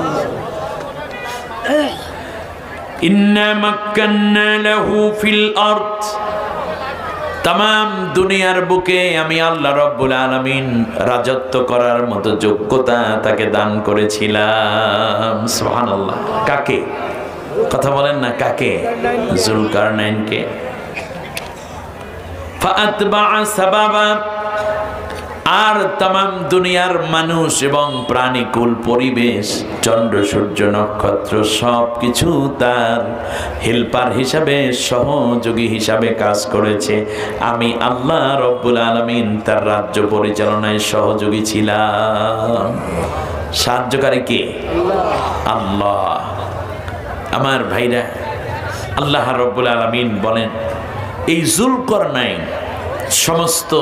ইন্না মাক্কান্না লাহু ফিল আরদ, তামাম দুনিয়ার বুকে আমি আল্লাহ রব্বুল আলামিন রাজত্ব করার মতো যোগ্যতা তাকে দান করেছিলাম। সুবহানাল্লাহ। কাকে? কথা বলেন না, কাকে? যুলকারনাইনকে। ফাআতবাআ সাবাবা, আর তামাম দুনিয়ার মানুষ এবং প্রাণীকুল, পরিবেশ, চন্দ্র সূর্য নক্ষত্র সবকিছু তার হেল্পার হিসাবে, সহযোগী হিসাবে কাজ করেছে। আমি আল্লাহ রব্বুল আলামিন তার রাজ্য পরিচালনায় সহযোগী ছিলাম। সাহায্যকারী কে? আল্লাহ। আমার ভাইরা, আল্লাহ রব্বুল আলামিন বলেন এই যুলকারনাইন সমস্ত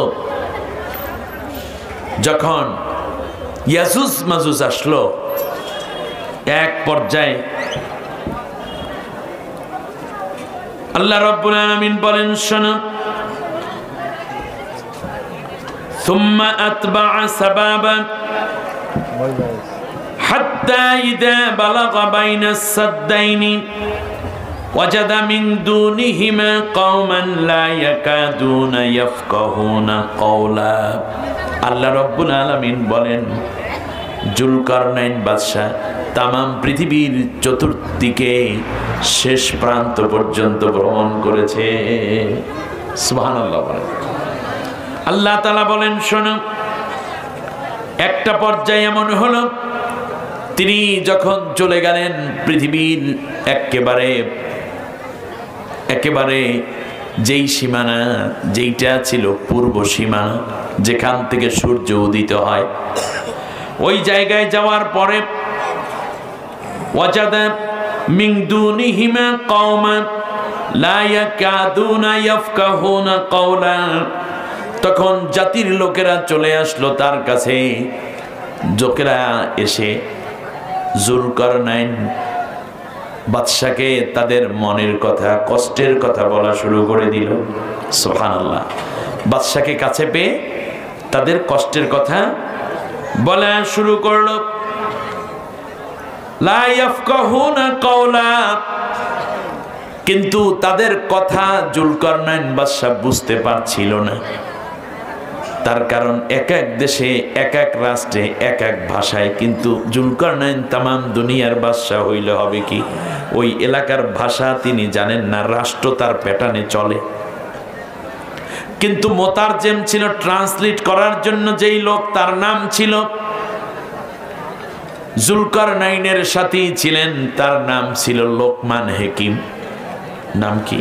যখন ইয়াজুজ মাজুজ আসলো, এক পর্যায়ে আল্লাহ রাব্বুল আলামিন বলেন, শোনো, সুম্মা আতবাআ সাবাবা হাত্তা ইযা বালাগা বাইনাস সাদদাইনি ওয়াজাদা মিন দুনিহিমা কওমান লা ইয়াকাদুনা ইয়াফকাহুনা কওলা। আল্লাহ রব্বুল আলামিন বলেন যুলকারনাইন বাদশা তামাম পৃথিবীর চতুর্দিকে শেষ প্রান্ত পর্যন্ত ভ্রমণ করেছে। সুবহানাল্লাহ বলেন। আল্লাহ তাআলা বলেন, শোনো, একটা পর্যায়ে এমন হলো তিনি যখন চলে গেলেন পৃথিবীর একেবারে যেই সীমানা, যেইটা ছিল পূর্ব সীমানা, যেখান থেকে সূর্য উদিত হয়, ওই জায়গায় যাওয়ার পরে ওয়াজাদা মিন দুনিহিমা কওমান লা ইয়াকাদুনা ইয়াফকাহুনা কওলা, তখন জাতির লোকেরা চলে আসলো তার কাছে। লোকেরা এসে যুলকারনাইন বাদশাকে তাদের মনের কথা, কষ্টের কথা বলা শুরু করে দিল। সুবহানাল্লাহ। বাদশাকে কাছে পেয়ে তাদের কষ্টের কথা বলা শুরু করলো। লা ইয়াফকাহুনা কওলা, কিন্তু তাদের কথা যুলকারনাইন বাদশা বুঝতে পারছিল না। তার কারণ এক এক দেশে, এক এক রাষ্ট্রে, এক এক ভাষায়, কিন্তু যুলকারনাইন তামাম দুনিয়ার বাদশা হইলে হবে কি ওই এলাকার ভাষা তিনি জানেন না, রাষ্ট্র তার প্যাটার্নে চলে। কিন্তু মোতারজেম ছিল, ট্রান্সলেট করার জন্য যেই লোক, তার নাম ছিল যুলকারনাইনের সাথী ছিলেন, তার নাম ছিল লোকমান হাকিম। নাম কি?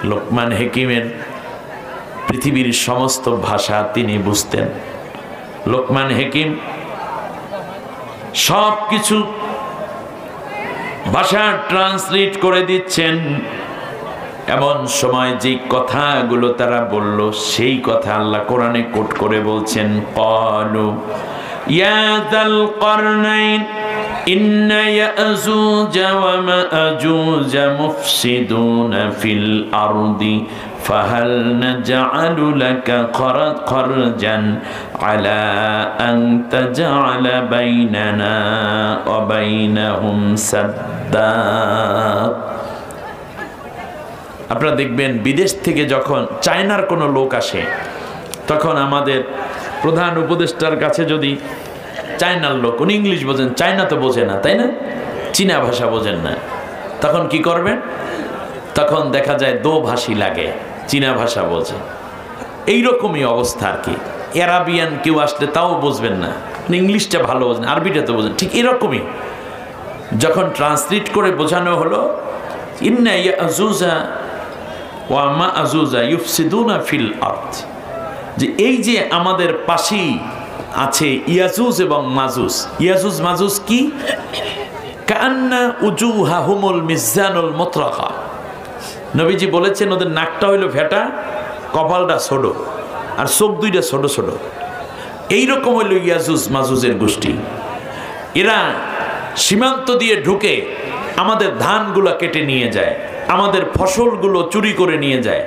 লোকমান হাকিমের পৃথিবীর সমস্ত ভাষা তিনি বুঝতেন। লোকমান হাকিম সব কিছু ভাষা ট্রান্সলেট করে দিচ্ছেন। এমন সময় যে কথাগুলো তারা বলল, সেই কথা আল্লাহ কোরআনে কোট করে বলছেন, ক্বালু ইয়া যাল কারনাইন ইন্না ইয়াজুজ ওয়া মাজুজ মুফসিদুনা ফিল আরদি ফাহাল নাজআলু লাকা খরজান আলা আন তাজআলা বাইনানা ওয়া বাইনাহুম সাদ্দা। আপনারা দেখবেন বিদেশ থেকে যখন চায়নার কোনো লোক আসে, তখন আমাদের প্রধান উপদেষ্টার কাছে যদি চায়নার লোক, উনি ইংলিশ বোঝেন, চায়না তো বোঝে না, তাই না? চীনা ভাষা বোঝেন না, তখন কি করবেন? তখন দেখা যায় দোভাষী লাগে, চীনা ভাষা বোঝে। এইরকমই অবস্থা আর কি। অ্যারাবিয়ান কেউ আসলে তাও বুঝবেন না, ইংলিশটা ভালো বোঝেন, আরবিটা তো বোঝেন, ঠিক এরকমই যখন ট্রান্সলেট করে বোঝানো হলো, ইন্না ইয়াজুজা ওয়া মাজুজা ইউফসিদুনা ফিল আরদ, যে এই যে আমাদের পাশেই আছে ইয়াজুজ এবং মাজুজ। ইয়াজুজ মাজুজ কি? কান্না উজুহাহুমুল মিজানুল মুতরাকা। নবীজি বলেছেন ওদের নাকটা হইল ফেটা, কপালটা ছোট, আর চোখ দুইটা ছোট ছোট। এইরকম হইল ইয়াজুজ মাজুজের গোষ্ঠী। এরা সীমান্ত দিয়ে ঢুকে আমাদের ধানগুলো কেটে নিয়ে যায়, আমাদের ফসলগুলো চুরি করে নিয়ে যায়,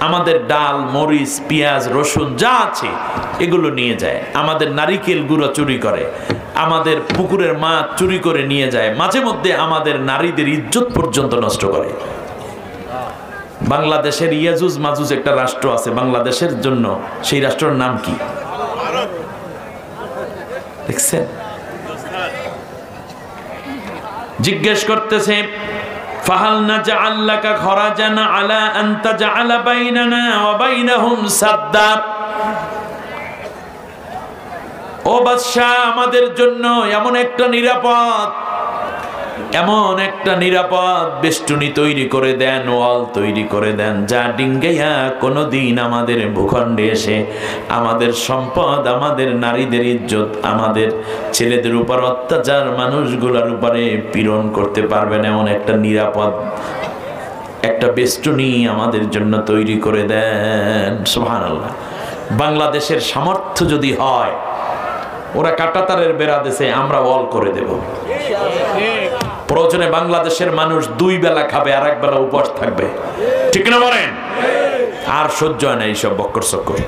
আমাদের ডাল, মরিচ, পেঁয়াজ, রসুন যা আছে এগুলো নিয়ে যায়, আমাদের নারিকেল গুঁড়ো চুরি করে, আমাদের পুকুরের মাছ চুরি করে নিয়ে যায়, মাঝে মধ্যে আমাদের নারীদের ইজ্জত পর্যন্ত নষ্ট করে। বাংলাদেশের ইয়াজুজ মাজুজ একটা রাষ্ট্র আছে বাংলাদেশের জন্য, সেই রাষ্ট্রের নাম কি দেখছেন? জিজ্ঞেস করতেছে ফাহাল নাজআল লাকা খরাজান আলা আন তাজআলা বাইনানা ওয়া বাইনাহুম সাদ্দা। ও বাদশা, আমাদের জন্য এমন একটা নিরাপদ বেষ্টনী তৈরি করে দেন, ওয়াল তৈরি করে দেন, যা ডিঙ্গাইয়া কোনোদিন আমাদের ভূখণ্ডে এসে আমাদের সম্পদ, আমাদের নারীদের ইজ্জত, আমাদের ছেলেদের উপর অত্যাচার, মানুষগুলোর উপরে পীড়ন করতে পারবেন এমন একটা নিরাপদ একটা বেষ্টনী আমাদের জন্য তৈরি করে দেন। সুবহানাল্লাহ। বাংলাদেশের সামর্থ্য যদি হয়, ওরা কাঁটাতারের বেড়া দেশে, আমরা ওয়াল করে দেব। প্রয়োজনে বাংলাদেশের মানুষ 2 বেলা খাবে, আর 1 বেলা উপবাস থাকবে, ঠিক না বলেন? আর সহ্য হয় না এইসব বক্কর চক্কর।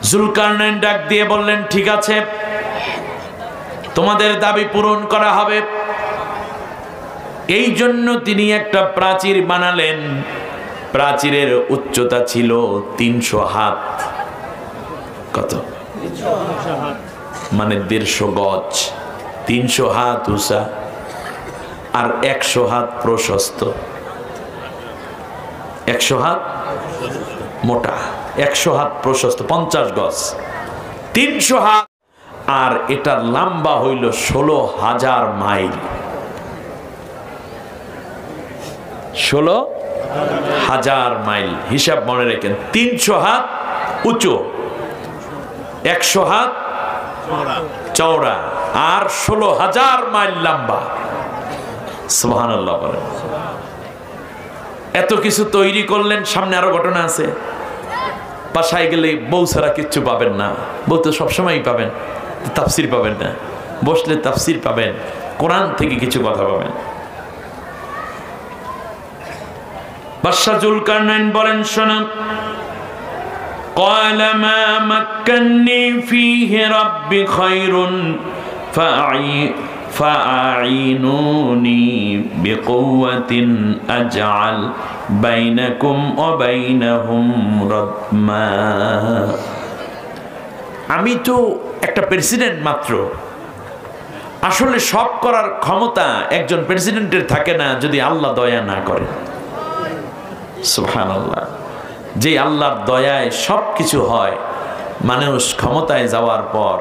জুলকারনাইন ডাক দিয়ে বললেন, ঠিক আছে, তোমাদের দাবি পূরণ করা হবে। এই জন্য তিনি একটা প্রাচীর বানালেন। প্রাচীরের উচ্চতা ছিল 300 হাত। কত? মানে 150 গজ। 300 হাত উঁচা আর 100 হাত প্রশস্ত। 100 হাত মোটা, 100 হাত প্রশস্ত, 50 গজ। 300 হাত, আর এটার লম্বা হইল 16,000 মাইল। 16,000 মাইল। হিসাব মনে রাখেন, 300 হাত উঁচু, 100 হাত চওড়া, আর 16,000 মাইল লম্বা। সুবহানাল্লাহ বলেন। এত কিছু তৈরি করলেন। সামনে আরো ঘটনা আছে। বাসায় গেলে বউ ছাড়া কিচ্ছু পাবেন না। বউ তো সবসময়ই পাবেন, তাফসির পাবেন না। বসলে তাফসির পাবেন, কোরআন থেকে কিছু কথা পাবেন। বাদশা জুলকারনাইন বলেন, শোনো, قال ما مكنني فيه ربي خير فأعينوني بقوة أجعل بينكم وبينهم ردما। আমি তো একটা প্রেসিডেন্ট মাত্র। আসলে সব করার ক্ষমতা একজন প্রেসিডেন্টের থাকে না যদি আল্লাহ দয়া না করে। সুবহানাল্লাহ। যে আল্লাহর দয়ায় সব কিছু হয়, মানুষ ক্ষমতায় যাওয়ার পর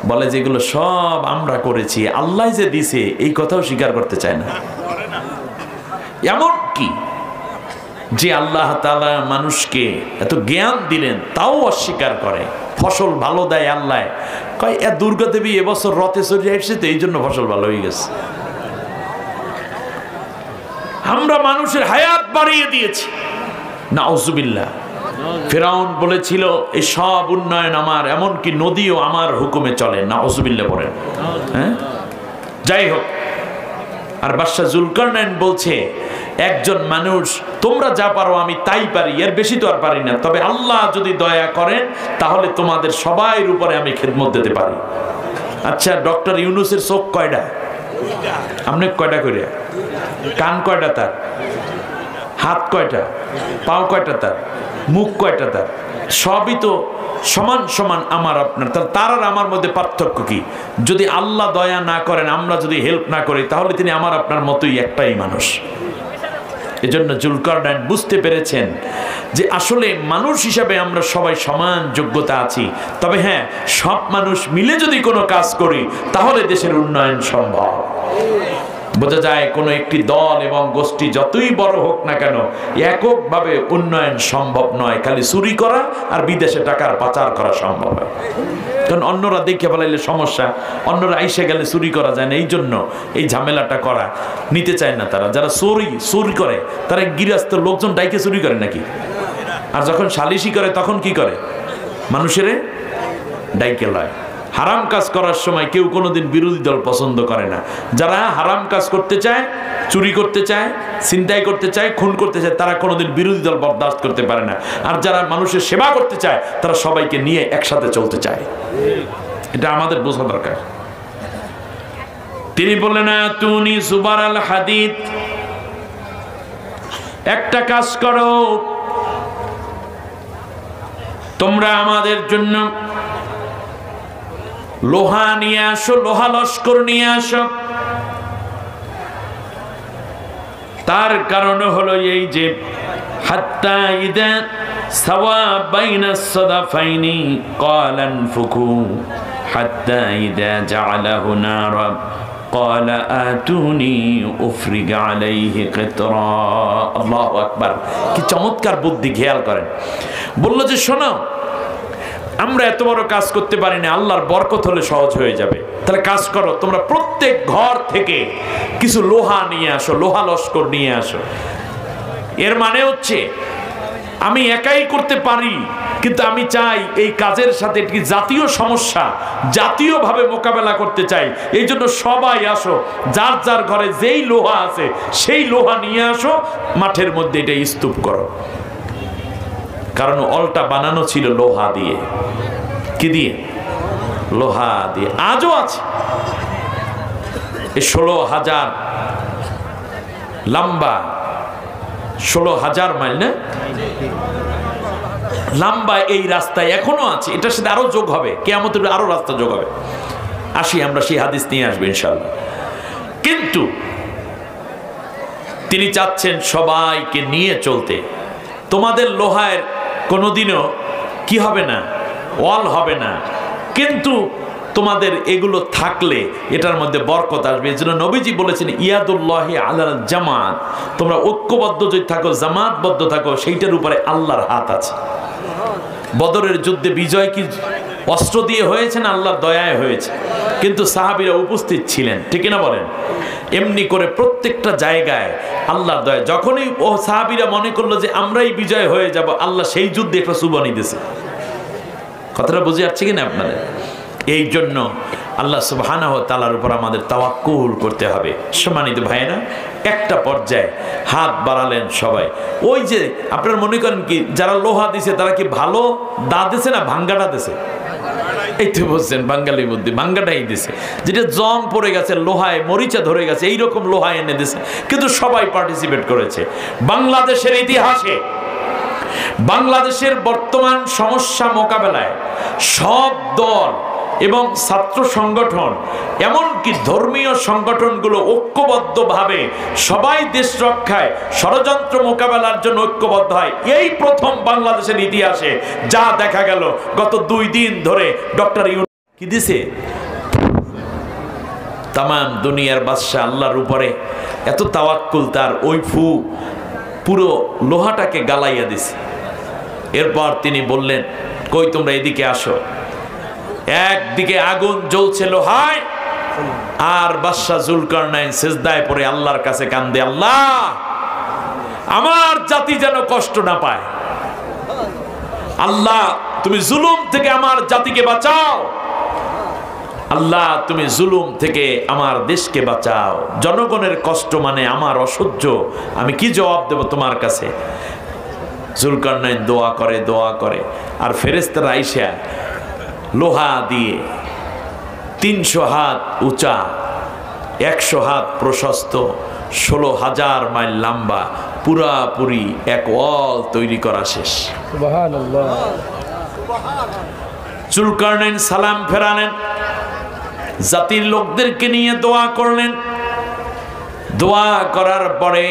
বলে যেগুলো সব আমরা করেছি, আল্লাহ যে দিছে এই কথাও স্বীকার করতে চায় না। এমন কি যে আল্লাহ তাআলা মানুষকে এত জ্ঞান দিলেন তাও অস্বীকার করে। ফসল ভালো দেয় আল্লাহ, কয় এ দুর্গা দেবী এবছর রথে চড়ে আসছে তো এই জন্য ফসল ভালো হয়ে গেছে। আমরা মানুষের হায়াত বাড়িয়ে দিয়েছি। নাউজুবিল্লাহ। ফিরাউন বলেছিল এই সব উন্নয়ন আমার, এমনকি নদীও আমার হুকুমে চলে। নাউজুবিল্লাহ বলেন। হ্যাঁ, যাই হোক। আর বাদশা জুলকারনাইন বলছে, একজন মানুষ, তোমরা যা পারো আমি তাই পারি, এর বেশি তো আর পারি না। তবে আল্লাহ যদি দয়া করেন তাহলে তোমাদের সবার উপরে আমি খেদমত দিতে পারি। আচ্ছা, ডক্টর ইউনূসের চোখ কয়টা? আপনি কয়টা করে? কান কয়টা তার? হাত কয়টা? পাও কয়টা তার? মুখ কয়টা তার? সবই তো সমান সমান আমার আপনার। তার আর আমার মধ্যে পার্থক্য কি? যদি আল্লাহ দয়া না করেন, আমরা যদি হেল্প না করি, তাহলে তিনি আমার আপনার মতোই একটাই মানুষ। এজন্য জুলকারনাইন বুঝতে পেরেছেন যে আসলে মানুষ হিসাবে আমরা সবাই সমান যোগ্যতা আছি। তবে হ্যাঁ, সব মানুষ মিলে যদি কোনো কাজ করি তাহলে দেশের উন্নয়ন সম্ভব। বোঝা যায় কোনো একটি দল এবং গোষ্ঠী যতই বড় হোক না কেন, এককভাবে উন্নয়ন সম্ভব নয়। খালি চুরি করা আর বিদেশে টাকার পাচার করা সম্ভব হয়। কারণ অন্যরা দেখে ফেলাইলে সমস্যা, অন্যরা আইসে গেলে চুরি করা যায় না। এই জন্য এই ঝামেলাটা করা নিতে চায় না তারা। যারা চুরি করে তারা গৃহস্থ লোকজন ডাইকে চুরি করে নাকি? আর যখন সালিশি করে তখন কি করে? মানুষের ডাইকে লয়। হারাম কাজ করার সময় কেউ কোনোদিন বিরোধী দল পছন্দ করে না। যারা হারাম কাজ করতে চায়, চুরি করতে চায়, ছিনতাই করতে চায়, খুন করতে চায়, তারা কোনোদিন বিরোধী দল বরদাস্ত করতে পারে না। আর যারা মানুষের সেবা করতে চায় তারা সবাইকে নিয়ে একসাথে চলতে চায়। এটা আমাদের বোঝা দরকার। তিনি বললেন আতুনি জুবারাল হাদিদ, একটা কাজ করো, তোমরা আমাদের জন্য লোহা নিয়ে আসো, লোহা লস্কর নিয়ে আসো। তার কারণ হলো এই যে হাত্তা ইদা সাওয়া বাইনা সাদাফাইনি ক্বালা আনফুকু হাত্তা ইদা জাআলাহু নারা ক্বালা আতুনি উফরিগ আলাইহি কিতরা। আল্লাহু আকবার, কি চমৎকার বুদ্ধি, খেয়াল করেন। বলল যে শোনো, আমরা এত বড় কাজ করতে পারি না, আল্লাহর বরকত হলে সহজ হয়ে যাবে। তাহলে কাজ করো, তোমরা প্রত্যেক ঘর থেকে কিছু লোহা নিয়ে আসো, লোহা লস্কর নিয়ে আসো। এর মানে হচ্ছে আমি একাই করতে পারি, কিন্তু আমি চাই এই কাজের সাথে একটি জাতীয় সমস্যা জাতীয়ভাবে মোকাবেলা করতে চাই। এই জন্য সবাই আসো, যার যার ঘরে যেই লোহা আছে সেই লোহা নিয়ে আসো, মাঠের মধ্যে এটা স্তূপ করো। কারণ অলটা বানানো ছিল লোহা দিয়ে। কি দিয়ে? লোহা দিয়ে। আজও আছে। এই 16,000 লম্বা, 16,000 মাইল না লম্বা এই রাস্তায় এখনো আছে। এটার সাথে আরো যোগ হবে, কিয়ামতের আরো রাস্তা যোগ হবে। আসি, আমরা সেই হাদিস নিয়ে আসবো ইনশাআল্লাহ। কিন্তু তিনি চাচ্ছেন সবাইকে নিয়ে চলতে। তোমাদের লোহায় কোনোদিনও কি হবে না, ওয়াল হবে না, কিন্তু তোমাদের এগুলো থাকলে এটার মধ্যে বরকত আসবে। এজন্য নবীজি বলেছেন ইয়াদুল্লাহি আলাল জামাত, তোমরা ঐক্যবদ্ধ যদি থাকো, জামাতবদ্ধ থাকো, সেইটার উপরে আল্লাহর হাত আছে। বদরের যুদ্ধে বিজয় কি অস্ত্র দিয়ে হয়েছে না আল্লাহর দয়ায় হয়েছে? কিন্তু সাহাবীরা উপস্থিত ছিলেন, ঠিক না বলেন? এমনি করে প্রত্যেকটা জায়গায় আল্লাহর দয়া। যখনই ও সাহাবীরা মনে করলো যে আমরাই বিজয় হয়ে যাব, আল্লাহ সেই যুদ্ধে একটা সুবানি দিয়েছে। কথাটা বুঝে যাচ্ছে কিনা আপনাদের? এই জন্য আল্লাহ সুবহানাহু ওয়া তাআলার উপর আমাদের তাওয়াক্কুল করতে হবে। সম্মানিত ভাইয়েরা, একটা পর্যায়ে হাত বাড়ালেন সবাই। ওই যে আপনারা মনে করেন কি যারা লোহা দিছে তারা কি ভালো দা দিছে না ভাঙ্গাটা দিছে? এই তো বলছেন বাঙালির মধ্যে ভাঙ্গাটাই দিছে, যেটা জং পড়ে গেছে, লোহায় মরিচা ধরে গেছে, এইরকম লোহা এনে দিছে। কিন্তু সবাই পার্টিসিপেট করেছে। বাংলাদেশের ইতিহাসে, বাংলাদেশের বর্তমান সমস্যা মোকাবেলায় সব দল এবং ছাত্র সংগঠন, এমনকি ধর্মীয় সংগঠনগুলো ঐক্যবদ্ধভাবে সবাই দেশ রক্ষায় ষড়যন্ত্র মোকাবেলার জন্য ঐক্যবদ্ধ হয়। এই প্রথম বাংলাদেশের ইতিহাসে যা দেখা গেল। গত 2 দিন ধরে ডক্টর কি দিছে, তাম দুনিয়ার বাদশা আল্লাহর উপরে এত তাওয়াক্কুল তার, ওই ফু পুরো লোহাটাকে গালাইয়া দিছে। এরপর তিনি বললেন, কই তোমরা এদিকে আসো। একদিকে আগুন জ্বলছে লোহায়, আর বাদশা জুলকারনাইন সিজদায় পড়ে আল্লাহর কাছে কান্দে, আল্লাহ আমার জাতি যেন কষ্ট না পায়, আল্লাহ তুমি জুলুম থেকে আমার জাতিকে বাঁচাও, আল্লাহ তুমি জুলুম থেকে আমার দেশকে বাঁচাও। জনগণের কষ্ট মানে আমার অসহ্য, আমি কি জবাব দেব তোমার কাছে? জুলকারনাইন দোয়া করে, দোয়া করে, আর ফেরেশতারা আইসা লোহা দিয়ে 300 হাত উঁচা, 100 হাত প্রশস্ত, 16,000 মাইল লম্বা পুরাপুরি এক ওয়াল তৈরি করা শেষ। সুবহানাল্লাহ। জুলকারনাইন সালাম ফেরালেন, জাতির লোকদেরকে নিয়ে দোয়া করলেন। দোয়া করার পরে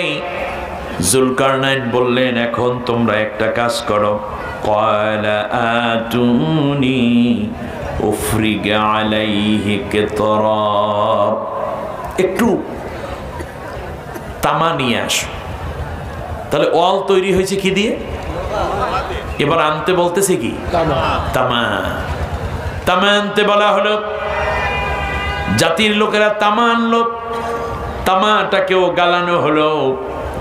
জুলকারনাইন বললেন, এখন তোমরা একটা কাজ করো, ক্বালা আতুনি উফরিগ আলাইহি কিতরা, একটু তামা নিয়ে আসো। তাহলে ওয়াল তৈরি হয়েছে কি দিয়ে? এবার আনতে বলতেছে কি? তামা। তামা আনতে বলা হলো। জাতির লোকেরা তামা আনলো, তামাটাকেও গালানো হলো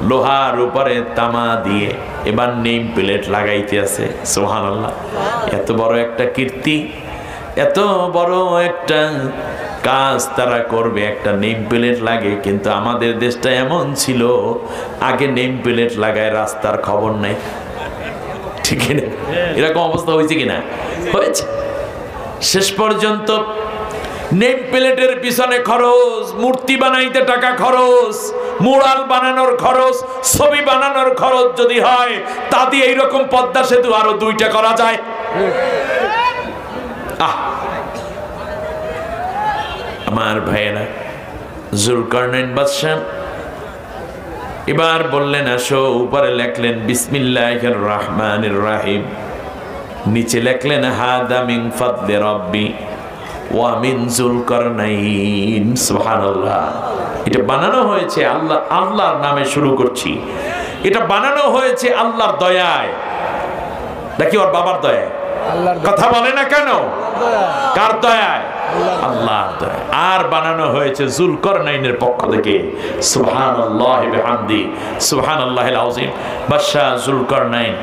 লোহার উপরে তামা দিয়ে। এবার নেম প্লেট লাগাইতে আছে। সুবহানাল্লাহ। এত বড় একটা কীর্তি, এত বড় একটা কাজ তারা করবে, একটা নেম প্লেট লাগে। কিন্তু আমাদের দেশটা এমন ছিল, আগে নেম প্লেট লাগায় রাস্তার খবর নাই, ঠিক না? এরকম অবস্থা হয়েছে কিনা? হয়েছে। শেষ পর্যন্ত নেম প্লেটের পিছনে খরচ, মূর্তি বানাইতে টাকা খরচ, মুরাল বানানোর খরচ, ছবি বানানোর খরচ যদি হয়, তা দিয়ে এইরকম পদ্মা সেতু আরো 2টা করা যায়। আমার ভাইয়েরা, জুলকারনাইন বাদশাহ এবার বললেন আসো। উপরে লেখলেন বিসমিল্লাহির রহমানির রহিম, নিচে লেখলেন হাদা মিন ফাদলি রাব্বি ওয়া মিন জুলকারনাইন। সুবহানাল্লাহ। এটা বানানো হয়েছে আল্লাহর নামে শুরু করছি। এটা বানানো হয়েছে আল্লাহর দয়ায়, নাকি ওর বাবার দয়ায়? কথা বলে না কেন? কার দয়ায়? আল্লাহর দয়ায়। আর বানানো হয়েছে জুলকারনাইনের পক্ষ থেকে। সুবহানাল্লাহি বিহামদি, সুবহানাল্লাহিল আযীম। বাদশাহ জুলকারনাইন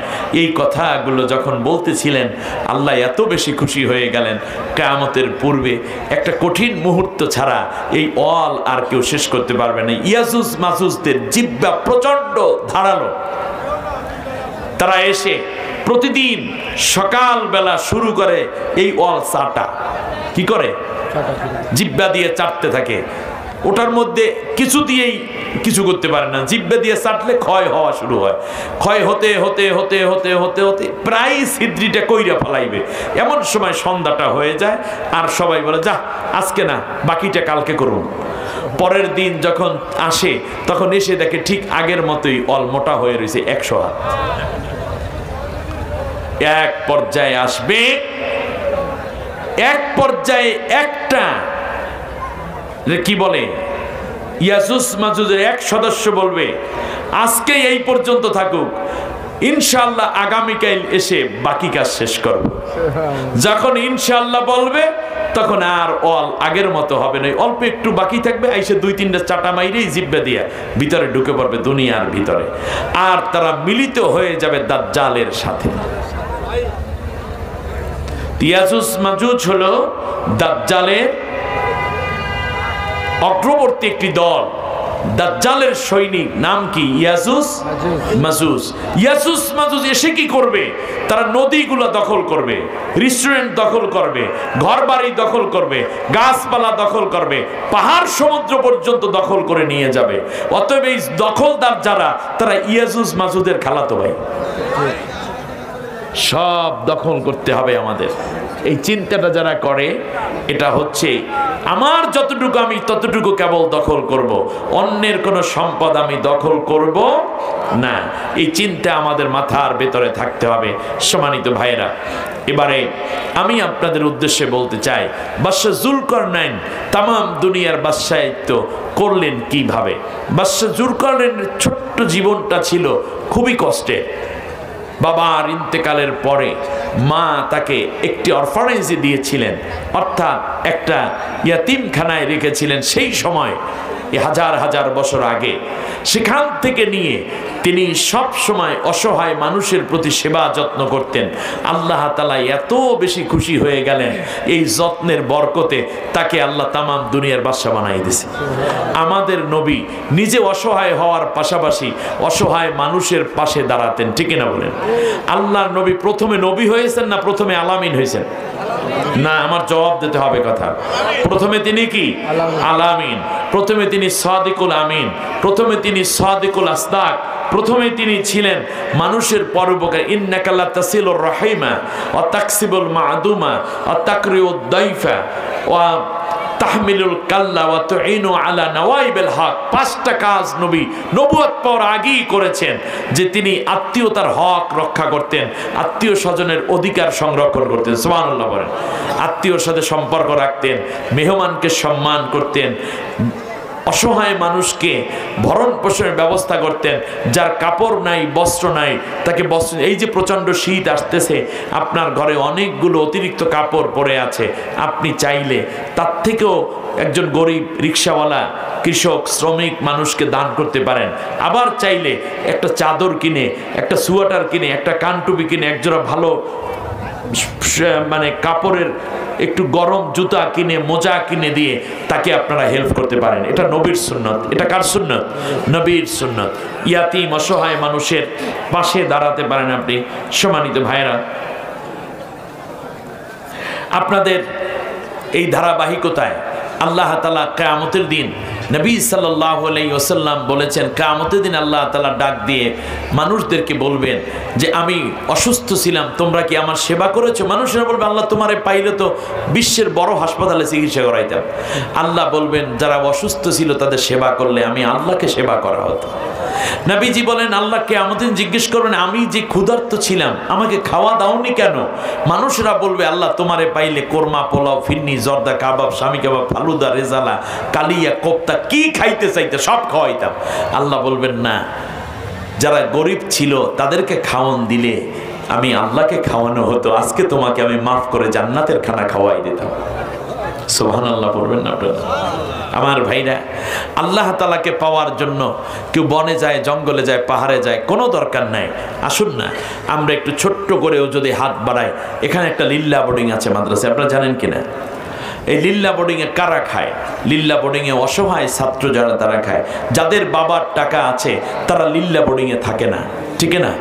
এই কথাগুলো যখন বলতেছিলেন, আল্লাহ এত বেশি খুশি হয়ে গেলেন, কিয়ামতের পূর্বে একটা কঠিন মুহূর্ত ছাড়া এই অল আর কেউ শেষ করতে পারবে না। ইয়াজুজ মাজুজদের জিহ্বা প্রচন্ড ধারালো। তারা এসে প্রতিদিন সকালবেলা শুরু করে এই অল চাটা, কি করে? জিহ্বা দিয়ে চাটতে থাকে। ওটার মধ্যে কিছু দিয়েই কিছু করতে পারে না, জিহ্বা দিয়ে চাটলে ক্ষয় হওয়া শুরু হয়। ক্ষয় হতে হতে হতে হতে হতে হতে প্রায় ছিদ্রিটা কইরা ফেলাইবে, এমন সময় সন্ধ্যাটা হয়ে যায়। আর সবাই বলে যা আজকে না, বাকিটা কালকে করুন। পরের দিন যখন আসে তখন এসে দেখে ঠিক আগের মতোই অল মোটা হয়ে রয়েছে 100 হাত। এক পর্যায়ে আসবে, এক পর্যায়ে একটা কি বলে ইয়াজুজ মাজুজের এক সদস্য বলবে আজকে এই পর্যন্ত থাকুক, ইনশাআল্লাহ আগামীকাল এসে বাকি কাজ শেষ করব। যখন ইনশাআল্লাহ বলবে তখন আর অল আগের মতো হবে না, অল্প একটু বাকি থাকবে, আইসে 2-3টা চাটা মাইরেই জিব্বা দিয়া ভিতরে ঢুকে পড়বে দুনিয়ার ভিতরে। আর তারা মিলিত হয়ে যাবে দাজ্জালের সাথে। ইয়াজুজ মাজুজ হলো দাজ্জালের অগ্রবর্তী একটি দল। দাজ্জালের সৈনিক নাম কি? ইয়াজুজ মাজুজ। ইয়াজুজ মাজুজ এসে কি করবে? তারা নদীগুলো দখল করবে, রেস্টুরেন্ট দখল করবে, ঘরবাড়ি দখল করবে, গাছপালা দখল করবে, পাহাড় সমুদ্র পর্যন্ত দখল করে নিয়ে যাবে। অতএব এই দখলদার যারা, তারা ইয়াজুজ মাজুজের খালাতো ভাই। সব দখল করতে হবে আমাদের। এই চিন্তাটা যারা করে, এটা হচ্ছে আমার যতটুকু আমি ততটুকু কেবল দখল করব, অন্যের কোনো সম্পদ আমি দখল করব না। এই চিন্তা আমাদের মাথার ভেতরে থাকতে হবে। সম্মানিত ভাইয়েরা, এবারে আমি আপনাদের উদ্দেশ্যে বলতে চাই, বাদশা জুলকারনাইন তামাম দুনিয়ার বাদশাহিত্ব করলেন কিভাবে। বাদশা জুলকারনাইনের ছোট্ট জীবনটা ছিল খুবই কষ্টের। বাবার ইন্তেকালের পরে মা তাকে একটি অরফানেজে দিয়েছিলেন, অর্থাৎ একটা ইয়াতিমখানায় রেখেছিলেন। সেই সময় হাজার হাজার বছর আগে সেখান থেকে নিয়ে তিনি সব সময় অসহায় মানুষের প্রতি সেবা যত্ন করতেন। আল্লাহ তাআলা এত বেশি খুশি হয়ে গেলেন, এই যত্নের বরকতে তাকে আল্লাহ তামাম দুনিয়ার বাদশা বানাই দিয়েছে। আমাদের নবী নিজে অসহায় হওয়ার পাশাপাশি অসহায় মানুষের পাশে দাঁড়াতেন, ঠিক না বলেন? আল্লাহর নবী প্রথমে নবী হয়েছেন না প্রথমে আলামিন হয়েছেন? না, আমার জবাব দিতে হবে কথা। প্রথমে তিনি কি? আলামিন। প্রথমে তিনি সাদিকুল আমিন, প্রথমে তিনি সাদিকুল আসদাক, প্রথমে তিনি ছিলেন মানুষের পরোপকার। ইন্নাকা লা তাসিলুর রাহিমা ওয়া তাকসিবুল মা'দুমা ওয়া তাকরিউদ দাইফা ওয়া তাহমিলুল কাল্লা ওয়া তুইনু আলা নওয়াইবিল হক। 5টা কাজ নবী নবুয়ত পাওয়ার আগেই করেছেন, যে তিনি আত্মীয়তার হক রক্ষা করতেন, আত্মীয় স্বজনের অধিকার সংরক্ষণ করতেন। সুবহানাল্লাহ বলেন। আত্মীয়র সাথে সম্পর্ক রাখতেন, মেহমানকে সম্মান করতেন, অসহায় মানুষকে ভরণ পোষণের ব্যবস্থা করতেন। যার কাপড় নাই, বস্ত্র নাই, তাকে বস্ত্র। এই যে প্রচণ্ড শীত আসতেছে, আপনার ঘরে অনেকগুলো অতিরিক্ত কাপড় পরে আছে, আপনি চাইলে তার থেকেও একজন গরিব রিক্সাওয়ালা, কৃষক, শ্রমিক মানুষকে দান করতে পারেন। আবার চাইলে একটা চাদর কিনে, একটা সোয়েটার কিনে, একটা কানটুপি কিনে, একজোড়া ভালো মানে কাপড়ের একটু গরম জুতা কিনে, মোজা কিনে দিয়ে তাকে আপনারা হেল্প করতে পারেন। এটা নবীর সুন্নত। এটা কার সুন্নত? নবীর সুন্নত। ইয়াতিম অসহায় মানুষের পাশে দাঁড়াতে পারেন আপনি। সম্মানিত ভাইরা, আপনাদের এই ধারাবাহিকতায় আল্লাহ তাআলা কিয়ামতের দিন নবী সাল্লাল্লাহু আলাইহি ওয়াসাল্লাম বলেছেন, কিয়ামতের দিন আল্লাহ তাআলা ডাক দিয়ে মানুষদেরকে বলবেন যে আমি অসুস্থ ছিলাম, তোমরা কি আমার সেবা করেছো? মানুষেরা বলবে, আল্লাহ তোমারে পাইলে তো বিশ্বের বড় হাসপাতালে চিকিৎসা করাইতাম। আল্লাহ বলবেন, যারা অসুস্থ ছিল তাদের সেবা করলে আমি আল্লাহকে সেবা করা হতো। নবীজি বলেন, আল্লাহ কিয়ামতের দিন জিজ্ঞেস করবেন, আমি যে ক্ষুধার্ত ছিলাম আমাকে খাওয়া দাওনি কেন? মানুষরা বলবে, আল্লাহ তোমারে পাইলে কোরমা, পোলাও, ফিরনি, জর্দা, কাবাব, স্বামী কাবাব, ফালুদা, রেজালা, কালিয়া, কোপ্তা কি খাইতে চাইতে সব খাওয়াইতাম। আল্লাহ বলবেন, না, যারা গরিব ছিল তাদেরকে খাওয়ান দিলে আমি আল্লাহকে খাওয়ানো হতো, আজকে তোমাকে আমি মাফ করে জান্নাতের খানা খাওয়াই দিতাম। সুবহানাল্লাহ বলবেন না আপনারা? আমার ভাইরা, আল্লাহ তাআলাকে পাওয়ার জন্য কেউ বনে যায়, জঙ্গলে যায়, পাহাড়ে যায়, কোনো দরকার নাই। আসুন না আমরা একটু ছোট্ট করেও যদি হাত বাড়াই, এখানে একটা লিল্লা বোর্ডিং আছে মাদ্রাসায়, আপনারা জানেন কিনা? এই লিল্লা বোর্ডিংয়ে কারা খায়? লিল্লা বোর্ডিংয়ে অসহায় ছাত্র যারা, তারা খায়। যাদের বাবার টাকা আছে তারা লিল্লা বোর্ডিংয়ে থাকে না, ঠিক না?